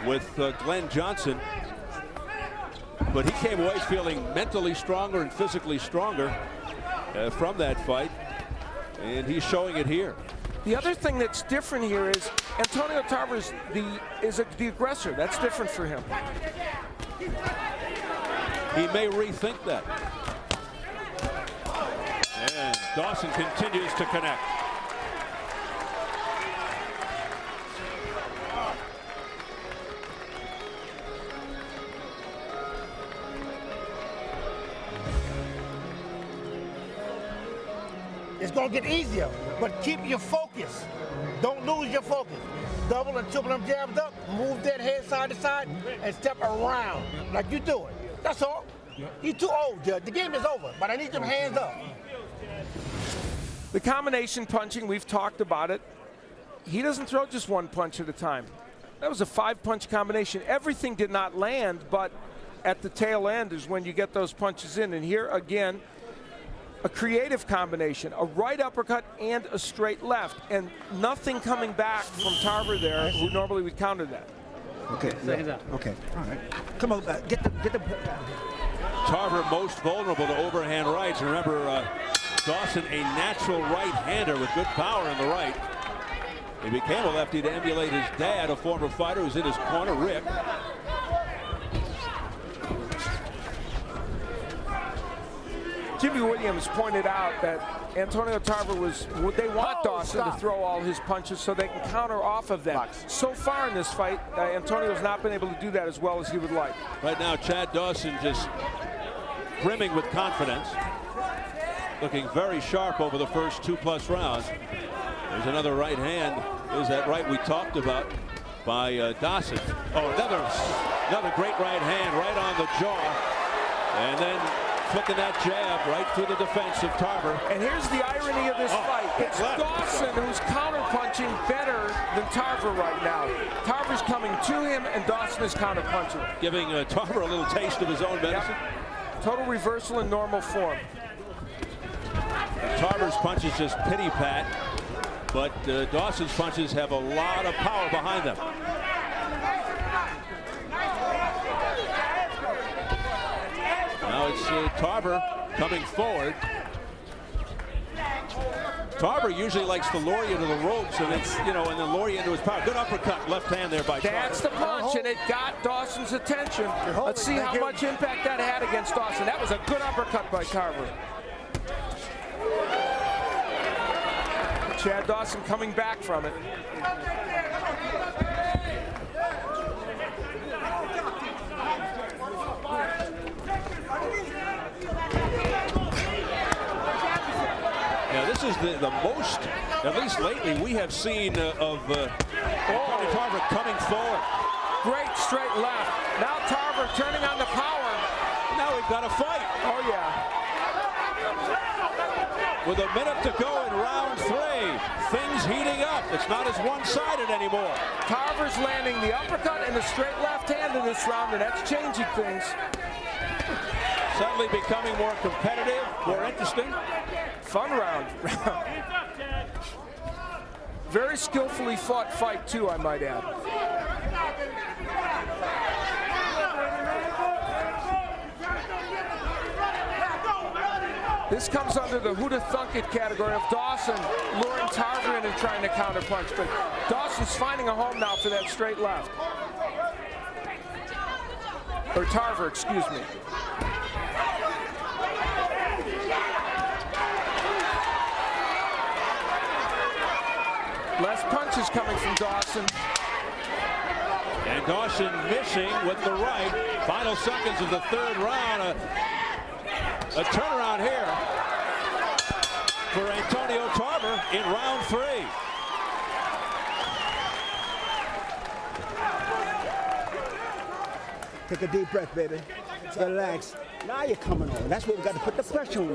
with Glenn Johnson. But he came away feeling mentally stronger and physically stronger from that fight. And he's showing it here. The other thing that's different here is Antonio Tarver is the aggressor. That's different for him. He may rethink that. And Dawson continues to connect. it's going to get easier. But keep your focus. Don't lose your focus. Double and triple them jabs up, move that head side to side, and step around like you do it. That's all. He's too old, Judge. The game is over, but I need them hands up. The combination punching, we've talked about it. He doesn't throw just one punch at a time. That was a 5-punch combination. Everything did not land, but at the tail end is when you get those punches in. And here, again, a creative combination, a right uppercut and a straight left, and nothing coming back from Tarver there, who normally would counter that. Okay, okay, all right. Come on, get the. Tarver most vulnerable to overhand rights. Remember, Dawson, a natural right-hander with good power in the right. He became a lefty to emulate his dad, a former fighter who's in his corner, Rick. Jimmy Williams pointed out that Antonio Tarver they want Dawson to throw all his punches so they can counter off of them. So far in this fight, Antonio's not been able to do that as well as he would like. Right now, Chad Dawson just brimming with confidence, looking very sharp over the first 2+ rounds. There's another right hand. There's that right we talked about by Dawson. Oh, another great right hand right on the jaw. And then flicking that jab right through the defense of Tarver. And here's the irony of this fight. It's Dawson who's counterpunching better than Tarver right now. Tarver's coming to him, and Dawson is counterpunching. Giving Tarver a little taste of his own medicine. Yep. Total reversal in normal form. Tarver's punches just pity-pat, but Dawson's punches have a lot of power behind them. Now it's Tarver coming forward. Tarver usually likes to lure you to the ropes, and it's, and then lure you into his power. Good uppercut, left hand there by Tarver. That's the punch, and it got Dawson's attention. Let's see how much impact that had against Dawson. That was a good uppercut by Tarver. Chad Dawson coming back from it. Now this is the most, at least lately, we have seen of Tarver coming forward. Great straight left. Now Tarver turning on the power. Now we've got a fight. Oh yeah. With a minute to go in round 3, things heating up. It's not as one-sided anymore. Tarver's landing the uppercut and the straight left hand in this round, and that's changing things. Suddenly becoming more competitive, more interesting. Fun round. Very skillfully fought fight, too, I might add. This comes under the who'da thunk it category of Dawson luring Tarver in and trying to counterpunch, but Dawson's finding a home now for that straight left. Or Tarver, excuse me. Less punches coming from Dawson. And Dawson missing with the right. Final seconds of the 3rd round. A turnaround here for Antonio Tarver in round 3. Take a deep breath, baby. Relax. Now you're coming on. That's what we got to put the pressure on.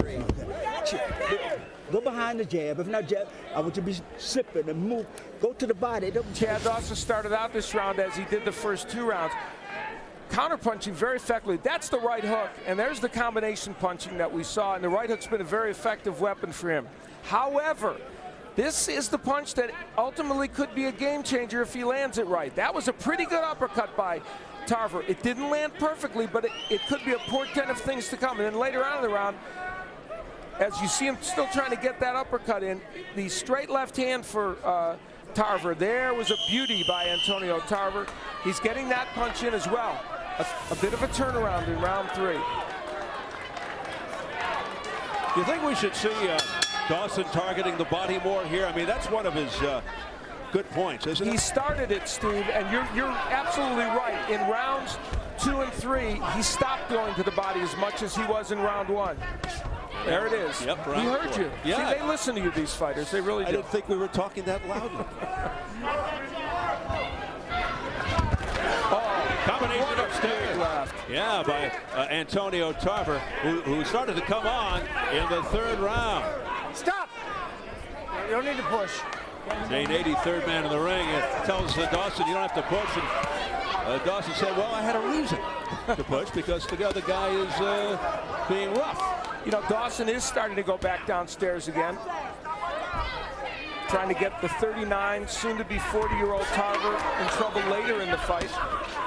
Go behind the jab. If not jab, I want you to be slipping and move. Go to the body. Chad Dawson started out this round as he did the first 2 rounds. Counterpunching very effectively. That's the right hook, and there's the combination punching that we saw, and the right hook's been a very effective weapon for him. However, this is the punch that ultimately could be a game changer if he lands it right. That was a pretty good uppercut by Tarver. It didn't land perfectly, but it could be a portent of things to come. And then later on in the round, as you see him still trying to get that uppercut in, the straight left hand for Tarver. There was a beauty by Antonio Tarver. He's getting that punch in as well. A bit of a turnaround in round 3. Do you think we should see Dawson targeting the body more here? I mean, that's one of his good points, isn't it? He started it, Steve, and you're absolutely right. In rounds 2 and 3, he stopped going to the body as much as he was in round 1. There it is. Yep, We round heard 4. you. Yeah. See, they listen to you, these fighters. They really do. I didn't think we were talking that loudly. Combination upstairs. Left. Yeah, by Antonio Tarver, who started to come on in the 3rd round. Stop! You don't need to push. Jane 83rd man in the ring. Tells Dawson you don't have to push. And Dawson said, well, I had a reason to push because the other guy is being rough. You know, Dawson is starting to go back downstairs again. Trying to get the 39, soon-to-be 40-year-old Tarver in trouble later in the fight.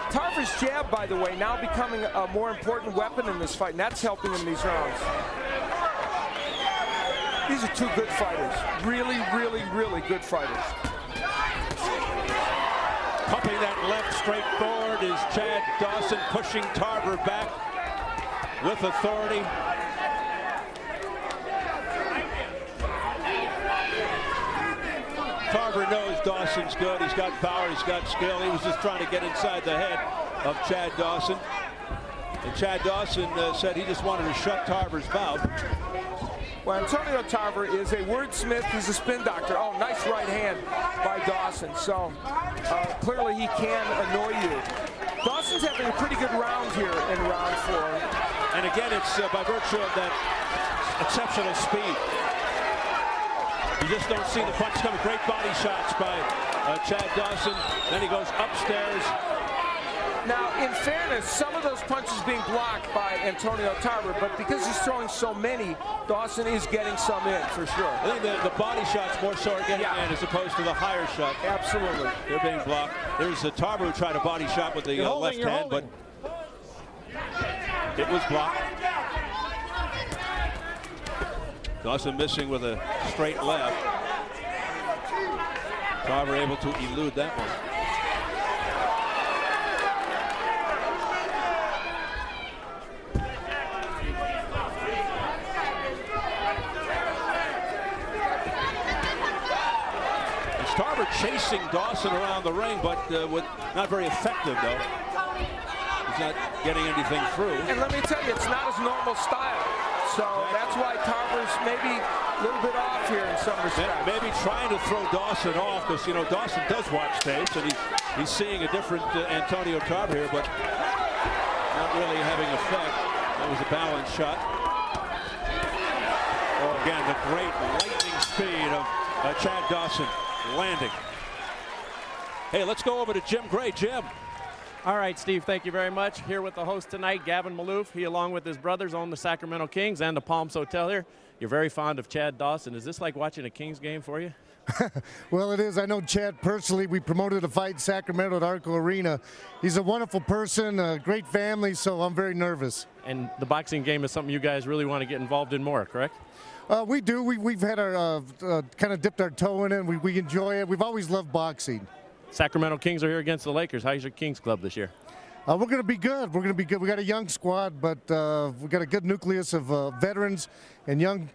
Tarver's jab, by the way, now becoming a more important weapon in this fight, and that's helping him these rounds. These are two good fighters. Really, really, really good fighters. Pumping that left straight forward is Chad Dawson, pushing Tarver back with authority. Tarver knows Dawson's good. He's got power, he's got skill. He was just trying to get inside the head of Chad Dawson. And Chad Dawson said he just wanted to shut Tarver's mouth. Well, Antonio Tarver is a wordsmith. He's a spin doctor. Oh, nice right hand by Dawson. So clearly he can annoy you. Dawson's having a pretty good round here in round 4. And again, it's by virtue of that exceptional speed. You just don't see the punch coming. Great body shots by Chad Dawson. Then he goes upstairs. Now, in fairness, some of those punches being blocked by Antonio Tarver, but because he's throwing so many, Dawson is getting some in, for sure. I think the body shots more so are getting in as opposed to the higher shot. Absolutely. They're being blocked. There's the Tarver who tried a body shot with the left hand, but it was blocked. Dawson missing with a straight left. Tarver able to elude that one. It's Tarver chasing Dawson around the ring, but with not very effective though. He's not getting anything through. And let me tell you, it's not his normal style. So that's why Tarver's maybe a little bit off here in some respects. Maybe trying to throw Dawson off because, you know, Dawson does watch tapes and he's seeing a different Antonio Tarver here, but not really having effect. That was a balance shot. Oh, again, the great lightning speed of Chad Dawson landing. Hey, let's go over to Jim Gray. Jim. All right, Steve, thank you very much. Here with the host tonight, Gavin Maloof. He, along with his brothers, own the Sacramento Kings and the Palms Hotel here. You're very fond of Chad Dawson. Is this like watching a Kings game for you? Well, it is. I know Chad personally. We promoted a fight in Sacramento at Arco Arena. He's a wonderful person, a great family, so I'm very nervous. And the boxing game is something you guys really want to get involved in more, correct? We do. We've had our kind of dipped our toe in it. We enjoy it. We've always loved boxing. Sacramento Kings are here against the Lakers. How's your Kings club this year? We're going to be good. We're going to be good. We got a young squad, but we've got a good nucleus of veterans and young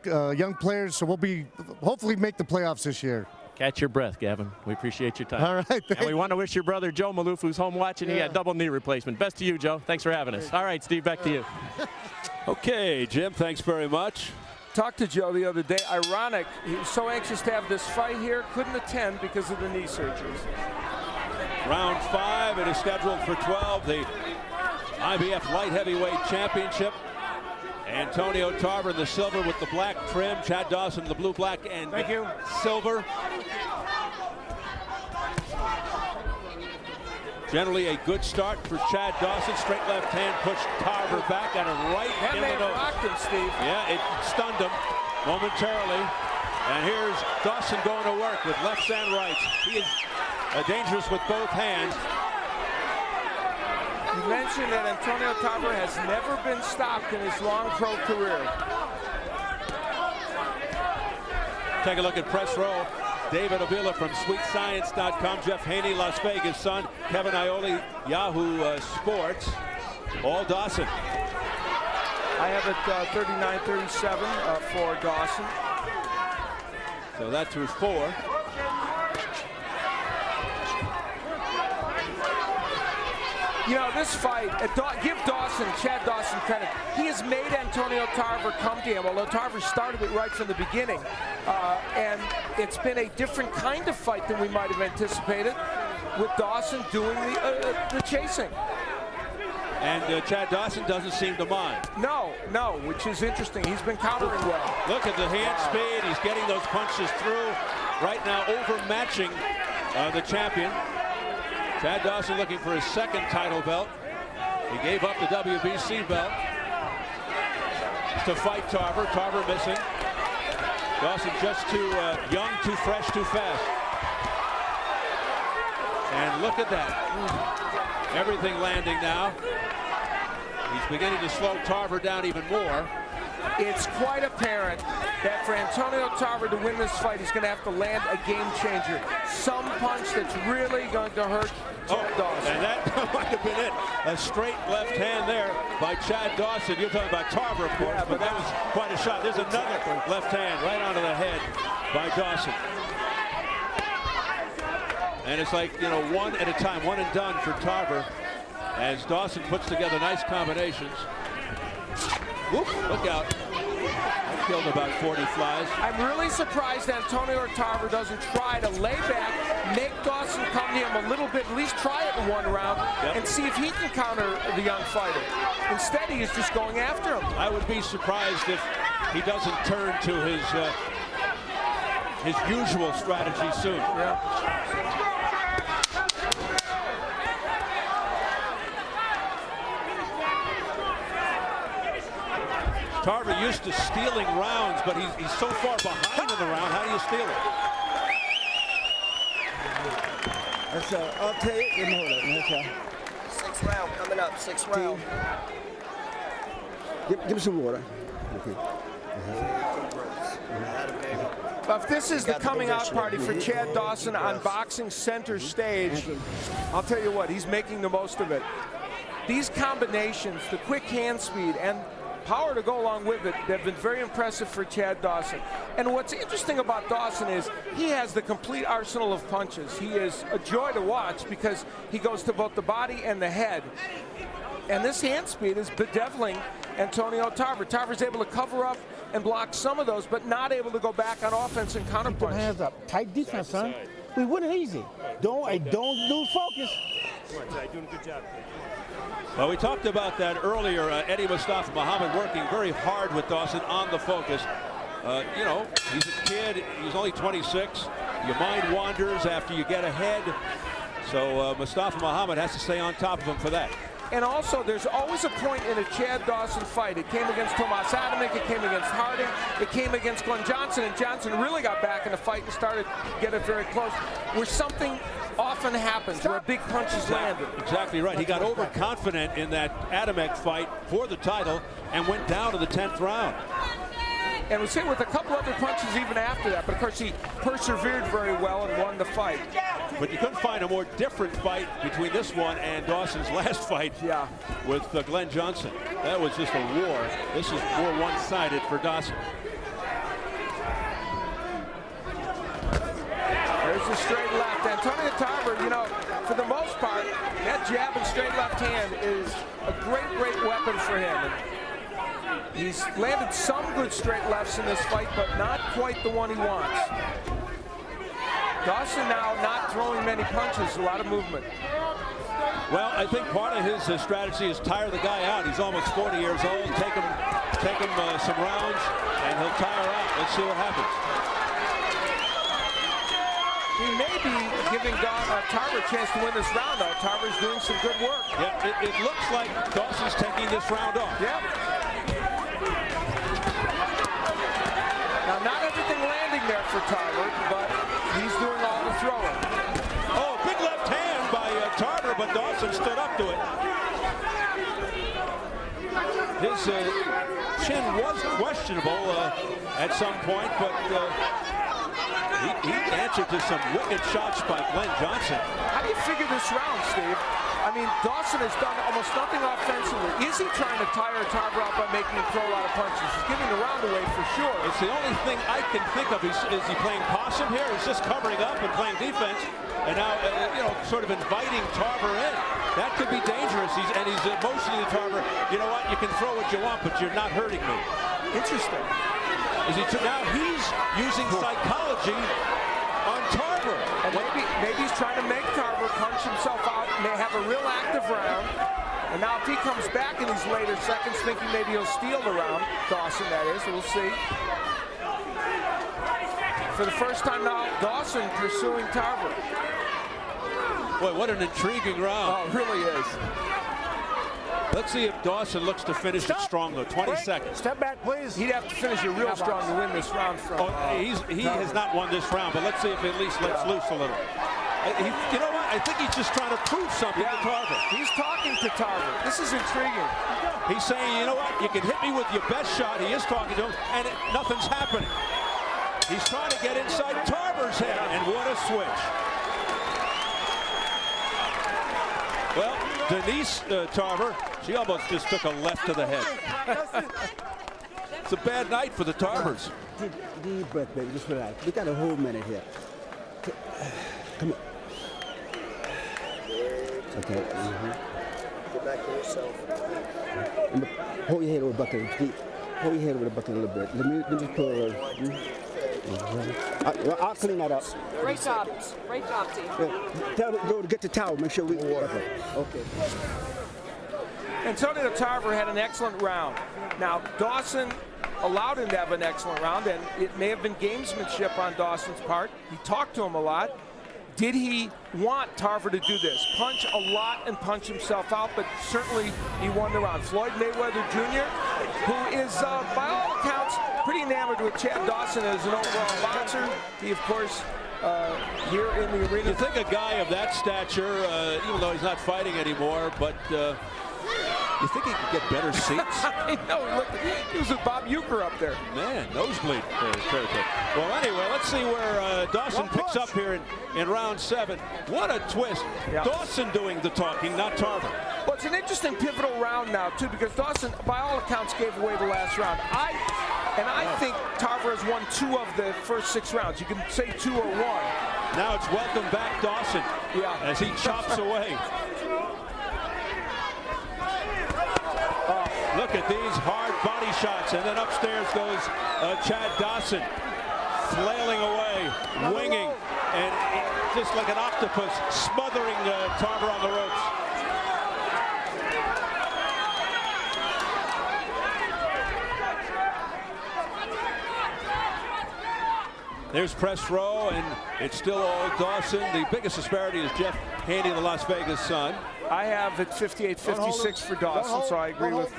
players. So we'll be hopefully make the playoffs this year. Catch your breath, Gavin. We appreciate your time. All right. And we want to wish your brother Joe Maloof, who's home watching. He had double knee replacement. Best to you, Joe. Thanks for having us. All right, Steve, back to you. Okay, Jim. Thanks very much. Talked to Joe the other day. Ironic. He was so anxious to have this fight here. Couldn't attend because of the knee surgeries. Round 5, it is scheduled for 12, the IBF Light Heavyweight Championship. Antonio Tarver in the silver with the black trim, Chad Dawson the blue, black, and silver. Generally a good start for Chad Dawson. Straight left hand pushed Tarver back and a right in the nose. Rocked him, Steve. Yeah, it stunned him momentarily. And here's Dawson going to work with lefts and rights. He is dangerous with both hands. You mentioned that Antonio Tarver has never been stopped in his long pro career. Take a look at press row. David Avila from SweetScience.com. Jeff Haney, Las Vegas Sun. Kevin Ioli, Yahoo Sports. All Dawson. I have it 39-37 for Dawson. So that through 4. You know, this fight, give Chad Dawson credit. He has made Antonio Tarver come to him, although Tarver started it right from the beginning. And it's been a different kind of fight than we might have anticipated, with Dawson doing the chasing. And Chad Dawson doesn't seem to mind. No, which is interesting. He's been countering well. Look at the hand speed. He's getting those punches through. Right now, overmatching the champion. Chad Dawson looking for his second title belt. He gave up the WBC belt to fight Tarver. Tarver missing. Dawson just too young, too fresh, too fast. And look at that. Everything landing now. He's beginning to slow Tarver down even more. It's quite apparent that for Antonio Tarver to win this fight, he's going to have to land a game changer. Some punch that's really going to hurt Dawson. And that might have been it. A straight left hand there by Chad Dawson. You're talking about Tarver, of course, but that was quite a shot. There's another left hand right onto the head by Dawson. And it's like, you know, one at a time, one and done for Tarver, as Dawson puts together nice combinations. Whoop, look out. That killed about 40 flies. I'm really surprised Antonio Tarver doesn't try to lay back, make Dawson come to him a little bit, at least try it in one round, and see if he can counter the young fighter. Instead, he is just going after him. I would be surprised if he doesn't turn to his usual strategy soon. Tarver used to stealing rounds, but he's so far behind in the round. How do you steal it? That's I'll tell you. Give me hold up. Okay. 6th round coming up. 6th round. Give me some water. Okay. But if this is the coming out party for Chad Dawson on boxing center stage, I'll tell you what, he's making the most of it. These combinations, the quick hand speed, and power to go along with it, they've been very impressive for Chad Dawson. And what's interesting about Dawson is he has the complete arsenal of punches. He is a joy to watch because he goes to both the body and the head. And this hand speed is bedeviling Antonio Tarver. Tarver's able to cover up and block some of those, but not able to go back on offense and counterpunch. Keep your hands up. Tight defense, son. We win it easy. Don't lose focus. Doing a good job. Well, we talked about that earlier. Eddie Mustafa Muhammad working very hard with Dawson on the focus. You know, he's a kid. He's only 26. Your mind wanders after you get ahead. So Mustafa Muhammad has to stay on top of him for that. And also, there's always a point in a Chad Dawson fight. It came against Tomas Adamek, it came against Harding, it came against Glenn Johnson, and Johnson really got back in the fight and started to get it very close, where something often happens, where a big punch is landed. Exactly right. He got overconfident in that Adamek fight for the title and went down to the 10th round. And was hit with a couple other punches even after that, but of course he persevered very well and won the fight. But you couldn't find a more different fight between this one and Dawson's last fight with Glenn Johnson. That was just a war. This is more one-sided for Dawson. There's the straight left. Antonio Tarver, you know, for the most part, that jab and straight left hand is a great, great weapon for him. And he's landed some good straight lefts in this fight, but not quite the one he wants. Dawson now not throwing many punches, a lot of movement. Well, I think part of his strategy is tire the guy out. He's almost 40 years old. Take him some rounds, and he'll tire out. Let's see what happens. He may be giving Tarver a chance to win this round, though. Tarver's doing some good work. Yeah, it looks like Dawson's taking this round off. Yeah. Now, not everything landing there for Tarver, but he's doing all the throwing. Oh, big left hand by Tarver, but Dawson stood up to it. His chin was questionable at some point, but he answered to some wicked shots by Glenn Johnson. How do you figure this round, Steve? I mean, Dawson has done almost nothing offensively. Is he trying to tire Tarver out by making him throw a lot of punches? He's giving the round away for sure. It's the only thing I can think of. Is he playing possum here? He's just covering up and playing defense, and now, you know, sort of inviting Tarver in. That could be dangerous. He's motioning to Tarver, you know what, you can throw what you want, but you're not hurting me. Interesting. Now he's using psychology on Tarver. And maybe he's trying to make Tarver punch himself out, may have a real active round. And now if he comes back in these later seconds thinking maybe he'll steal the round, Dawson that is, we'll see. For the first time now, Dawson pursuing Tarver. Boy, what an intriguing round. Oh, it really is. Let's see if Dawson looks to finish it strong, though. 20 seconds. Step back, please. He'd have to finish it real strong to win this round from he has not won this round, but let's see if he at least lets loose a little. You know what? I think he's just trying to prove something to Tarver. He's talking to Tarver. This is intriguing. He's saying, you know what? You can hit me with your best shot. He is talking to him, and nothing's happening. He's trying to get inside Tarver's head, and what a switch. Well, Denise Tarver, she almost just took a left to the head. It's a bad night for the Tarvers. Deep breath, baby. Just relax. We got a whole minute here. Come here. Okay. Get back to yourself. Hold your head over the bucket. Hold your head over the bucket a little bit. Let me just pull it over. I'll clean that up. Great job. Great job, team. Tell the girl to get the towel. Make sure we water. Okay. Antonio Tarver had an excellent round. Now, Dawson allowed him to have an excellent round, and it may have been gamesmanship on Dawson's part. He talked to him a lot. Did he want Tarver to do this? Punch a lot and punch himself out, but certainly he won the round. Floyd Mayweather Jr., who is, by all accounts, pretty enamored with Chad Dawson as an overall boxer. He, of course, here in the arena. You think a guy of that stature, even though he's not fighting anymore, but you think he could get better seats? I know. Look, he was with Bob Uecker up there. Man, nosebleed territory. Well, anyway, let's see where Dawson picks up here in round 7. What a twist. Yeah. Dawson doing the talking, not Tarver. Well, it's an interesting pivotal round now, too, because Dawson, by all accounts, gave away the last round. I think Tarver has won 2 of the first 6 rounds. You can say 2 or 1. Now it's welcome back Dawson as he chops away. Look at these hard body shots, and then upstairs goes Chad Dawson, flailing away, winging, and just like an octopus, smothering Tarver on the ropes. There's press row, and it's still all Dawson. The biggest disparity is Jeff Haney, the Las Vegas Sun. I have it 58-56 for Dawson, so I agree with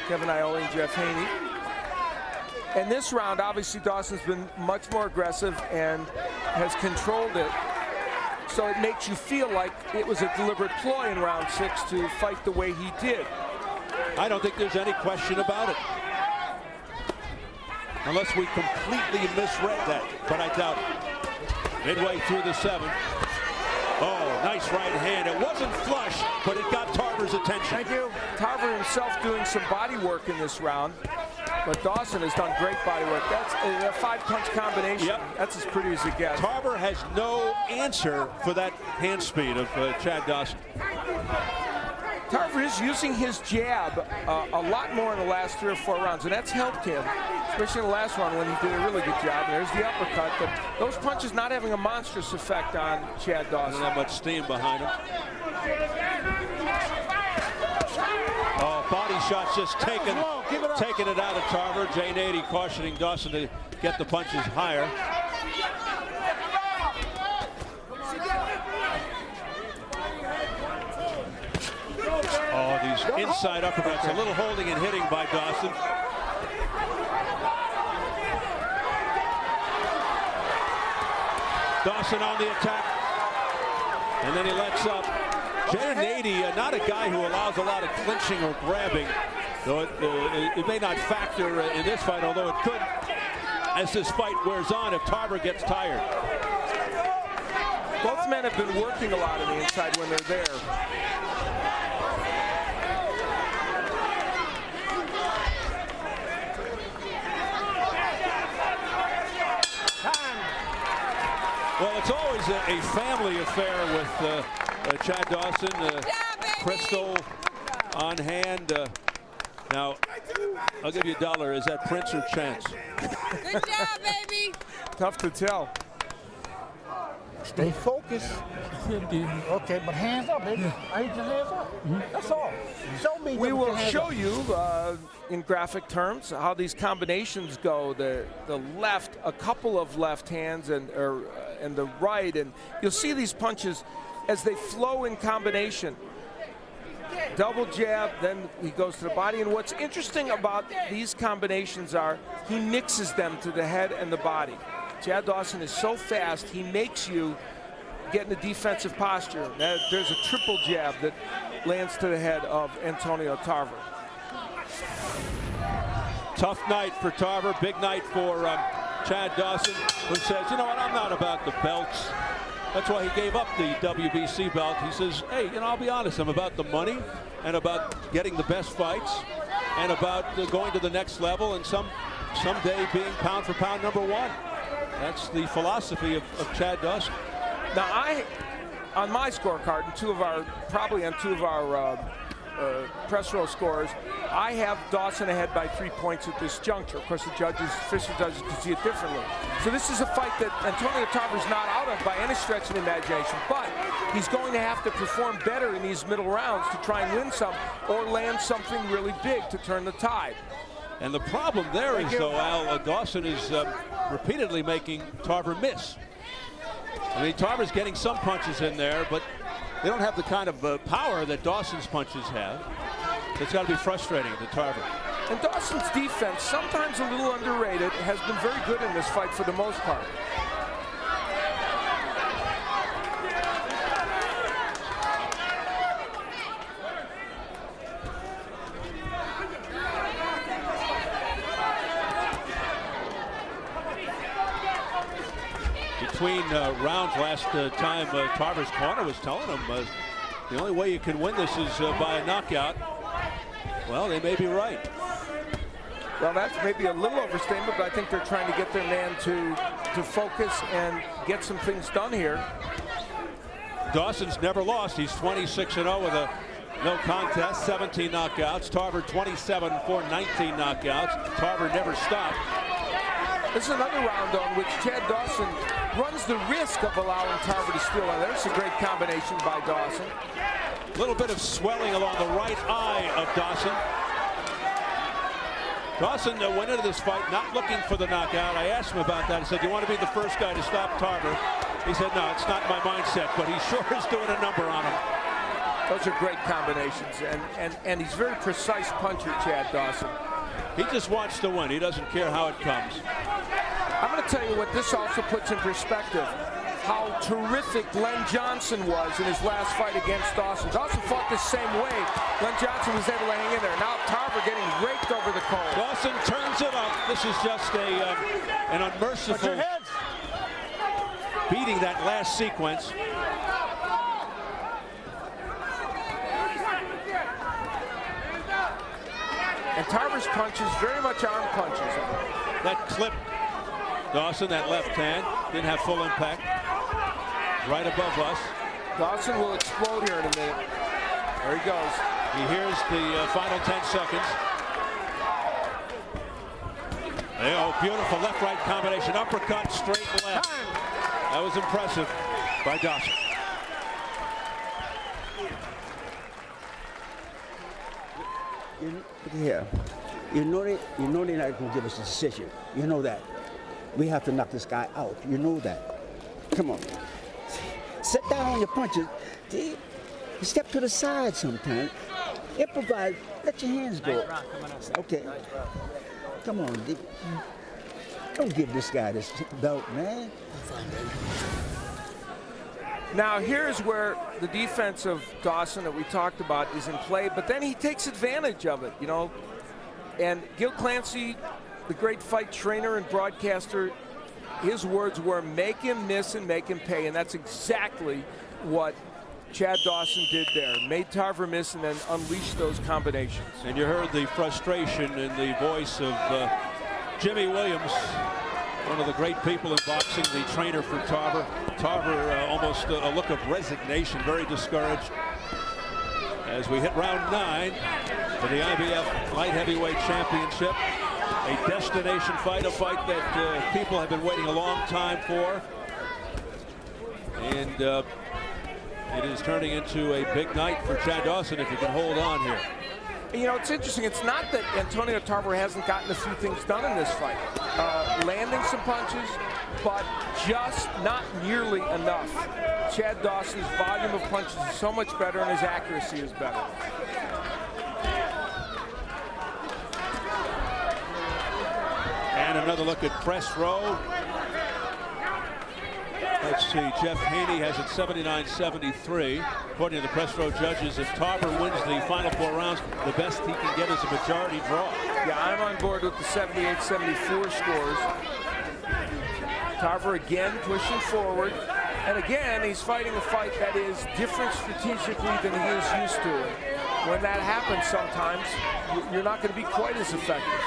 Kevin Iole and Jeff Haney. And this round, obviously, Dawson's been much more aggressive and has controlled it. So it makes you feel like it was a deliberate ploy in round 6 to fight the way he did. I don't think there's any question about it. Unless we completely misread that, but I doubt it. Midway through the 7th. Oh, nice right hand. It wasn't flush, but it got Tarver's attention. Thank you. Tarver himself doing some body work in this round, but Dawson has done great body work. That's a 5-punch combination. Yep. That's as pretty as it gets. Tarver has no answer for that hand speed of Chad Dawson. Tarver is using his jab a lot more in the last 3 or 4 rounds, and that's helped him, especially in the last one when he did a really good job. There's the uppercut, but those punches not having a monstrous effect on Chad Dawson. Doesn't have much steam behind him. Oh, body shots just taking it out of Tarver. Jay Nady cautioning Dawson to get the punches higher. Oh, these inside uppercuts, a little holding and hitting by Dawson. Dawson on the attack, and then he lets up. Jay Nady, not a guy who allows a lot of clinching or grabbing, though it may not factor in this fight, although it could as this fight wears on if Tarver gets tired. Both men have been working a lot on the inside when they're there. Well, it's always a family affair with Chad Dawson. Crystal on hand. Now, I'll give you $1. Is that Prince or Chance? Good job, baby. Tough to tell. Stay focused. Okay, but hands up, baby. I need your hands up. That's all. Show me. We with will your hands show up. you in graphic terms how these combinations go. The left, a couple of left hands, and the right, and you'll see these punches as they flow in combination. Double jab, then he goes to the body. And what's interesting about these combinations are he mixes them to the head and the body. Chad Dawson is so fast, he makes you get in a defensive posture. There's a triple jab that lands to the head of Antonio Tarver. Tough night for Tarver, big night for Chad Dawson, who says, you know what, I'm not about the belts. That's why he gave up the WBC belt. He says, hey, you know, I'll be honest, I'm about the money and about getting the best fights and about going to the next level and someday being pound for pound #1. That's the philosophy of Chad Dawson. Now, on my scorecard, probably on two of our press row scores, I have Dawson ahead by 3 points at this juncture. Of course, official judges can see it differently. So this is a fight that Antonio Tarver's not out of by any stretch of the imagination, but he's going to have to perform better in these middle rounds to try and win some or land something really big to turn the tide. And the problem there is, though, Al, Dawson is repeatedly making Tarver miss. I mean, Tarver's getting some punches in there, but they don't have the kind of power that Dawson's punches have. It's got to be frustrating to Tarver. And Dawson's defense, sometimes a little underrated, has been very good in this fight for the most part. Between rounds last time, Tarver's corner was telling him the only way you can win this is by a knockout. Well, they may be right. Well, that's maybe a little overstatement, but I think they're trying to get their man to focus and get some things done here. Dawson's never lost. He's 26-0 with a no contest, 17 knockouts. Tarver 27-4, 19 knockouts. Tarver never stopped. This is another round on which Chad Dawson runs the risk of allowing Tarver to steal. There's a great combination by Dawson. A little bit of swelling along the right eye of Dawson. Dawson went into this fight not looking for the knockout. I asked him about that. I said, do you want to be the first guy to stop Tarver? He said, no, it's not my mindset, but he sure is doing a number on him. Those are great combinations, and he's a very precise puncher, Chad Dawson. He just wants to win. He doesn't care how it comes. I'm going to tell you what this also puts in perspective. How terrific Glenn Johnson was in his last fight against Dawson. Dawson fought the same way. Glenn Johnson was able to hang in there. Now Tarver getting raked over the coals. Dawson turns it up. This is just an unmerciful beating that last sequence. And Tarver's punches very much arm punches. That clip, Dawson, that left hand, didn't have full impact. Right above us. Dawson will explode here in a minute. There he goes. He hears the final 10 seconds. Oh, beautiful left-right combination. Uppercut, straight left. That was impressive by Dawson. Yeah, you know they're not going to give us a decision. You know that. We have to knock this guy out. You know that. Come on. Sit down on your punches. Step to the side sometimes. Improvise. Let your hands go. Okay. Come on. Don't give this guy this belt, man. Now here's where the defense of Dawson that we talked about is in play, but then he takes advantage of it, you know. And Gil Clancy, the great fight trainer and broadcaster, his words were, make him miss and make him pay, and that's exactly what Chad Dawson did there. Made Tarver miss and then unleashed those combinations. And you heard the frustration in the voice of Jimmy Williams, one of the great people in boxing, the trainer for Tarver. Tarver almost a look of resignation, very discouraged. as we hit round 9 for the IBF Light Heavyweight Championship. A destination fight, a fight that people have been waiting a long time for. And it is turning into a big night for Chad Dawson if he can hold on here. You know, it's interesting. It's not that Antonio Tarver hasn't gotten a few things done in this fight. Landing some punches, but just not nearly enough. Chad Dawson's volume of punches is so much better and his accuracy is better. And another look at press row. Let's see, Jeff Haney has it 79-73. According to the press row judges, if Tarver wins the final 4 rounds, the best he can get is a majority draw. Yeah, I'm on board with the 78-74 scores. Tarver again pushing forward. And again, he's fighting a fight that is different strategically than he is used to. When that happens sometimes, you're not going to be quite as effective.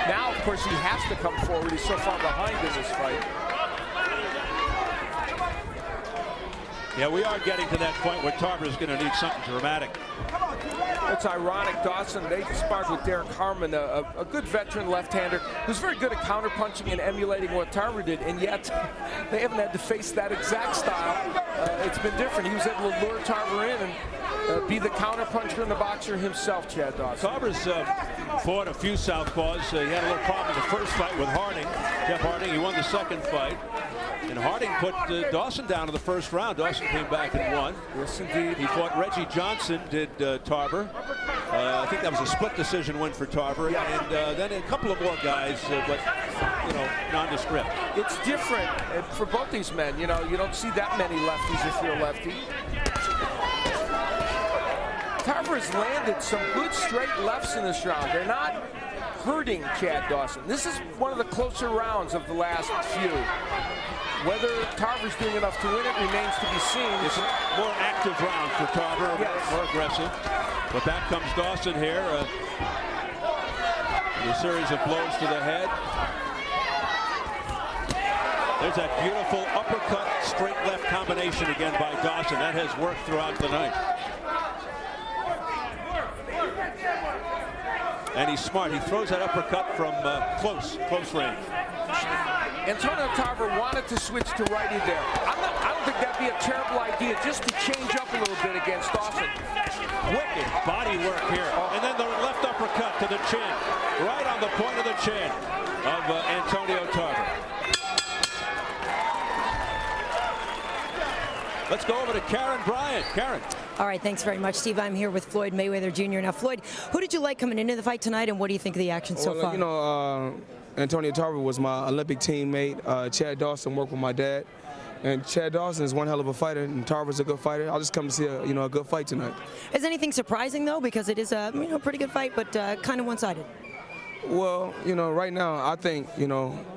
Now, of course, he has to come forward. He's so far behind in this fight. Yeah, we are getting to that point where Tarver is going to need something dramatic. It's ironic, Dawson, they sparred with Derek Harmon, a good veteran left-hander who's very good at counterpunching and emulating what Tarver did, and yet they haven't had to face that exact style. It's been different. He was able to lure Tarver in and be the counterpuncher and the boxer himself, Chad Dawson. Tarver's fought a few southpaws. He had a little problem in the first fight with Harding. Jeff Harding, he won the second fight. And Harding put Dawson down in the first round. Dawson came back and won. Yes, indeed. He fought Reggie Johnson, did Tarver. I think that was a split decision win for Tarver. Yeah. And then a couple of more guys, but, you know, nondescript. It's different for both these men. You know, you don't see that many lefties if you're a lefty. Tarver has landed some good straight lefts in this round. They're not hurting Chad Dawson. This is one of the closer rounds of the last few. Whether Tarver's doing enough to win it remains to be seen. It's a more active round for Tarver, yes. More aggressive. But back comes Dawson here. A series of blows to the head. There's that beautiful uppercut, straight left combination again by Dawson. That has worked throughout the night. And he's smart. He throws that uppercut from close range. Antonio Tarver wanted to switch to righty there. I don't think that'd be a terrible idea, just to change up a little bit against Dawson. Wicked body work here. And then the left uppercut to the chin. Right on the point of the chin of Antonio Tarver. Let's go over to Karen Bryant. Karen. All right, thanks very much, Steve. I'm here with Floyd Mayweather Jr. Now, Floyd, who did you like coming into the fight tonight, and what do you think of the action so far? You know, Antonio Tarver was my Olympic teammate. Chad Dawson worked with my dad. And Chad Dawson is one hell of a fighter, and Tarver's a good fighter. I'll just come to see a good fight tonight. Is anything surprising, though? Because it is a pretty good fight, but kind of one-sided. Well, right now, I think,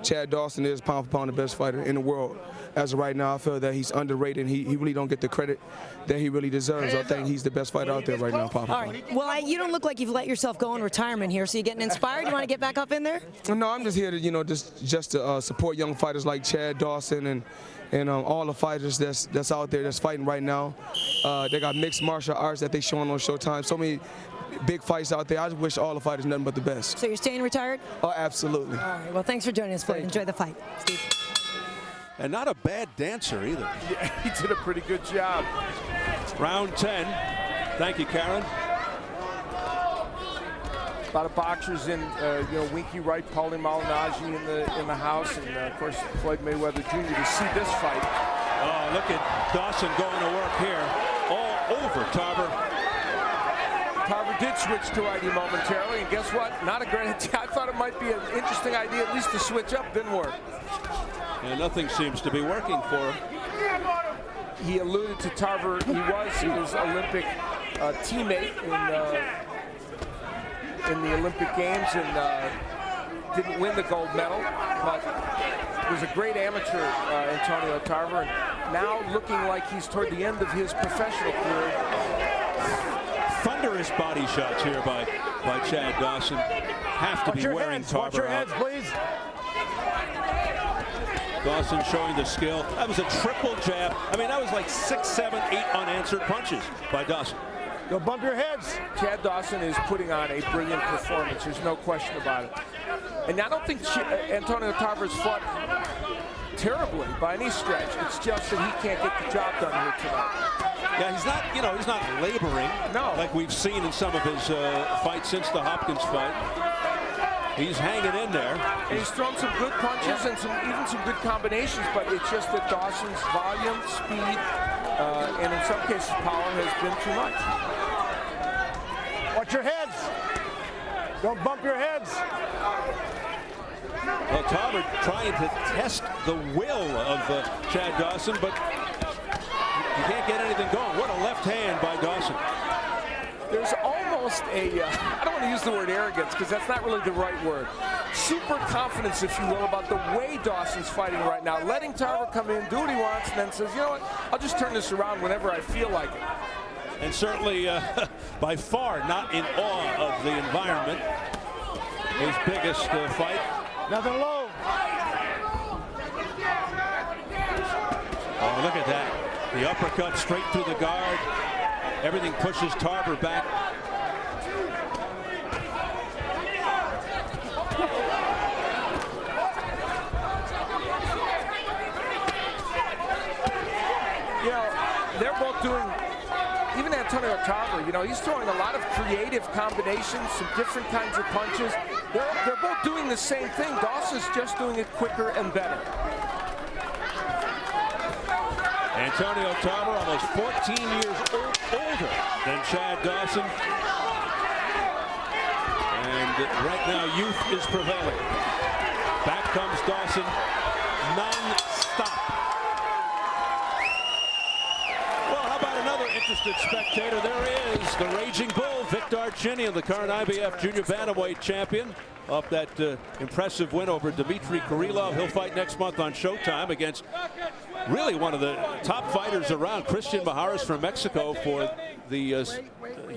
Chad Dawson is pound for pound the best fighter in the world. As of right now, I feel that he's underrated. He really don't get the credit that he really deserves. I think he's the best fighter out there right now, pound for pound. All right. Well, you don't look like you've let yourself go in retirement here, so you getting inspired? You want to get back up in there? No, I'm just here to, just to support young fighters like Chad Dawson and all the fighters that's out there that's fighting right now. They got mixed martial arts that they showing on Showtime. So many big fights out there. I just wish all the fighters nothing but the best. So you're staying retired? Oh, absolutely. All right. Well, thanks for joining us, Floyd. Enjoy the fight. Steve. And not a bad dancer either. Yeah, he did a pretty good job. Round 10. Thank you, Karen. A lot of boxers in, Winky Wright, Paulie Malignaggi in the house, and of course Floyd Mayweather Jr. to see this fight. Oh, look at Dawson going to work here, all over Tarver. Tarver did switch to righty momentarily, and guess what? Not a great idea. I thought it might be an interesting idea, at least to switch up. Didn't work. And nothing seems to be working for him. He alluded to Tarver. He was his Olympic teammate in the Olympic Games and didn't win the gold medal, but was a great amateur, Antonio Tarver, and now looking like he's toward the end of his professional career. Thunderous body shots here by Chad Dawson. Have to be wearing Tarver out. Watch your heads, please. Dawson showing the skill. That was a triple jab. I mean, that was like 6, 7, 8 unanswered punches by Dawson. Don't bump your heads. Chad Dawson is putting on a brilliant performance. There's no question about it. And I don't think Antonio Tarver's fought terribly by any stretch. It's just that he can't get the job done here tonight. Yeah, he's not, he's not laboring. No. Like we've seen in some of his fights since the Hopkins fight. He's hanging in there. And he's thrown some good punches and even some good combinations, but it's just that Dawson's volume, speed, and in some cases power has been too much. Watch your heads. Don't bump your heads. Well, Tarver trying to test the will of Chad Dawson, but he can't get anything going. What a left hand by Dawson. There's almost a, I don't want to use the word arrogance because that's not really the right word. Super confidence, if you will, about the way Dawson's fighting right now. Letting Tarver come in, do what he wants, and then says, you know what, I'll just turn this around whenever I feel like it. And certainly, by far, not in awe of the environment. His biggest fight. Nothing low. Oh, look at that. The uppercut straight through the guard. Everything pushes Tarver back. You know, they're both doing, even Antonio Tarver, he's throwing a lot of creative combinations, some different kinds of punches. They're both doing the same thing. Dawson's just doing it quicker and better. Antonio Tarver, almost 14 years older than Chad Dawson. And right now, youth is prevailing. Back comes Dawson, non-stop. Well, how about another interested spectator? There is the Raging Bull, Victor Archinian, the current IBF Junior Bantamweight champion. Off that impressive win over Dmitry Kirillov. He'll fight next month on Showtime against really one of the top fighters around, Christian Maharis from Mexico, for the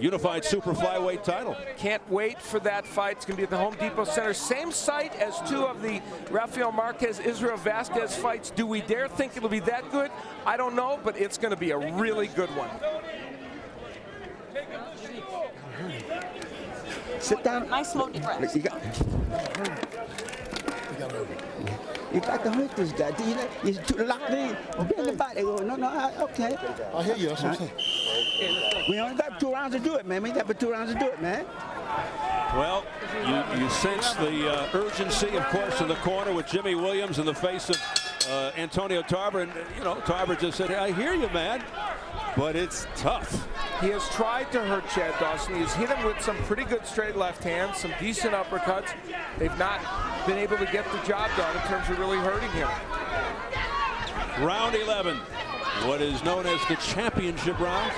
unified super flyweight title. Can't wait for that fight. It's going to be at the Home Depot Center. Same site as two of the Rafael Marquez, Israel Vasquez fights. Do we dare think it'll be that good? I don't know, but it's going to be a really good one. Sit down. Nice slow deep breath. You got to hurt this guy. You too locked in. Bend the body. No, okay. I hear you. That's what I'm saying. We only got 2 rounds to do it, man. We got 2 rounds to do it, man. Well, you sense the urgency, of course, in the corner with Jimmy Williams in the face of Antonio Tarver. And, Tarver just said, I hear you, man. But it's tough. He has tried to hurt Chad Dawson. He's hit him with some pretty good straight left hands, some decent uppercuts. They've not been able to get the job done in terms of really hurting him. Round 11, what is known as the championship round.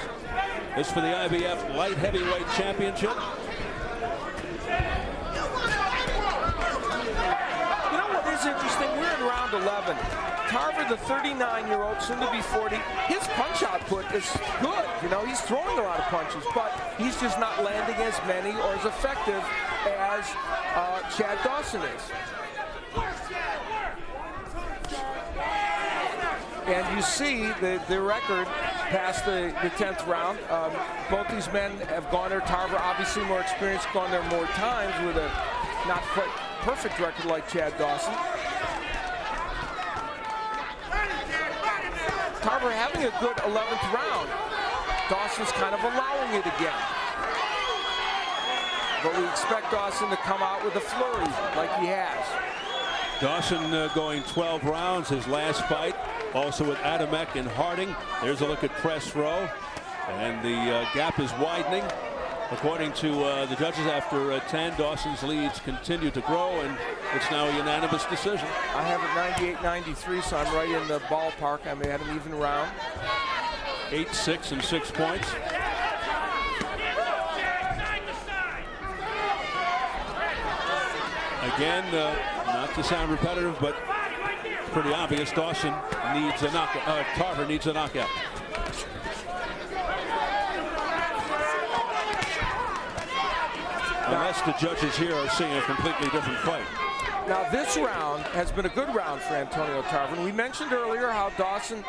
This for the IBF light heavyweight championship. You know what is interesting? We're in round 11. Tarver, the 39-year-old, soon to be 40, his punch output is good. He's throwing a lot of punches, but he's just not landing as many or as effective as Chad Dawson is. And you see the record past the 10th round. Both these men have gone there. Tarver, obviously more experienced, gone there more times with a not quite perfect record like Chad Dawson. Tarver having a good 11th round. Dawson's kind of allowing it again. But we expect Dawson to come out with a flurry like he has. Dawson going 12 rounds, his last fight. Also with Adamek and Harding. There's a look at press row. And the gap is widening. According to the judges, after 10, Dawson's leads continue to grow, and it's now a unanimous decision. I have it 98-93, so I'm right in the ballpark. I may have an even round. 8-6 and 6 points. Again, not to sound repetitive, but pretty obvious. Dawson needs a knockout. Tarver needs a knockout. Unless the judges here are seeing a completely different fight. Now this round has been a good round for Antonio Tarver. We mentioned earlier how Dawson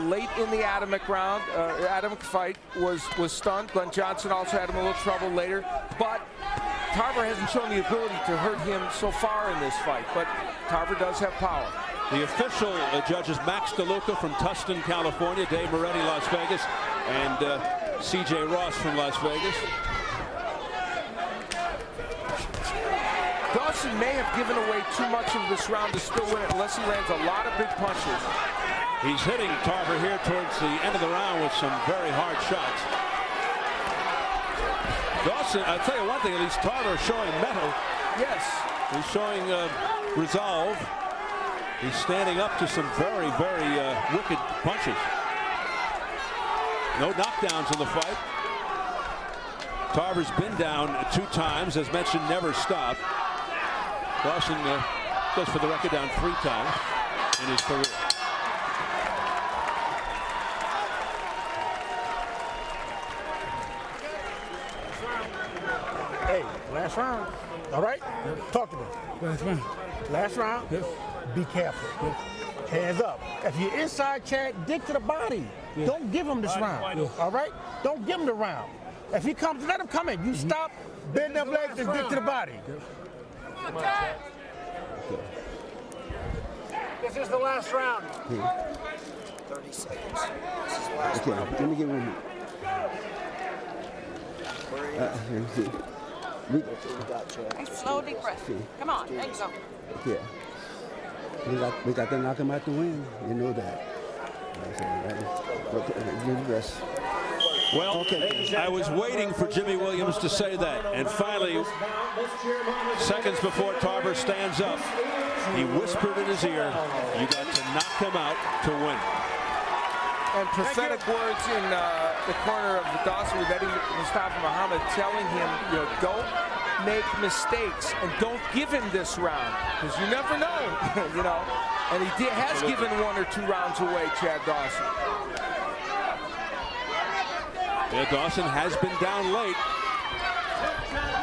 late in the Adamic round. Adamic fight was stunned. Glenn Johnson also had him a little trouble later. But Tarver hasn't shown the ability to hurt him so far in this fight. But Tarver does have power. The official judges Max DeLuca from Tustin, California, Dave Moretti, Las Vegas, and C.J. Ross from Las Vegas. Dawson may have given away too much of this round to still win it unless he lands a lot of big punches. He's hitting Tarver here towards the end of the round with some very hard shots. Dawson, I'll tell you one thing, at least Tarver showing mettle. Yes. He's showing resolve. He's standing up to some very, very wicked punches. No knockdowns in the fight. Tarver's been down 2 times, as mentioned, never stopped. Dawson, just for the record, down 3 times in his career. Hey, last round. All right? Talk to me. Last round. Last round. Be careful. Hands up. If you're inside, Chad, dig to the body. Don't give him this round. All right? Don't give him the round. If he comes, let him come in. You stop, bend them legs, and dig to the body. This is the last round. 30 seconds. Okay, let me get one. Slow, deep breath. Come on, there you go. Yeah. We got to knock him out to win. You know that. Rest. Well, I was waiting for Jimmy Williams to say that, and finally, seconds before Tarver stands up, he whispered in his ear, "You got to knock him out to win." And prophetic words in the corner of the Dawson with Eddie Mustafa Muhammad telling him, you know, don't make mistakes and don't give him this round because you never know, you know. And he has given 1 or 2 rounds away, Chad Dawson. Yeah, Dawson has been down late.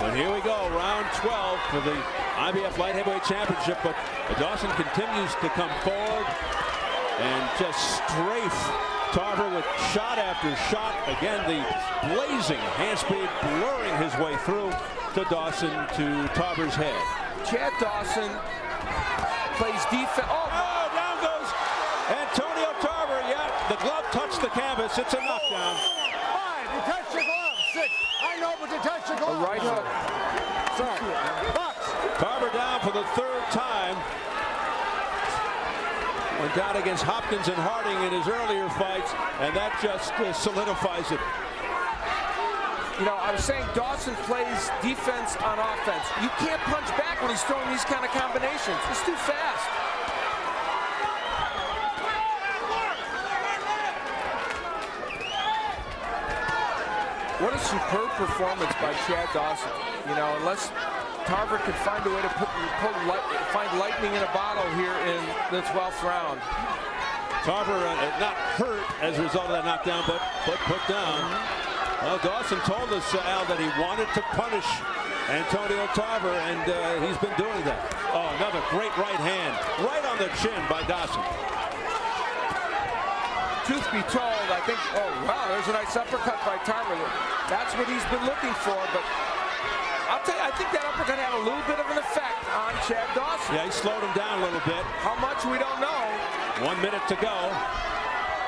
But here we go, round 12 for the IBF Light Heavyweight Championship. But Dawson continues to come forward and just strafe Tarver with shot after shot. Again, the blazing hand speed blurring his way through to Dawson to Tarver's head. Chad Dawson plays defense. Oh, down goes Antonio Tarver. Yeah, the glove touched the canvas. It's a knockdown. You touched your glove. 6. I know, but you touched your glove. A right hook. Sorry. Box. Tarver down for the 3rd time. Went down against Hopkins and Harding in his earlier fights, and that just solidifies it. You know, I was saying Dawson plays defense on offense. You can't punch back when he's throwing these kind of combinations. It's too fast. What a superb performance by Chad Dawson. You know, unless Tarver could find a way to find lightning in a bottle here in the 12th round. Tarver not hurt as a result of that knockdown, but put down. Well, Dawson told us, Al, that he wanted to punish Antonio Tarver, and he's been doing that. Oh, another great right hand, right on the chin by Dawson. Truth be told, I think, oh, wow, there's a nice uppercut by Tarver. That's what he's been looking for, but I'll tell you, I think that uppercut had a little bit of an effect on Chad Dawson. Yeah, he slowed him down a little bit. How much, we don't know. 1 minute to go.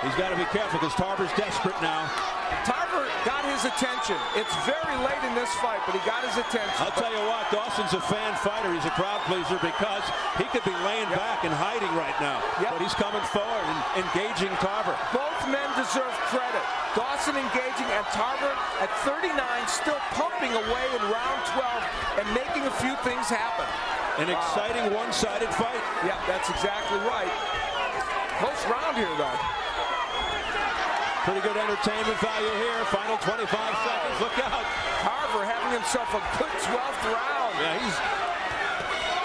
He's got to be careful because Tarver's desperate now. Tarver got his attention. It's very late in this fight, but he got his attention. I'll tell you what, Dawson's a fan fighter. He's a crowd pleaser because he could be laying back and hiding right now. But he's coming forward and engaging Tarver. Both men deserve credit. Dawson engaging and Tarver at 39 still pumping away in round 12 and making a few things happen. An exciting one-sided fight. Yeah, that's exactly right. Close round here, though. Pretty good entertainment value here. Final 25 seconds. Look out. Tarver having himself a good 12th round. Yeah,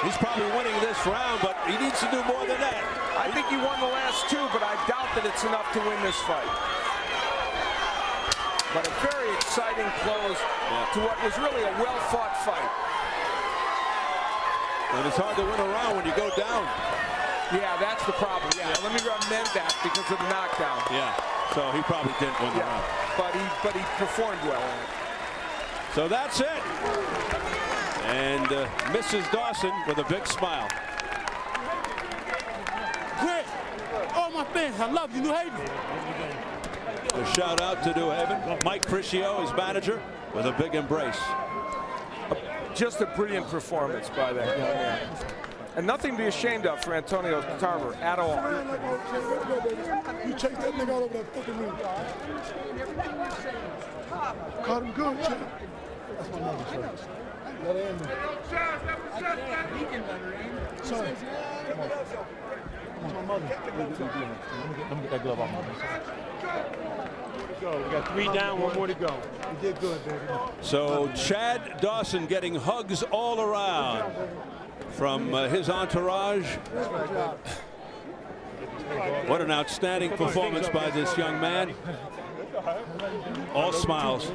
he's probably winning this round, but he needs to do more than that. I think he won the last 2, but I doubt that it's enough to win this fight. But a very exciting close to what was really a well-fought fight. And it's hard to win a round when you go down. Yeah, that's the problem. Yeah, let me amend that because of the knockdown. Yeah, so he probably didn't win the round. But he performed well in it. So that's it. And Mrs. Dawson with a big smile. Great. All my fans, I love you, New Haven. A shout out to New Haven. Mike Criscio, his manager, with a big embrace. Just a brilliant performance by that young man. And nothing to be ashamed of for Antonio Tarver at all. You check that nigga all over that fucking ring. Caught him good, Chad. That's my mother, sir. Let her in there. Sorry. That's my mother. Let me get that glove off my We got 3 down, 1 more to go. You did good, baby. So Chad Dawson getting hugs all around from his entourage. What an outstanding performance by this young man. All smiles.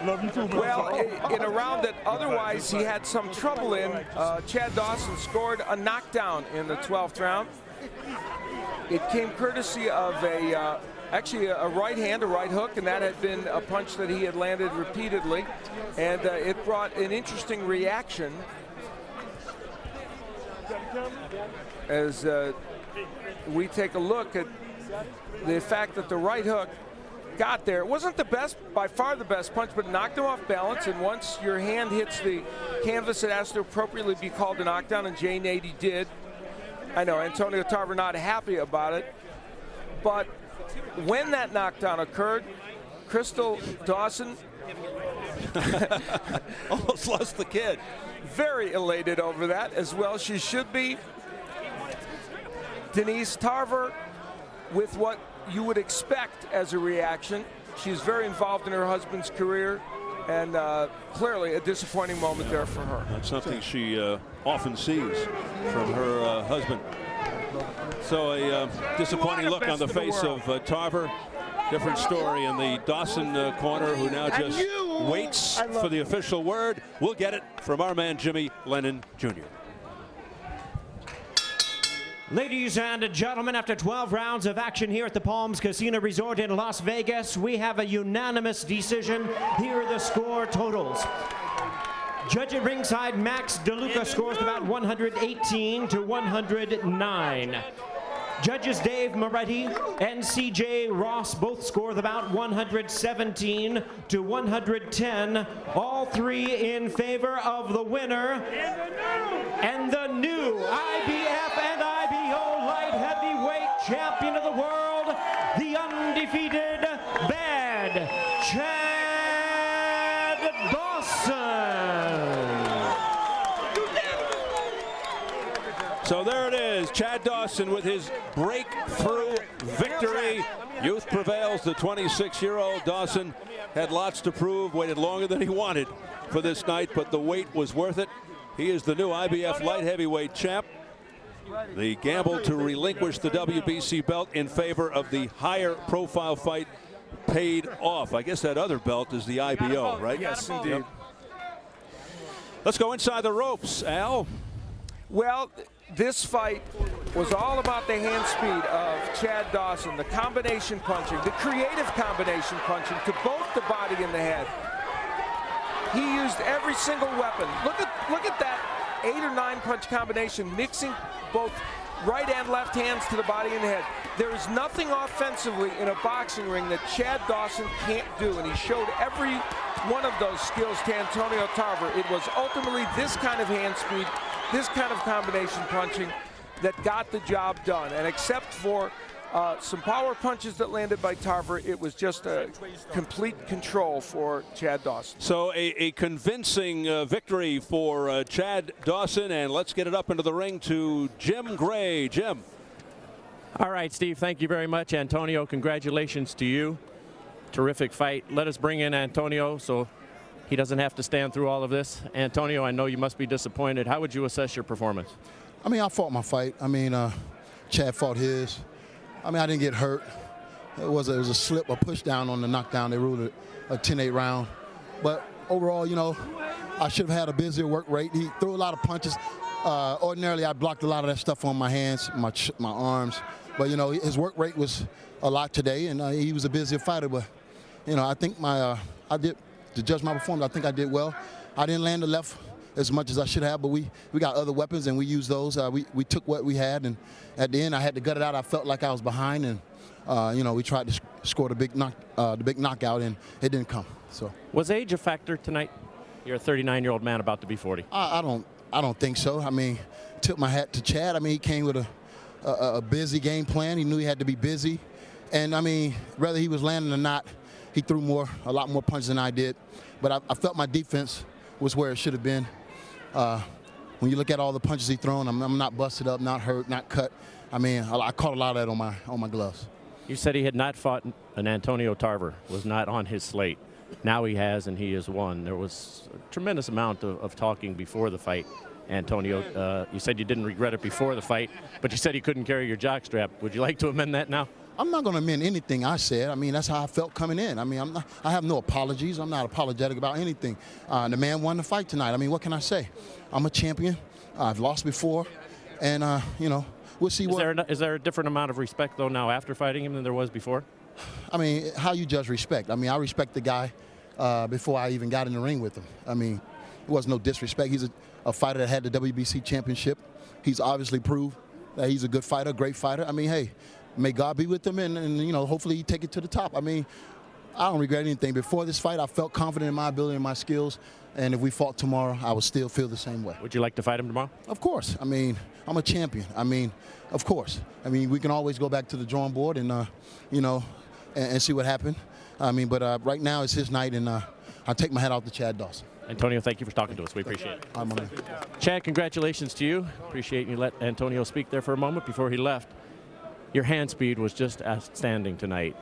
Well, in a round that otherwise he had some trouble in, Chad Dawson scored a knockdown in the 12th round. It came courtesy of actually a right hand, a right hook, and that had been a punch that he had landed repeatedly. And it brought an interesting reaction as we take a look at the fact that the right hook got there. It wasn't the best, by far the best punch, but it knocked him off balance. And once your hand hits the canvas, it has to appropriately be called a knockdown, and Jay Nady did. I know Antonio Tarver not happy about it, but when that knockdown occurred, Crystal Dawson almost lost the kid. Very elated over that, as well she should be. Denise Tarver, with what you would expect as a reaction. She's very involved in her husband's career, and clearly a disappointing moment there for her. That's something she often sees from her husband. So a disappointing look on the face of Tarver. Different story in the Dawson corner, who now just waits for the official word. We'll get it from our man Jimmy Lennon Jr. Ladies and gentlemen, after 12 rounds of action here at the Palms Casino Resort in Las Vegas, we have a unanimous decision. Here are the score totals. Judge at ringside, Max DeLuca scores about 118 to 109. Judges Dave Moretti and CJ Ross both scored about 117 to 110. All three in favor of the winner and the new IBF and IBO light heavyweight champion of the world, the undefeated Bad Chad Dawson. So there it is, Chad Dawson with his breakthrough victory. Youth prevails. The 26-year-old Dawson had lots to prove, waited longer than he wanted for this night, but the wait was worth it. He is the new IBF light heavyweight champ. The gamble to relinquish the WBC belt in favor of the higher profile fight paid off. I guess that other belt is the IBO, right? Yes, indeed. Let's go inside the ropes, Al. Well, this fight was all about the hand speed of Chad Dawson, the combination punching, the creative combination punching to both the body and the head. He used every single weapon. Look at that 8 or 9 punch combination, mixing both right and left hands to the body and the head. There is nothing offensively in a boxing ring that Chad Dawson can't do, and he showed every one of those skills to Antonio Tarver. It was ultimately this kind of hand speed, this kind of combination punching that got the job done. And except for some power punches that landed by Tarver, it was just a complete control for Chad Dawson. So a convincing victory for Chad Dawson, and let's get it up into the ring to Jim Gray. Jim. All right, Steve, thank you very much. Antonio, congratulations to you. Terrific fight. Let us bring in Antonio so he doesn't have to stand through all of this. Antonio, I know you must be disappointed. How would you assess your performance? I mean, I fought my fight. I mean, Chad fought his. I mean, I didn't get hurt. It was a slip, a push down on the knockdown. They ruled it a 10-8 round. But overall, you know, I should have had a busier work rate. He threw a lot of punches. Ordinarily, I blocked a lot of that stuff on my hands, my arms. But, you know, his work rate was a lot today, and he was a busier fighter. But, you know, I think to judge my performance, I think I did well. I didn't land the left as much as I should have, but we got other weapons, and we used those. We took what we had, and at the end, I had to gut it out. I felt like I was behind, and, you know, we tried to score the big knockout, and it didn't come. So, was age a factor tonight? You're a 39-year-old man about to be 40. I don't think so. I mean, tip my hat to Chad. I mean, he came with a busy game plan. He knew he had to be busy. And, I mean, whether he was landing or not, he threw a lot more punches than I did. But I felt my defense was where it should have been. When you look at all the punches he thrown, I'm not busted up, not hurt, not cut. I mean, I caught a lot of that on my gloves. You said he had not fought an Antonio Tarver, was not on his slate. Now he has, and he has won. There was a tremendous amount of talking before the fight. Antonio, you said you didn't regret it before the fight, but you said you couldn't carry your jockstrap. Would you like to amend that now? I'm not going to amend anything I said. I mean, that's how I felt coming in. I mean, I have no apologies. I'm not apologetic about anything. The man won the fight tonight. I mean, what can I say? I'm a champion. I've lost before, and you know, we'll see Is there a different amount of respect though now after fighting him than there was before? I mean, how you judge respect? I mean, I respect the guy before I even got in the ring with him. I mean, it was no disrespect. He's a fighter that had the WBC championship. He's obviously proved that he's a good fighter, great fighter. I mean, hey, may God be with him, and you know, hopefully he take it to the top. I mean, I don't regret anything. Before this fight, I felt confident in my ability and my skills, and if we fought tomorrow, I would still feel the same way. Would you like to fight him tomorrow? Of course. I mean, I'm a champion. I mean, of course. I mean, we can always go back to the drawing board and, you know, and see what happened. I mean, but right now it's his night, and I take my hat off to Chad Dawson. Antonio, thank you for talking to us. We appreciate it. I'm on. Chad, congratulations to you. Appreciate you let Antonio speak there for a moment before he left. Your hand speed was just outstanding tonight.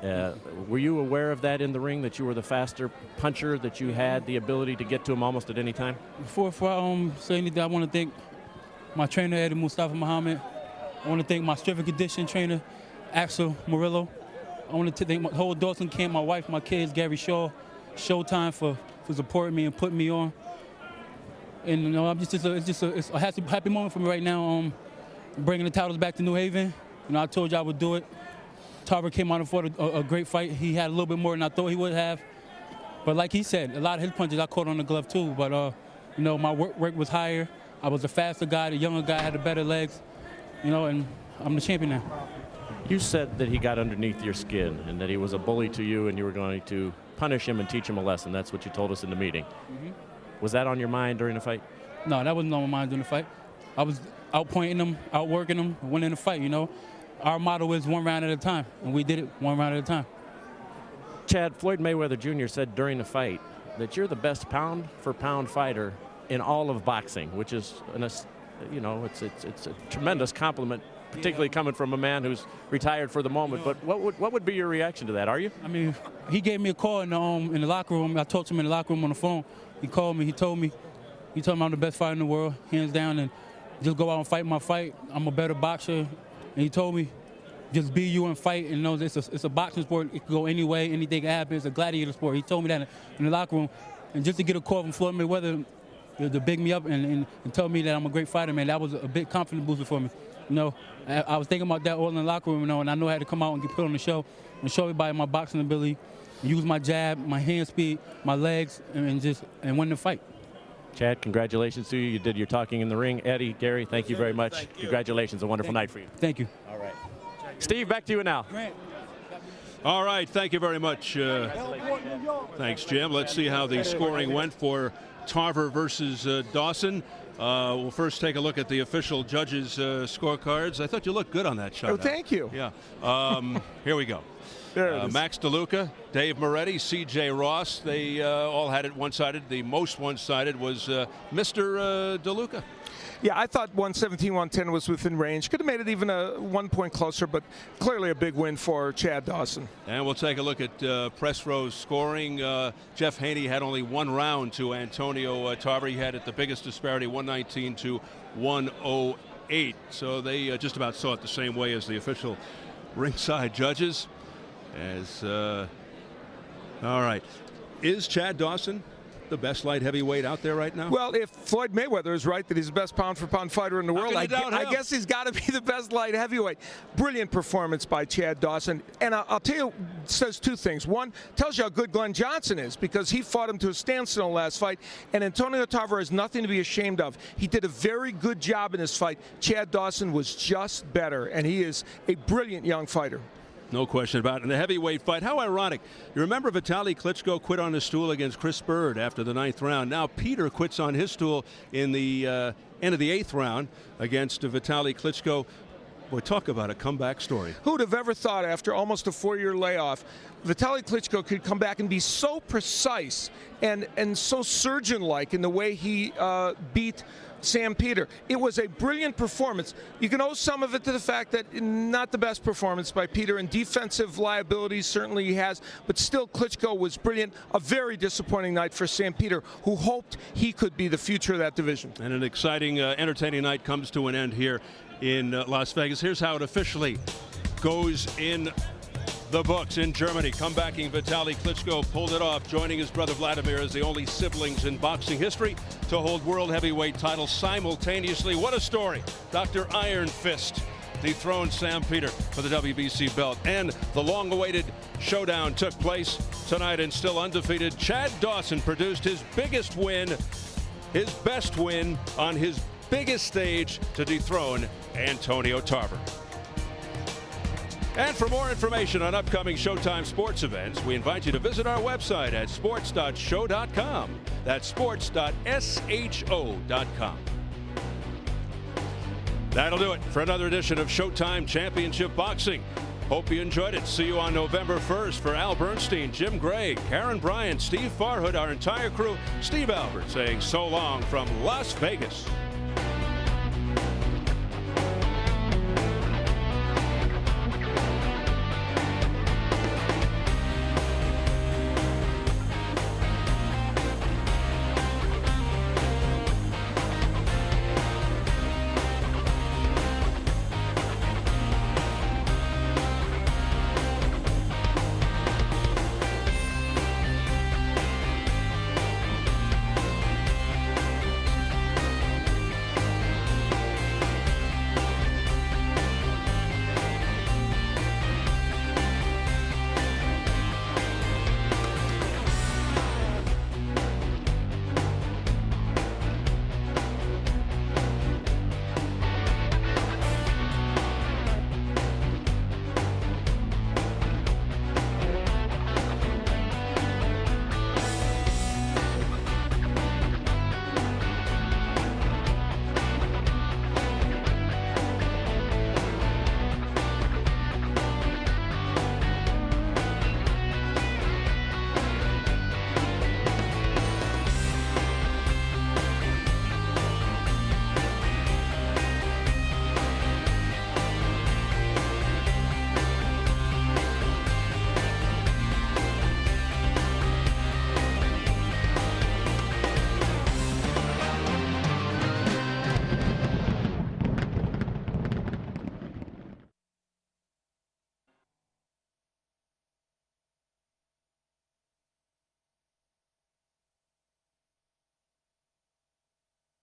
Were you aware of that in the ring, that you were the faster puncher, that you had the ability to get to him almost at any time? Before I say anything, I want to thank my trainer, Eddie Mustafa Muhammad. I want to thank my strength and conditioning trainer, Axel Murillo. I want to thank my whole Dawson camp, my wife, my kids, Gary Shaw, Showtime for supporting me and putting me on. And you know, it's a happy moment for me right now. Bringing the titles back to New Haven. You know, I told you I would do it. Tarver came out and fought a great fight. He had a little bit more than I thought he would have. But like he said, a lot of his punches I caught on the glove too. But, you know, my work rate was higher. I was a faster guy. The younger guy had the better legs. You know, and I'm the champion now. You said that he got underneath your skin and that he was a bully to you and you were going to punish him and teach him a lesson. That's what you told us in the meeting. Mm-hmm. Was that on your mind during the fight? No, that wasn't on my mind during the fight. I was outpointing him, outworking him, winning the fight, you know. Our motto is one round at a time, and we did it one round at a time. Chad, Floyd Mayweather Jr. said during the fight that you're the best pound-for-pound fighter in all of boxing, which is, you know, it's a tremendous compliment, particularly coming from a man who's retired for the moment. But what would be your reaction to that? Are you? I mean, he gave me a call in the locker room. I talked to him in the locker room on the phone. He called me. He told me I'm the best fighter in the world, hands down, and just go out and fight my fight. I'm a better boxer. And he told me, just be you and fight. And know it's a boxing sport. It can go any way. Anything can happen. It's a gladiator sport. He told me that in the locker room. And just to get a call from Floyd Mayweather to big me up and tell me that I'm a great fighter, man, that was a big confidence booster for me. You know, I was thinking about that all in the locker room, you know, and I know I had to come out and get put on the show and show everybody my boxing ability, use my jab, my hand speed, my legs, and win the fight. Chad, congratulations to you. You did your talking in the ring. Eddie, Gary, thank you very much. Congratulations. A wonderful night for you. Thank you. All right. Steve, back to you now. All right. Thank you very much. Thanks, Jim. Let's see how the scoring went for Tarver versus Dawson. We'll first take a look at the official judges' scorecards. I thought you looked good on that shot. Oh, thank you. Yeah. Here we go. Max DeLuca, Dave Moretti, C.J. Ross, they all had it one-sided. The most one-sided was Mr. DeLuca. Yeah, I thought 117-110 was within range. Could have made it even 1 point closer, but clearly a big win for Chad Dawson. And we'll take a look at press row's scoring. Jeff Haney had only 1 round to Antonio Tarver. He had it the biggest disparity, 119 to 108. So they just about saw it the same way as the official ringside judges. All right, is Chad Dawson the best light heavyweight out there right now? Well, if Floyd Mayweather is right that he's the best pound-for-pound fighter in the world, I guess he's got to be the best light heavyweight. Brilliant performance by Chad Dawson. And I'll tell you, it says two things. One, tells you how good Glenn Johnson is, because he fought him to a standstill in the last fight, and Antonio Tarver has nothing to be ashamed of. He did a very good job in this fight. Chad Dawson was just better, and he is a brilliant young fighter. No question about it. In the heavyweight fight, how ironic. You remember Vitali Klitschko quit on his stool against Chris Bird after the 9th round. Now Peter quits on his stool in the end of the 8th round against Vitali Klitschko. Boy, talk about a comeback story. Who would have ever thought after almost a 4-year layoff, Vitali Klitschko could come back and be so precise and so surgeon-like in the way he beat Sam Peter. It was a brilliant performance. You can owe some of it to the fact that not the best performance by Peter, and defensive liabilities certainly he has, but still Klitschko was brilliant. A very disappointing night for Sam Peter, who hoped he could be the future of that division. And an exciting, entertaining night comes to an end here in Las Vegas. Here's how it officially goes in the books in Germany. Comebacking Vitali Klitschko pulled it off, joining his brother Vladimir as the only siblings in boxing history to hold world heavyweight titles simultaneously. What a story. Dr. Iron Fist dethroned Sam Peter for the WBC belt. And the long-awaited showdown took place tonight, and still undefeated Chad Dawson produced his biggest win, his best win on his biggest stage to dethrone Antonio Tarver. And for more information on upcoming Showtime sports events, we invite you to visit our website at sports.show.com. That's sports.sho.com. That'll do it for another edition of Showtime Championship Boxing. Hope you enjoyed it. See you on November 1st. For Al Bernstein, Jim Gray, Karen Bryant, Steve Farhood, our entire crew, Steve Albert saying so long from Las Vegas.